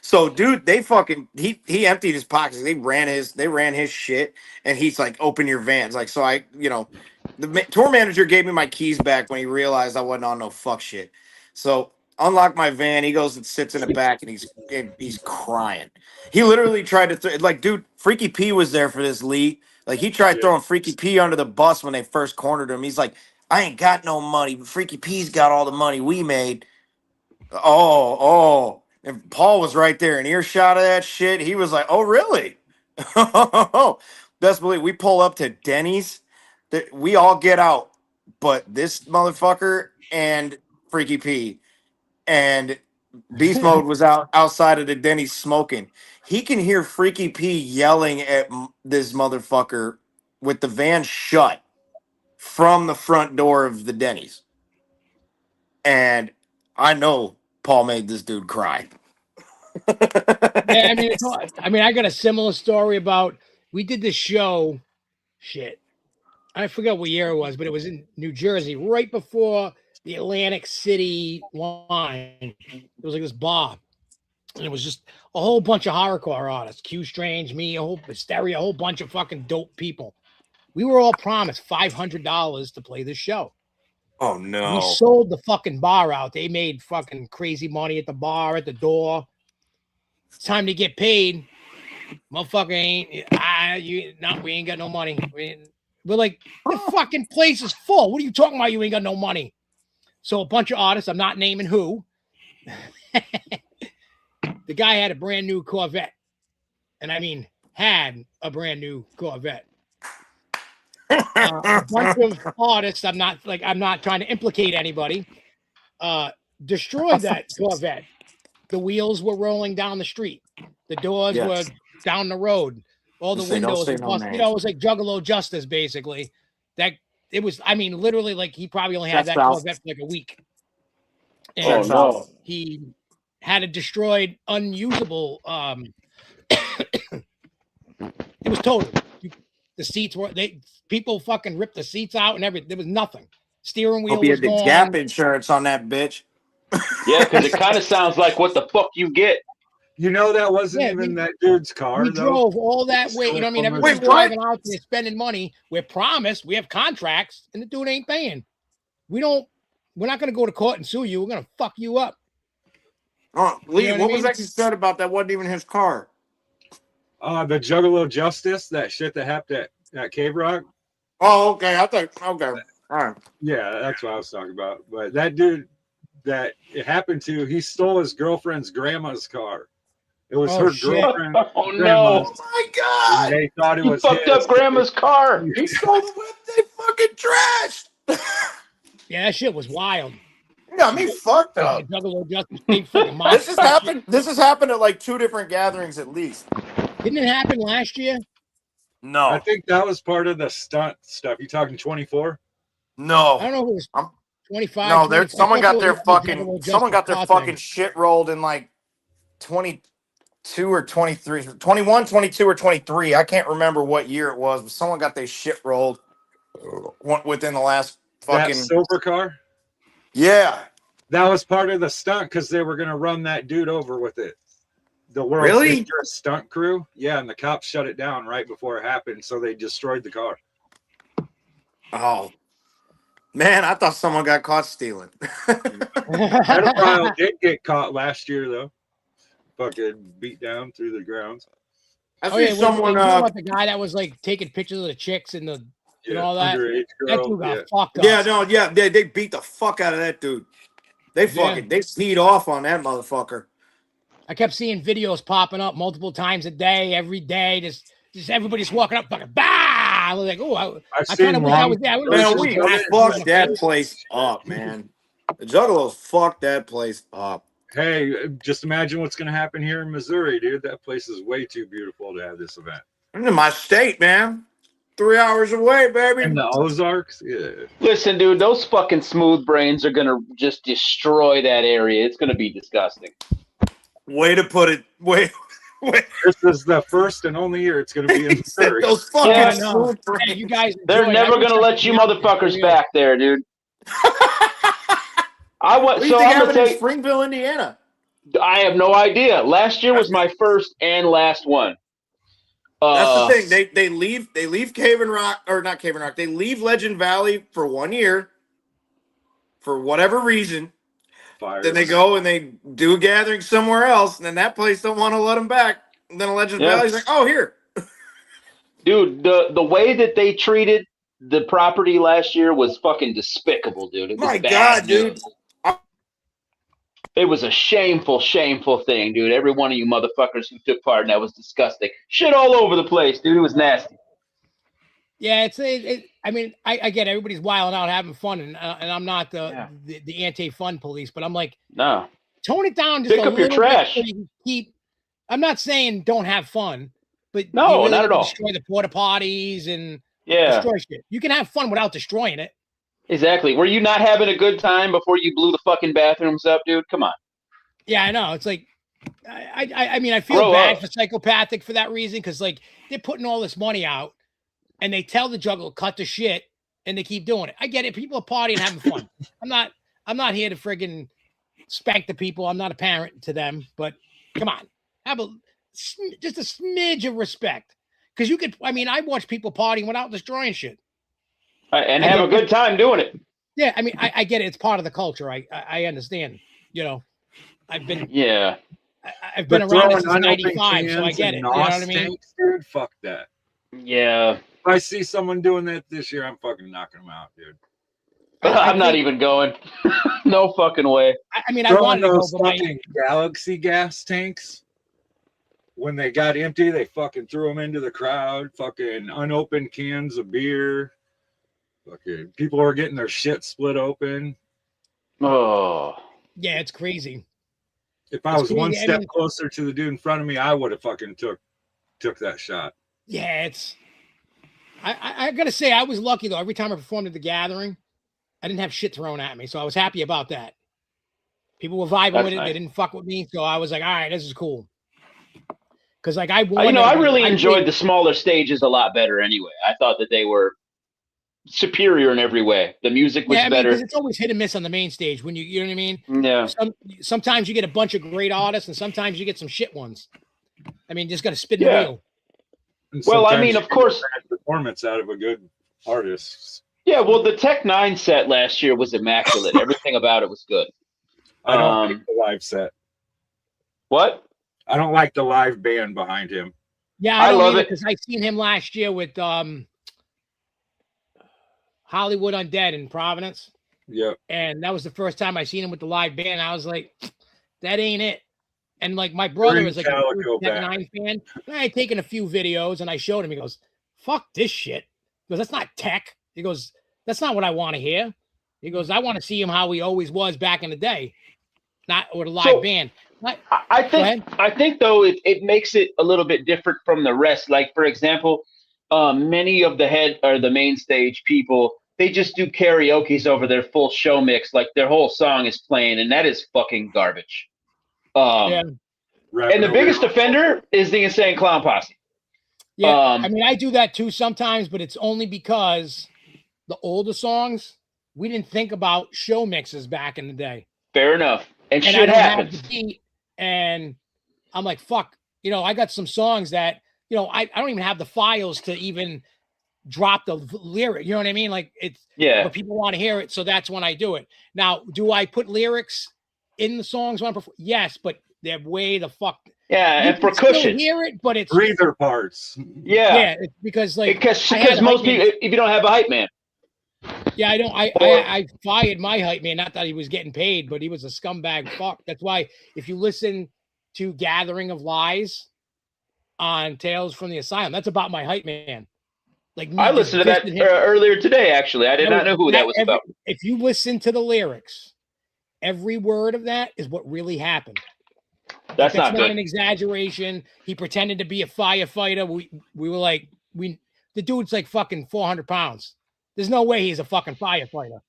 So dude, they fucking he emptied his pockets. They ran his shit, and he's like, open your vans. Like, so I, the tour manager gave me my keys back when he realized I wasn't on no fuck shit. So unlock my van. He goes and sits in the back, and he's crying. He literally tried to like, dude, Freaky P was there for this, Lee. Like, he tried throwing Freaky P under the bus when they first cornered him. He's like, I ain't got no money, but Freaky P's got all the money we made. Oh. And Paul was right there in earshot of that shit. He was like, oh, really? Best believe we pull up to Denny's. We all get out, but this motherfucker and Freaky P and Beast Mode was outside of the Denny's smoking. He can hear Freaky P yelling at this motherfucker with the van shut from the front door of the Denny's. And I know Paul made this dude cry. Yeah, I got a similar story about, we did this show, I forgot what year it was, but it was in New Jersey, right before the Atlantic City line. It was like this bar, and it was just a whole bunch of horrorcore artists, Q Strange, me, a whole Hysteria, a whole bunch of fucking dope people. We were all promised $500 to play this show. Oh no. We sold the fucking bar out. They made fucking crazy money at the bar, at the door. It's time to get paid. Motherfucker we ain't got no money. We're like, the fucking place is full. What are you talking about? You ain't got no money. So a bunch of artists, I'm not naming who, The guy had a brand new Corvette, and I mean had a brand new Corvette. A bunch of artists. I'm not trying to implicate anybody. Destroyed that Corvette. The wheels were rolling down the street. The doors were down the road. All the windows were busted. It was like Juggalo justice, basically. That it was. I mean, literally, like he probably only had that Corvette for like a week. And he had it destroyed, unusable. It was total. The seats were people fucking ripped the seats out and everything. There was nothing. Steering wheel was gone. Gap insurance on that bitch. Yeah, because it kind of sounds like what the fuck you get. That wasn't even that dude's car. We drove all that way. You know what I mean? Everybody's driving out there, spending money. We're promised. We have contracts, and the dude ain't paying. We're not going to go to court and sue you. We're going to fuck you up. Oh, Lee, You know what was that you said about that wasn't even his car? The Juggalo Justice, that shit that happened at Cave Rock. Oh, okay. Okay. All right. Yeah, that's what I was talking about. But that dude that it happened to, he stole his girlfriend's grandma's car. It was her girlfriend. Oh no! Oh my god! And they thought it was fucked up grandma's car. He stole the whip. They fucking trashed. Yeah, that shit was wild. Yeah, I mean, fucked up. This has happened at like 2 different gatherings at least. Didn't it happen last year? No, I think that was part of the stunt stuff. You talking 24? No, I don't know if it was 25. No, 25. someone got their fucking thing. shit rolled in like 22 or 23, 21, 22 or 23. I can't remember what year it was, but someone got their shit rolled within the last fucking that silver car. Yeah, that was part of the stunt because they were gonna run that dude over with it. The world's Really? dangerous stunt crew. Yeah, and the cops shut it down right before it happened, so they destroyed the car. Oh man, I thought someone got caught stealing. Pedophile did get caught last year though. Fucking beat down through the grounds. I see someone. About the guy that was like taking pictures of the chicks and all that. That dude got fucked up. Yeah, no, yeah, they beat the fuck out of that dude. They sneed off on that motherfucker. I kept seeing videos popping up multiple times a day, every day. Just everybody's walking up, fucking bah! I was like, oh, I kind of wish I was there. Man, we fucked that place up, man. The Juggalos fucked that place up. Hey, just imagine what's going to happen here in Missouri, dude. That place is way too beautiful to have this event. In my state, man. 3 hours away, baby. In the Ozarks? Yeah. Listen, dude, those fucking smooth brains are going to just destroy that area. It's going to be disgusting. Way to put it. Wait. This is the first and only year it's going to be in Missouri. Those fucking smooth brains. Hey, you guys, they're never going to let you motherfuckers back there, dude. I'm going to take Springville, Indiana. I have no idea. Last year was my first and last one. That's the thing. They leave Cave and Rock, or not Cave and Rock. They leave Legend Valley for 1 year for whatever reason. Fires. Then they go and they do a gathering somewhere else, and then that place don't want to let them back. And then Legend Valley's like, oh, here. Dude, the way that they treated the property last year was fucking despicable, dude. It was My bad, God, dude. It was a shameful, shameful thing, dude. Every one of you motherfuckers who took part in that was disgusting. Shit all over the place, dude. It was nasty. Yeah, I mean, I get everybody's wilding out, having fun, and I'm not the anti-fun police, but I'm like, no, tone it down just pick a up your little trash. bit so you can I'm not saying don't have fun, but no, really not at all. Destroy the porta potties and destroy shit. You can have fun without destroying it. Exactly. Were you not having a good time before you blew the fucking bathrooms up, dude? Come on. Yeah, I know. It's like, I mean, I feel bad for Psychopathic for that reason, because like they're putting all this money out, and they tell the Juggalo cut the shit, and they keep doing it. I get it. People are partying, having fun. I'm not here to friggin' spank the people. I'm not a parent to them, but come on, have just a smidge of respect, because you could. I mean, I watch people partying without destroying shit. And have a good time doing it. Yeah, I mean, I get it. It's part of the culture. I understand. You know, I've been I've been around it since '95, so I get it. You know what I mean? Dude, fuck that. Yeah. If I see someone doing that this year, I'm fucking knocking them out, dude. I'm not even going. No fucking way. I mean, I Throwing wanted to go, those but fucking Galaxy gas tanks. When they got empty, they fucking threw them into the crowd. Fucking unopened cans of beer. Fucking people are getting their shit split open. Oh, yeah, it's crazy. If I was one step closer to the dude in front of me, I would have fucking took that shot. Yeah, it's. I gotta say, I was lucky though. Every time I performed at the Gathering, I didn't have shit thrown at me, so I was happy about that. People were vibing with it; they didn't fuck with me, so I was like, "All right, this is cool." Because like I really enjoyed the smaller stages a lot better. Anyway, I thought that they were superior in every way. The music was better. Because it's always hit and miss on the main stage when you know what I mean. Yeah. Sometimes you get a bunch of great artists, and sometimes you get some shit ones. I mean, just got to spin the wheel. Well, I mean, of course, performance out of a good artist. Yeah, well, the Tech 9 set last year was immaculate. Everything about it was good. I don't like the live set. What? I don't like the live band behind him. Yeah, I love it because I seen him last year with Hollywood Undead in Providence. Yeah. And that was the first time I seen him with the live band. I was like, that ain't it. And like my brother is like a Tech 9 fan. And I had taken a few videos and I showed him. He goes, fuck this shit. He goes, that's not tech. He goes, that's not what I want to hear. He goes, I want to see him how he always was back in the day, not with a live band. I think though it makes it a little bit different from the rest. Like for example, many of the main stage people, they just do karaoke's over their full show mix, like their whole song is playing, and that is fucking garbage. And the biggest offender is the Insane Clown Posse. Yeah, I mean I do that too sometimes, but it's only because the older songs we didn't think about show mixes back in the day. Fair enough, and shit I don't happens. have the beat, and I'm like, fuck, I got some songs that I don't even have the files to even drop the lyric. You know what I mean? Like but people want to hear it, so that's when I do it. Now, do I put lyrics in the songs when I perform? Yes, but they're way the fuck. Yeah, you and percussion. Hear it, but it's breather parts. Yeah, it's because like because most people, if you don't have a hype man. Yeah, I don't. I fired my hype man. Not that he was getting paid, but he was a scumbag. Fuck. That's why if you listen to Gathering of Lies on Tales from the Asylum, that's about my hype man. Like I listened to that earlier today. Actually, I did not know who that was about. If you listen to the lyrics, every word of that is what really happened. That's not good. An exaggeration. He pretended to be a firefighter. We were like, the dude's like fucking 400 pounds. There's no way he's a fucking firefighter.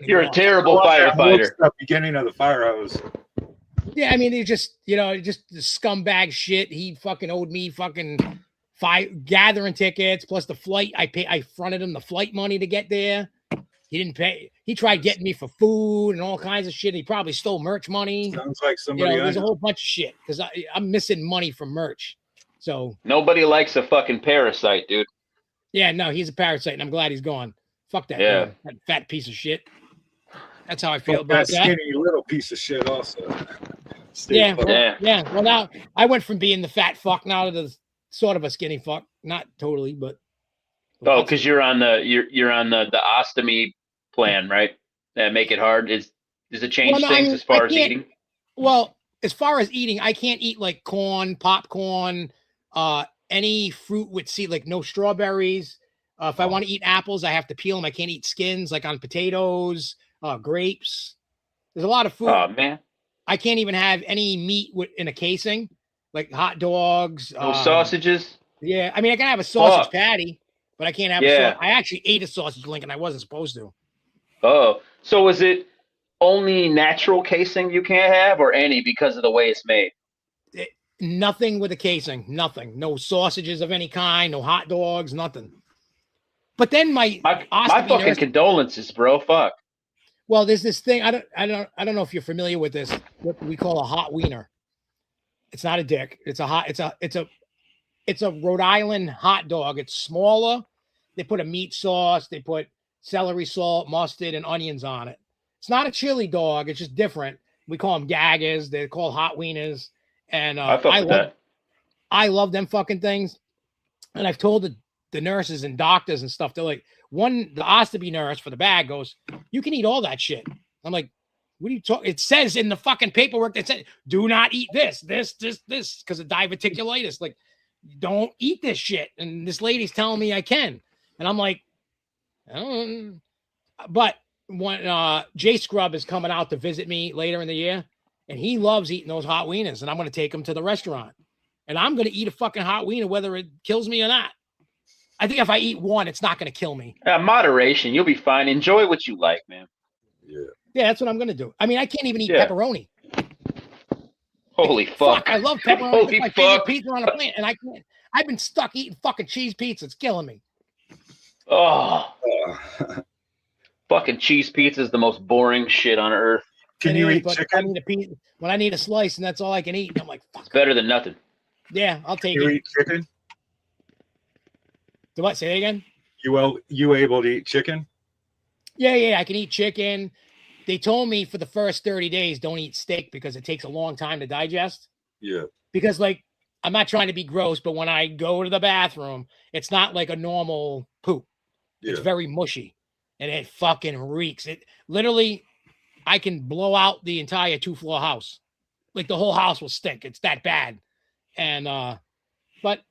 You're a terrible firefighter. The beginning of the fire hose. Yeah, I mean, he just the scumbag shit. He fucking owed me fucking gathering tickets plus the flight. I fronted him the flight money to get there. He didn't pay. He tried getting me for food and all kinds of shit. He probably stole merch money. Sounds like somebody. There's a whole bunch of shit because I'm missing money from merch. So nobody likes a fucking parasite, dude. Yeah, no, he's a parasite, and I'm glad he's gone. Fuck that, man. That fat piece of shit. That's how I feel about that. Skinny little piece of shit, also. Yeah. Well, now I went from being the fat fuck now to the sort of a skinny fuck. Not totally, but. Oh, because you're on the ostomy plan, right? That make it hard. Does it change things as far as eating? Well, as far as eating, I can't eat like corn, popcorn, any fruit with seed, like no strawberries. If I want to eat apples, I have to peel them. I can't eat skins, like on potatoes, grapes. There's a lot of food. Oh man, I can't even have any meat in a casing, like hot dogs. No sausages. Yeah, I mean I can have a sausage patty, but I can't have. I actually ate a sausage link, and I wasn't supposed to. Oh, so is it only natural casing you can't have, or any because of the way it's made? Nothing with a casing, nothing. No sausages of any kind, no hot dogs, nothing. But then my fucking condolences, bro. Fuck. Well, there's this thing. I don't know if you're familiar with this. What we call a hot wiener. It's not a dick. It's a Rhode Island hot dog. It's smaller. They put a meat sauce. They put celery salt, mustard, and onions on it. It's not a chili dog. It's just different. We call them gaggers. They're called hot wieners. And I love them fucking things. And I've told the nurses and doctors and stuff, they're like, the ostomy nurse for the bag goes, you can eat all that shit. I'm like, what are you talking? It says in the fucking paperwork that said, do not eat this, because of diverticulitis. Like, don't eat this shit. And this lady's telling me I can. And I'm like, but when Jay Scrub is coming out to visit me later in the year, and he loves eating those hot wieners, and I'm going to take him to the restaurant, and I'm going to eat a fucking hot wiener, whether it kills me or not. I think if I eat one, it's not going to kill me. Moderation, you'll be fine. Enjoy what you like, man. Yeah, that's what I'm going to do. I mean, I can't even eat pepperoni. Holy fuck! I love pepperoni. It's my favorite pizza on the planet, and I can't. I've been stuck eating fucking cheese pizza. It's killing me. Oh, fucking cheese pizza is the most boring shit on earth. Can you eat chicken? When I need a slice, and that's all I can eat, I'm like, fuck. It's better than nothing. Yeah, I'll take it. You eat chicken? Do what? Say that again? You able to eat chicken? Yeah, I can eat chicken. They told me for the first 30 days, don't eat steak because it takes a long time to digest. Yeah. Because, like, I'm not trying to be gross, but when I go to the bathroom, it's not like a normal poop. Yeah. It's very mushy, and it fucking reeks. It literally, I can blow out the entire 2-floor house. Like, the whole house will stink. It's that bad. And, but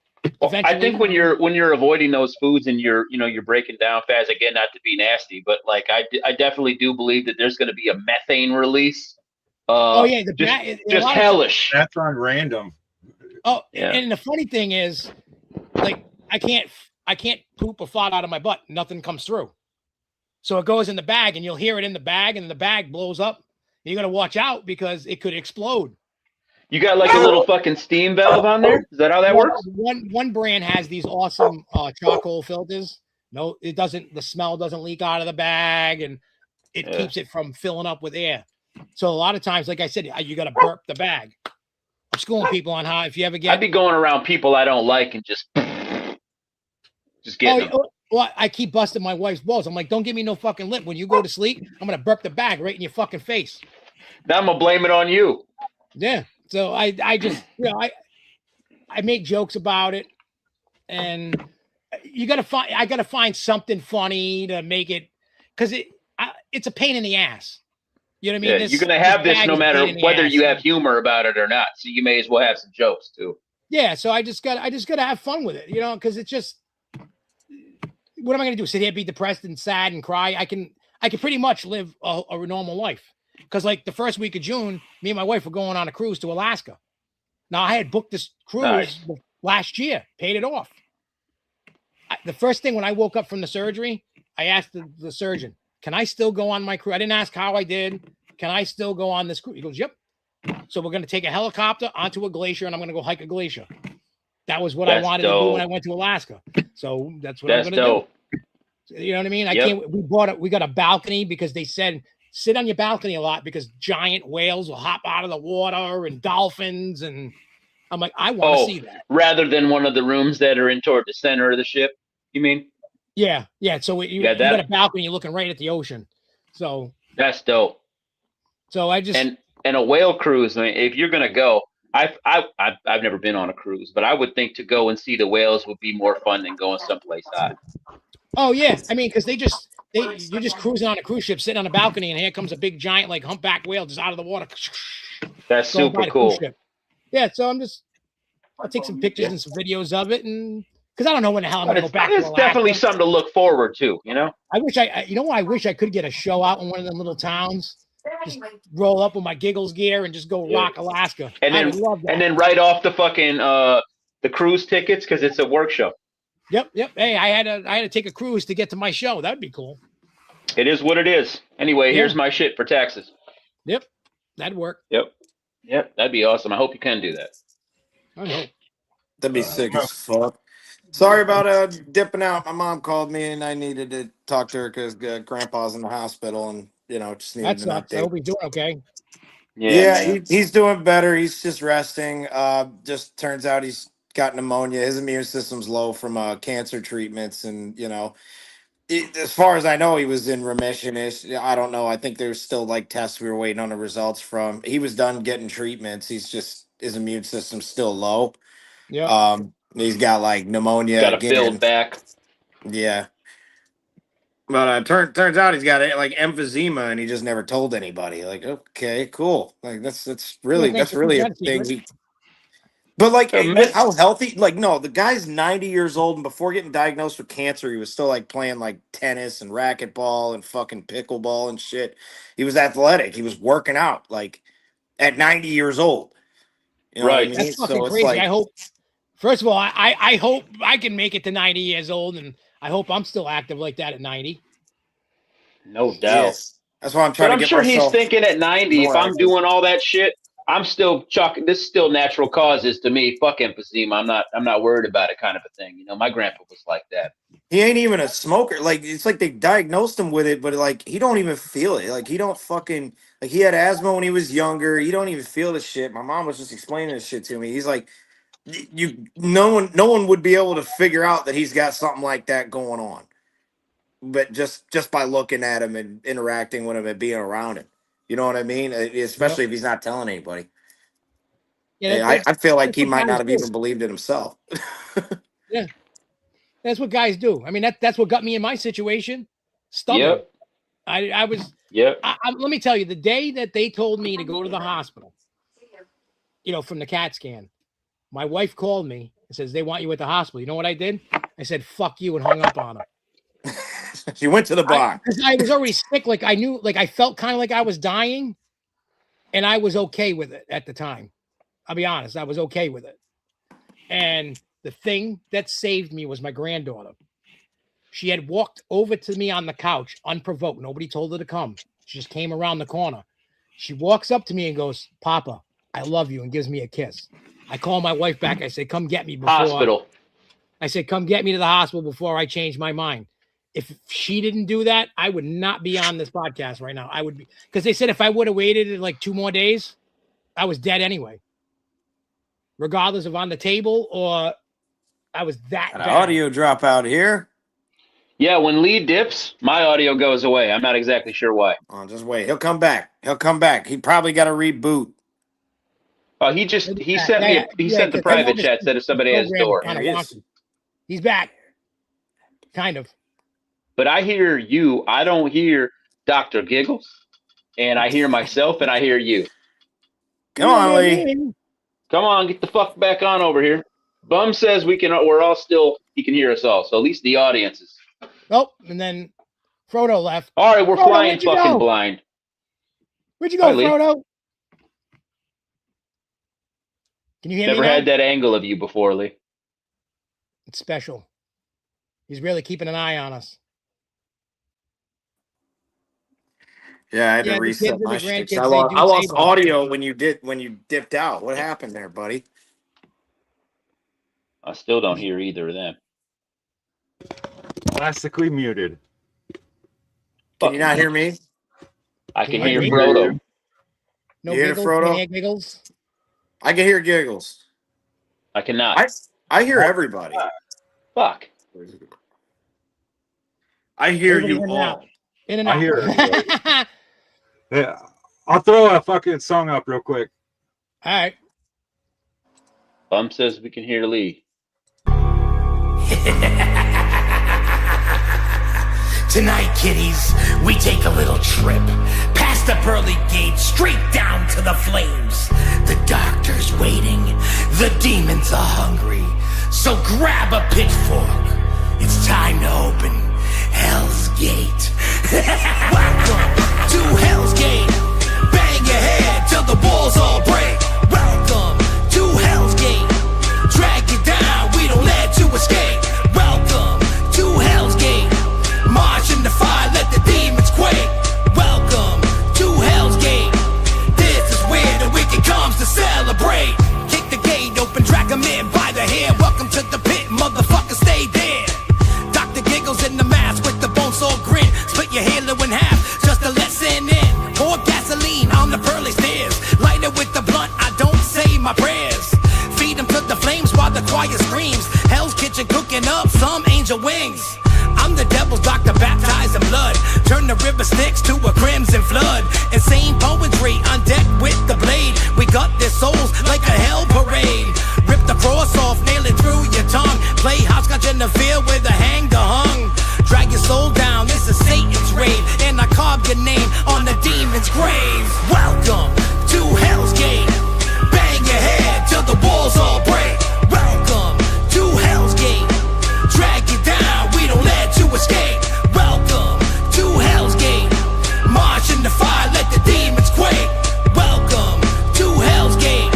I think when you're avoiding those foods and you're breaking down fast, again, not to be nasty, but like I definitely do believe that there's going to be a methane release. Just hellish. That's on random. Oh, yeah. And the funny thing is, like, I can't poop a fart out of my butt. Nothing comes through. So it goes in the bag, and you'll hear it in the bag, and the bag blows up. You got to watch out because it could explode. You got like a little fucking steam valve on there? Is that how that works? One brand has these awesome charcoal filters. No, it doesn't. The smell doesn't leak out of the bag, and it keeps it from filling up with air. So a lot of times, like I said, you got to burp the bag. I'm schooling people on how if you ever get. I'd be going around people I don't like and just get them. Well, I keep busting my wife's balls. I'm like, don't give me no fucking lip. When you go to sleep, I'm gonna burp the bag right in your fucking face. Now I'm gonna blame it on you. Yeah. So I just, I make jokes about it, and I gotta find something funny to make it, because it's a pain in the ass. You know what I mean? You're gonna have this no matter whether you have humor about it or not. So you may as well have some jokes too. Yeah. So I just gotta have fun with it, because it's just, what am I gonna do? Sit here, be depressed and sad and cry? I can pretty much live a normal life. Because, like, the first week of June, me and my wife were going on a cruise to Alaska. Now, I had booked this cruise last year, paid it off. The first thing when I woke up from the surgery, I asked the surgeon, can I still go on my cruise? I didn't ask how I did. Can I still go on this cruise? He goes, yep. So we're going to take a helicopter onto a glacier, and I'm going to go hike a glacier. That was what I wanted to do when I went to Alaska. So that's what I'm going to do. You know what I mean? We got a balcony because they said, sit on your balcony a lot because giant whales will hop out of the water and dolphins. And I'm like, I want to see that. Rather than one of the rooms that are in toward the center of the ship, you mean? Yeah. So you got a balcony, you're looking right at the ocean. So that's dope. So I just and a whale cruise. I mean, if you're gonna go, I've never been on a cruise, but I would think to go and see the whales would be more fun than going someplace hot. Oh yeah, I mean, because you're just cruising on a cruise ship, sitting on a balcony, and here comes a big giant like humpback whale just out of the water. That's super cool. Yeah, so I'll take some pictures and some videos of it, and because I don't know when the hell I'm gonna go back. It's definitely something to look forward to, I wish I wish I could get a show out in one of them little towns. Just roll up with my Gigglez gear and just go rock Alaska. And then write off the fucking the cruise tickets because it's a work show. Yep. Hey, I had to take a cruise to get to my show. That'd be cool. It is what it is. Anyway, here's my shit for taxes. Yep, that'd work. Yep, that'd be awesome. I hope you can do that. I hope. That'd be sick as fuck. Sorry about dipping out. My mom called me and I needed to talk to her because Grandpa's in the hospital and just needed an update. I hope he's doing okay. Yeah, he's doing better. He's just resting. Just turns out he's got pneumonia. His immune system's low from cancer treatments, and as far as I know, he was in remission-ish. I don't know. I think there's still like tests we were waiting on the results from. He was done getting treatments. His immune system's still low. Yeah. He's got like pneumonia. Got to again. build back. Yeah. But turns out he's got like emphysema, and he just never told anybody. Like, okay, cool. Like that's really a thing. But like, how healthy? Like, no, the guy's 90 years old, and before getting diagnosed with cancer, he was still like playing like tennis and racquetball and fucking pickleball and shit. He was athletic. He was working out like at 90 years old. You know what I mean? That's fucking crazy. Like, I hope. First of all, I hope I can make it to 90 years old, and I hope I'm still active like that at 90. No doubt. Yes. That's why I'm trying to get myself. I'm sure he's thinking at 90, if I'm active. doing all that shit, I'm still chucking. This is still natural causes to me. Fuck emphysema. I'm not worried about it, kind of a thing. You know, my grandpa was like that. He ain't even a smoker. Like, it's like they diagnosed him with it, but like he don't even feel it. Like, he don't fucking like he had asthma when he was younger. He don't even feel the shit. My mom was just explaining this shit to me. He's like, no one would be able to figure out that he's got something like that going on. But just by looking at him and interacting with him and being around him. You know what I mean? Especially if he's not telling anybody. Yeah, I feel like he might not have even believed it himself. Yeah. That's what guys do. I mean, that's what got me in my situation. Stubborn. Yep. I was. Yep. Let me tell you, the day that they told me to go to the hospital, you know, from the CAT scan, my wife called me and says they want you at the hospital. You know what I did? I said, "Fuck you," and hung up on her. She went to the bar. I was already sick. Like I knew, like I felt kind of like I was dying, and I was okay with it at the time. I'll be honest, I was okay with it. And the thing that saved me was my granddaughter. She had walked over to me on the couch, unprovoked. Nobody told her to come. She just came around the corner. She walks up to me and goes, "Papa, I love you," and gives me a kiss. I call my wife back. I said, "Come get me before." Hospital. I said, "Come get me to the hospital before I change my mind." If she didn't do that, I would not be on this podcast right now. I would be, because they said if I would have waited like 2 more days, I was dead anyway. Regardless of on the table or I was that bad. Audio drop out here. Yeah, when Lee dips, my audio goes away. I'm not exactly sure why. Oh, just wait. He'll come back. He probably got to reboot. Oh, he sent the private chat, said if somebody has the door. He's back. Kind of. But I hear you. I don't hear Dr. Giggles. And I hear myself and I hear you. Come on, Lee. Come on, get the fuck back on over here. Bum says he can hear us all. So at least the audience is. Oh, and then Frodo left. All right, we're flying fucking blind. Where'd you go, Frodo? Can you hear me? Never had that angle of you before, Lee. It's special. He's really keeping an eye on us. Yeah, I had to reset my shit. I lost audio when you dipped out. What happened there, buddy? I still don't hear either of them. Classically muted. Can you not hear me? I can hear Frodo. No you hear Giggles? Frodo? Can you hear Giggles? I can hear Giggles. I cannot. I hear everybody. Fuck. I hear you all. In and out. I hear it. Yeah, I'll throw a fucking song up real quick. All right. Bum says we can hear Lee. Tonight, kiddies, we take a little trip past the pearly gate, straight down to the flames. The doctor's waiting, the demons are hungry, so grab a pitchfork. It's time to open Hell's Gate. Welcome to Hell's Gate. Bang your head till the walls all break. Welcome to Hell's Gate. Drag you down, we don't let you escape. Welcome to Hell's Gate. March in the fire, let the demons quake. Welcome to Hell's Gate. This is where the wicked comes to celebrate. Kick the gate open, drag them in by the hair. Welcome to the pit, motherfucker, stay there. Dr. Giggles in the mask with the bone saw grin. Split your halo in half, just to listen in. Pour gasoline on the pearly stairs. Light it with the blunt, I don't say my prayers. Feed them to the flames while the choir screams. Hell's Kitchen cooking up some angel wings. I'm the devil's doctor, baptized in blood. Turn the river Styx to a crimson flood. Insane poetry on deck with the blade. We got their souls like a hell parade. Rip the cross off, nail it through your in the field where the hanger hung. Drag your soul down, this is Satan's rave, and I carve your name on the demon's grave. Welcome to Hell's Gate. Bang your head till the walls all break. Welcome to Hell's Gate. Drag you down, we don't let you escape. Welcome to Hell's Gate. March in the fire, let the demons quake. Welcome to Hell's Gate.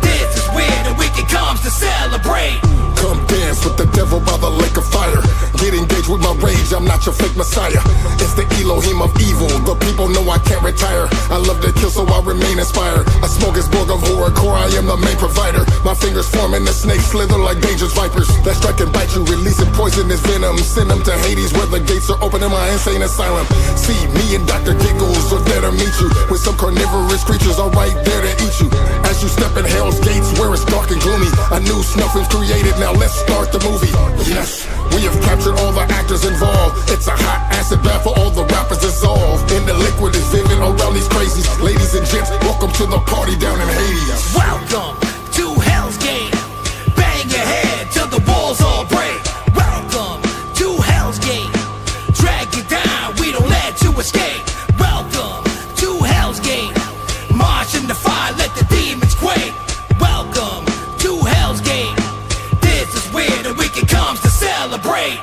This is where the wicked comes to celebrate. Come dance with the devil by the lake of fire. Get engaged with my rage, I'm not your fake messiah. It's the Elohim of evil, the people know I can't retire. I love to kill so I remain inspired. A smorgasbord of horrorcore, I am the main provider. My fingers forming the snakes slither like dangerous vipers that strike and bite you, releasing poisonous venom. Send them to Hades where the gates are open in my insane asylum. See, me and Dr. Gigglez are there to meet you, with some carnivorous creatures are right there to eat you. As you step in Hell's Gates where it's dark and gloomy, a new snuff is created, now let's start the movie. Yes, we have captured all the actors involved. It's a hot acid bath for all the rappers dissolved. And the liquid is vivid around these crazies. Ladies and gents, welcome to the party down in Hades. Welcome to Hell's Gate. Bang your head till the walls all break. Welcome to Hell's Gate. Drag you down, we don't let you escape. Welcome to Hell's Gate. March in the fire, let the demons quake. Welcome to Hell's Gate. This is where the wicked comes to celebrate.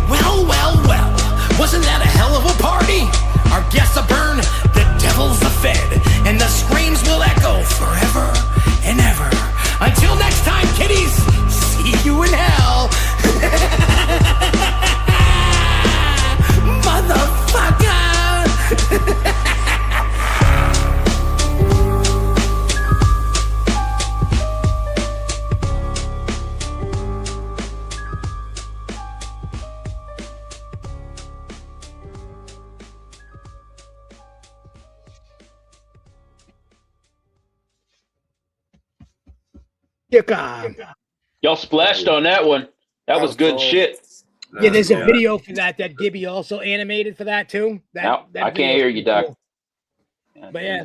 Well, well, well, wasn't that a hell of a party? Our guests are burned, the devils are fed, and the screams will echo forever and ever. Until next time, kiddies, see you in hell. Motherfucker! Y'all splashed on that one. That was good shit. Yeah, there's a video for that Gibby also animated for that too. I can't hear you, Doc. Cool. But yeah,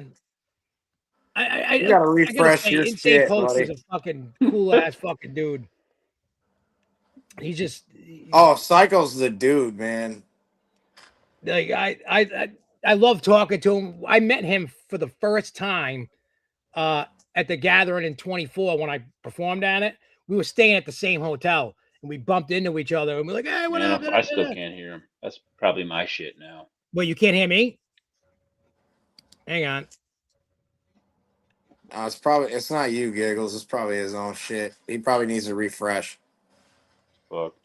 I You gotta refresh your Insane shit, Post buddy. is a fucking cool ass fucking dude. He's just Oh, Psycho's the dude, man. like I love talking to him. I met him for the first time at the Gathering in 24 when I performed at it. We were staying at the same hotel and we bumped into each other and we're like, hey, what up? I still can't hear him. That's probably my shit now. Well, you can't hear me? Hang on. It's not you, Giggles. It's probably his own shit. He probably needs a refresh. Fuck.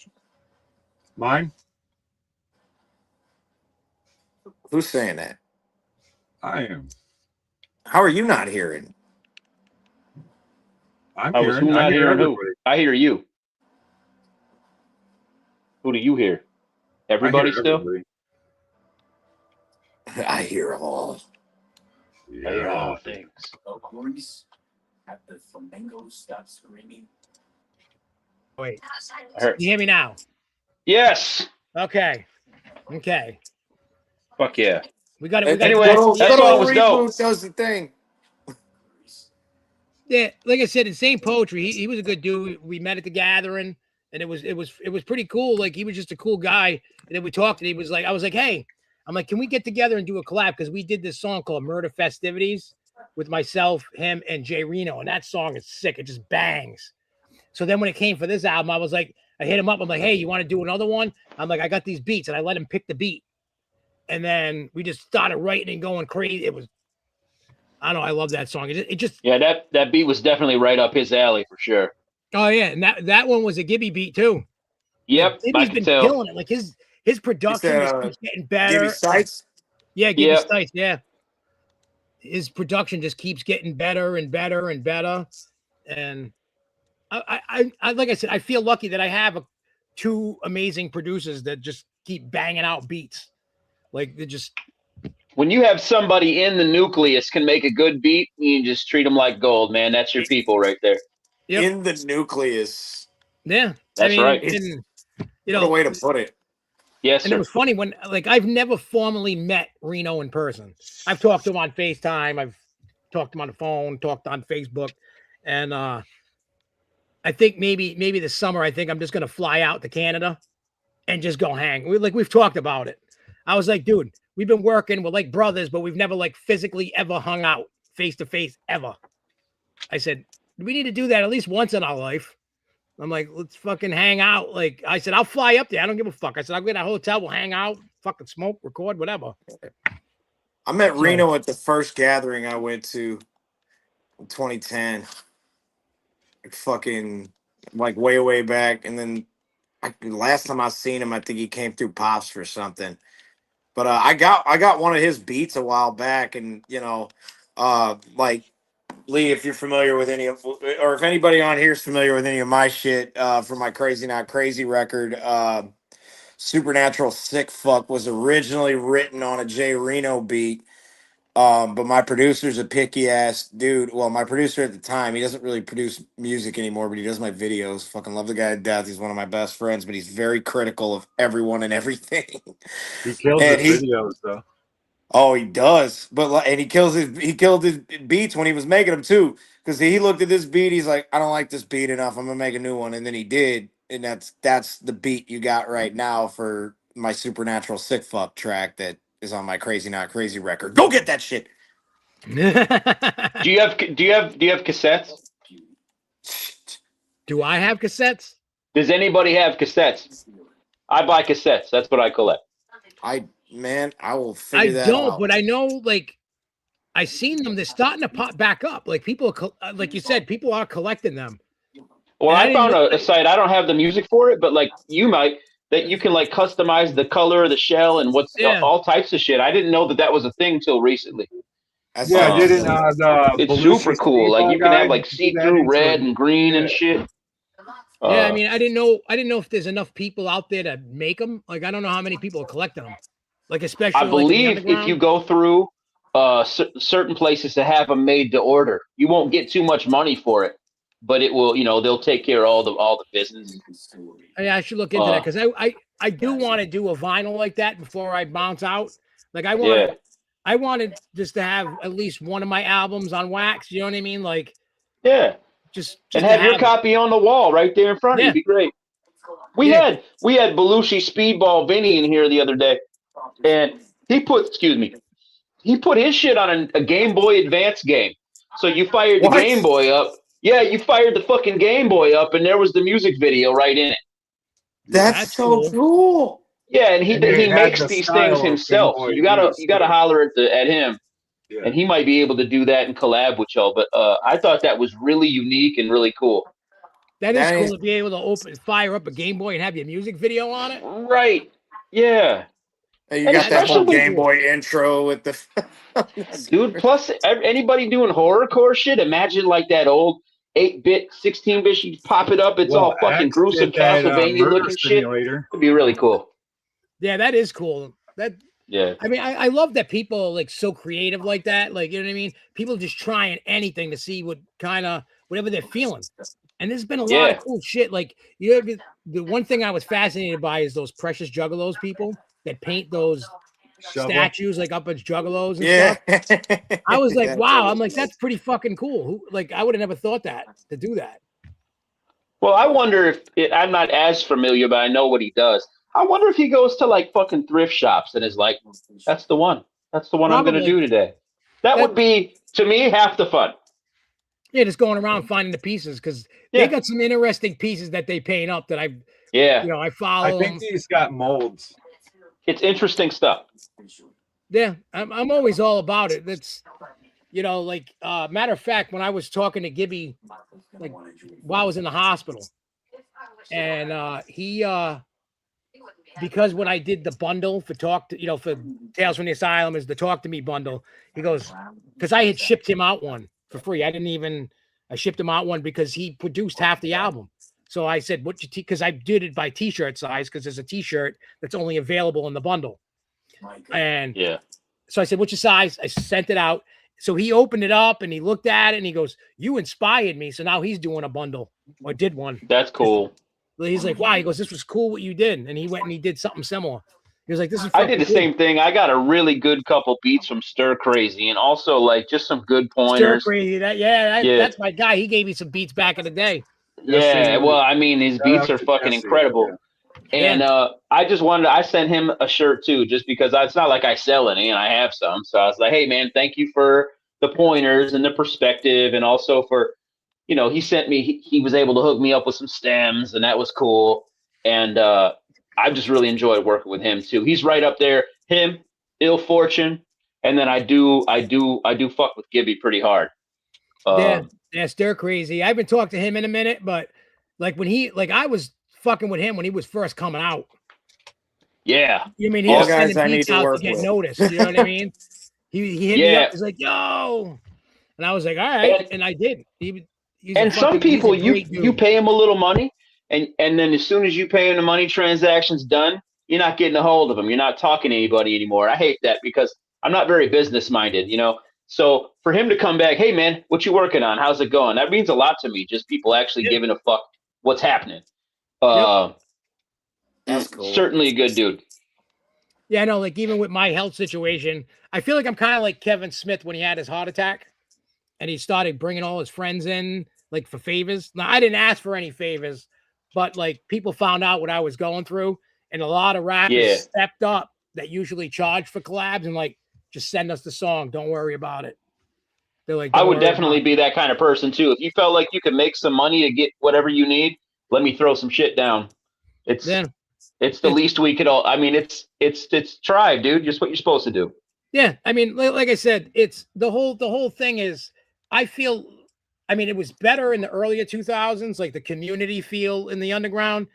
Mine? Who's saying that? I am. How are you not hearing? I'm I was hearing. not I hear hearing who? everybody. I hear you. Who do you hear? Everybody I hear still? everybody. I hear them all. I hear all things. Have the flamingos stop screaming? Wait. I heard. You hear me now? Yes. Okay. Okay. Fuck yeah. We got it. Anyway, that song was dope. That was the thing. Yeah, like I said, Insane Poetry. He was a good dude. We met at the Gathering, and it was pretty cool. Like he was just a cool guy. And then we talked, and he was like, I was like, hey, I'm like, can we get together and do a collab? Because we did this song called Murder Festivities with myself, him, and Jay Reno, and that song is sick. It just bangs. So then when it came for this album, I was like, I hit him up. I'm like, hey, you want to do another one? I'm like, I got these beats, and I let him pick the beat. And then we just started writing and going crazy. It was, I don't know, I love that song. It just Yeah, that beat was definitely right up his alley for sure. Oh yeah, and that one was a Gibby beat too. Yep, Gibby's I can been tell. killing it. Like his production just keeps getting better. Gibby Sites? Yeah, Gibby Yep. Stites, yeah. His production just keeps getting better and better and better. And I like I said, I feel lucky that I have two amazing producers that just keep banging out beats. Like they just When you have somebody in the nucleus can make a good beat, you just treat them like gold, man. That's your people right there. Yep. In the nucleus. Yeah, That's right. And, What a way to put it. Yes, and sir. it was funny when, like, I've never formally met Reno in person. I've talked to him on FaceTime. I've talked to him on the phone, talked on Facebook. And I think maybe this summer, I think I'm just gonna fly out to Canada and just go hang. We've talked about it. I was like, dude, we've been working, we're like brothers, but we've never like physically ever hung out face to face ever. I said, we need to do that at least once in our life. I'm like, let's fucking hang out. Like I said, I'll fly up there. I don't give a fuck. I said, I'll get a hotel, we'll hang out, fucking smoke, record, whatever. I met Reno at the first gathering I went to in 2010. Like fucking like way back. And then last time I seen him, I think he came through Pops for something. But I got one of his beats a while back, and like Lee, if you're familiar with any of, or if anybody on here is familiar with any of my shit from my Crazy Not Crazy record, Supernatural Sick Fuck was originally written on a Jay Reno beat. But my producer's a picky ass dude. Well, my producer at the time, he doesn't really produce music anymore, but he does my videos. Fucking love the guy to death. He's one of my best friends, but he's very critical of everyone and everything. He kills his videos though. Oh, he does. But and he killed his beats when he was making them too. Because he looked at this beat, he's like, I don't like this beat enough. I'm gonna make a new one. And then he did. And that's the beat you got right now for my Supernatural Sick Fuck track that is on my Crazy Not Crazy record. Go get that shit. Do you have cassettes? Do I have cassettes? Does anybody have cassettes? I buy cassettes. That's what I collect. I will figure that out. I don't, but I know, like, I seen them. They're starting to pop back up. Like, people, like you said, people are collecting them. Well, I found a site. I don't have the music for it, but like you might, that you can like customize the color of the shell and all types of shit. I didn't know that was a thing till recently. I didn't. It's super cool. Like you can have like see-through red and green and shit. Yeah, I mean, I didn't know if there's enough people out there to make them. Like, I don't know how many people are collecting them. Like, especially, I believe if you go through certain places to have them made to order, you won't get too much money for it, but it will. They'll take care of all the business. Yeah, I should look into that because I do want to do a vinyl like that before I bounce out. Like, I wanted just to have at least one of my albums on wax. You know what I mean? Like, yeah. Just and have your copy on the wall right there in front of you. It'd be great. We had Belushi Speedball Vinny in here the other day, and he put his shit on a Game Boy Advance game. So you fired the Game Boy up. Yeah, you fired the fucking Game Boy up, and there was the music video right in it. That's so cool. Yeah, and he makes these things himself. So you gotta holler at him. Yeah. And he might be able to do that and collab with y'all. But I thought that was really unique and really cool. That is cool to be able to fire up a Game Boy and have your music video on it. Right. Yeah. You got that whole Game Boy intro with the dude. Plus, anybody doing horrorcore shit, imagine like that old 8-bit, 16-bit. You pop it up, it's all fucking gruesome Castlevania looking shit. It'd be really cool. Yeah, that is cool. Yeah. I mean, I love that people like so creative like that. Like, you know what I mean? People just trying anything to see whatever they're feeling. And there's been a lot of cool shit. Like, the one thing I was fascinated by is those Precious Juggalos people that paint those statues like up as Juggalos and stuff. I was like, wow. I'm like, that's pretty fucking cool. I would have never thought to do that. Well, I wonder if I'm not as familiar, but I know what he does. I wonder if he goes to like fucking thrift shops and is like, that's the one. That's the one I'm going to do today. That would be, to me, half the fun. Yeah, just going around finding the pieces because they got some interesting pieces that they paint up that I follow. I think he's got molds. It's interesting stuff. Yeah, I'm always all about it. That's, matter of fact, when I was talking to Gibby, like while I was in the hospital, and he because when I did the bundle for for Tales from the Asylum is the Talk to Me bundle, he goes, because I had shipped him out one for free. I shipped him out one because he produced half the album. So I said, because I did it by t-shirt size, because there's a t-shirt that's only available in the bundle. And so I said, what's your size? I sent it out. So he opened it up and he looked at it and he goes, you inspired me. So now he's doing a bundle or did one. That's cool. He's like, wow. He goes, this was cool what you did. And he went and he did something similar. He was like, this is I did the same thing. I got a really good couple beats from Stir Crazy and also like just some good pointers. Stir Crazy. That's my guy. He gave me some beats back in the day. Yeah, well, I mean, his Shout beats out are to fucking Jesse, incredible. And I sent him a shirt too, just because it's not like I sell any and I have some. So I was like, hey man, thank you for the pointers and the perspective, and also for, he sent me, he was able to hook me up with some stems, and that was cool. And I've just really enjoyed working with him too. He's right up there. Him, Ill Fortune, and then I do fuck with Gibby pretty hard. Yeah, stir crazy. I haven't talked to him in a minute, but like I was fucking with him when he was first coming out. Yeah. You mean he was sending beats out to get noticed? You know what I mean? He hit me up. He's like, yo, and I was like, all right, and I did. Some people you pay him a little money, and then as soon as you pay him the money, transaction's done. You're not getting a hold of him. You're not talking to anybody anymore. I hate that because I'm not very business minded, So for him to come back, hey man, what you working on? How's it going? That means a lot to me. Just people actually giving a fuck what's happening. That's cool. Certainly a good dude. Yeah, I know. Like even with my health situation, I feel like I'm kind of like Kevin Smith when he had his heart attack, and he started bringing all his friends in like for favors. Now I didn't ask for any favors, but like people found out what I was going through, and a lot of rappers stepped up that usually charge for collabs and like, just send us the song. Don't worry about it. They're like, I would definitely be that kind of person too. If you felt like you could make some money to get whatever you need, let me throw some shit down. It's the least we could all. I mean, it's tribe, dude. Just what you're supposed to do. Yeah, I mean, like I said, it's the whole thing is. I feel, I mean, it was better in the earlier 2000s, like the community feel in the underground.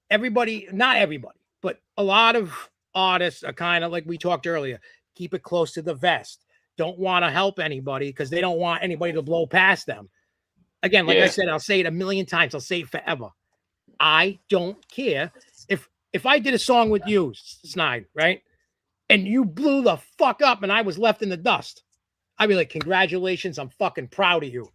Everybody, not everybody, but a lot of artists are kind of like we talked earlier. Keep it close to the vest. Don't want to help anybody because they don't want anybody to blow past them. Again, like I said, I'll say it a million times. I'll say it forever. I don't care if I did a song with you, Snide, right? And you blew the fuck up and I was left in the dust. I'd be like, congratulations. I'm fucking proud of you.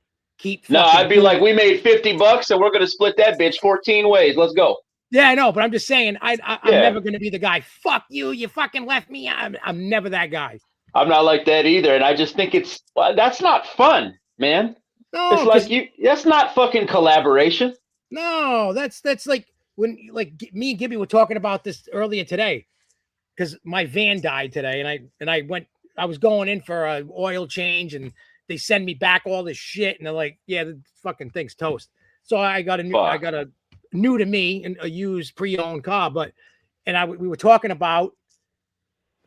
I'd be like, we made $50 and we're going to split that bitch 14 ways. Let's go. Yeah, I know, but I'm just saying, I'm never going to be the guy. Fuck you. You fucking left me. I'm never that guy. I'm not like that either. And I just think that's not fun, man. No, it's like that's not fucking collaboration. No, that's like when me and Gibby were talking about this earlier today because my van died today and I was going in for an oil change and they send me back all this shit and they're like, yeah, the fucking thing's toast. So I got a new to me and a used pre-owned car, we were talking about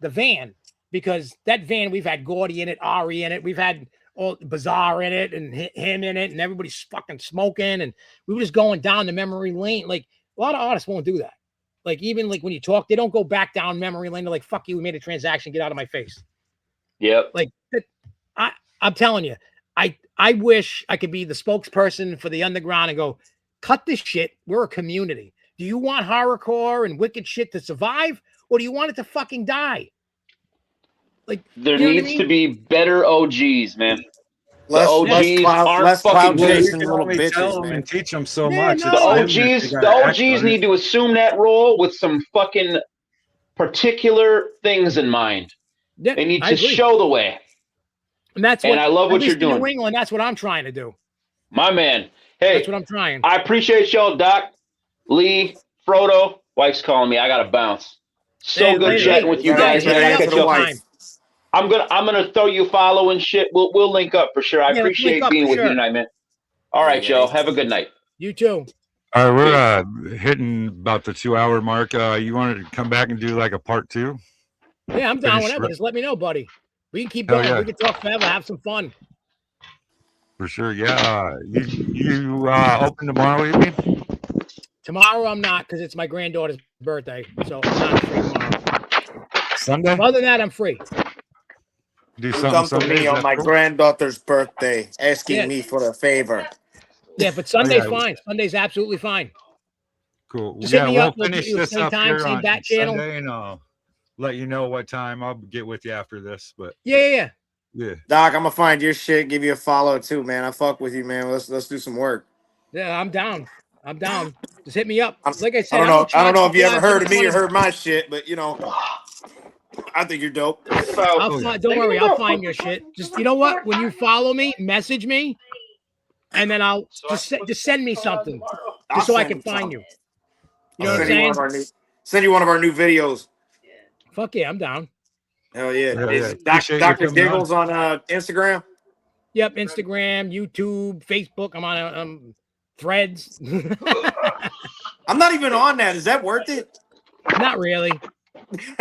the van because that van, we've had Gordy in it, Ari in it, we've had all Bizarre in it and him in it, and everybody's fucking smoking, and we were just going down the memory lane. Like a lot of artists won't do that. Like even like when you talk, they don't go back down memory lane. They're like, fuck you, we made a transaction, get out of my face. Yep. Like I'm telling you, I wish I could be the spokesperson for the underground and go, cut this shit. We're a community. Do you want horrorcore and wicked shit to survive, or do you want it to fucking die? Like there needs to be better OGs, man. Less cloud chasing little bitches, man. And teach them so much. The OGs need to assume that role with some fucking particular things in mind. Yeah, they need to show the way. And I love what you're doing. In New England, that's what I'm trying to do. My man. Hey, that's what I'm trying. I appreciate y'all, Doc, Lee, Frodo. Wife's calling me. I gotta bounce. Good chatting with you guys. I'm gonna throw you a follow and shit. We'll link up for sure. I appreciate being with you tonight, man. All right, y'all. Have a good night. You too. All right, we're hitting about the 2-hour mark. You wanted to come back and do like a part 2? Yeah, I'm down whenever. Just let me know, buddy. We can keep going. Yeah. We can talk forever. Have some fun. For sure. Yeah. You open tomorrow, you mean? Tomorrow I'm not because it's my granddaughter's birthday, so I'm not free tomorrow. Sunday? Other than that, I'm free. Do something to me on my granddaughter's birthday, asking me for a favor. Yeah, but Sunday's fine. Sunday's absolutely fine. Cool. Just hit me up. We'll finish this same up time, here same on bat channel. Sunday, and I'll let you know what time. I'll get with you after this. But yeah. Doc, I'm gonna find your shit. Give you a follow too, man. I fuck with you, man. Let's do some work. Yeah, I'm down. Just hit me up. Like I said, I don't know if you ever heard of me or heard my shit, but I think you're dope. Don't worry, I'll find your shit. Just you know what? When you follow me, message me. and then I'll just send me something just so I can find you. You know what I'm saying? Send you one of our new videos. Fuck yeah, I'm down. Hell yeah. Yeah, Dr. Gigglez on Instagram? Yep, Instagram, YouTube, Facebook. I'm on Threads. I'm not even on that. Is that worth it? Not really.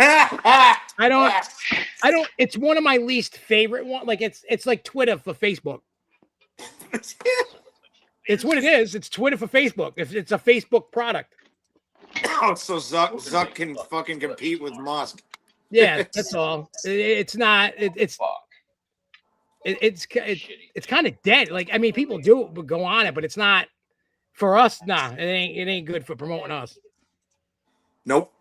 I don't. It's one of my least favorite one. Like it's like Twitter for Facebook. It's what it is. It's Twitter for Facebook. If it's a Facebook product. Oh, so Zuck can fucking compete with Musk. Yeah, that's all. It's not. It's kind of dead. Like, I mean, people do go on it, but it's not for us. Nah, it ain't good for promoting us. Nope.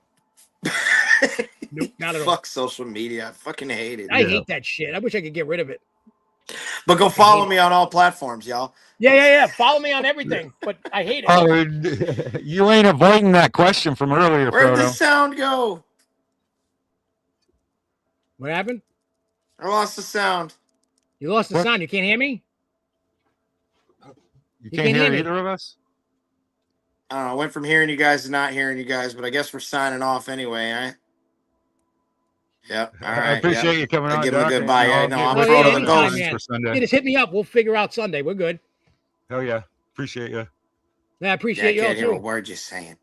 Nope, not at all. Fuck social media. I fucking hate it. I hate that shit. I wish I could get rid of it. But go follow me on all platforms, y'all. Yeah. Follow me on everything, but I hate it. Oh, you ain't avoiding that question from earlier, Where'd Frodo. the sound go? What happened? I lost the sound. You lost the sound. You can't hear me? You can't hear either of us? I went from hearing you guys to not hearing you guys, but I guess we're signing off anyway, right? Yep. All right. I appreciate you coming on. Give him a Doc, goodbye. and No, I'll I'm get Frodo ready the for Ghost. plans for Sunday. Yeah, just hit me up. We'll figure out Sunday. We're good. Hell yeah. Appreciate you. Yeah, I appreciate you all can't hear a too. word you're saying.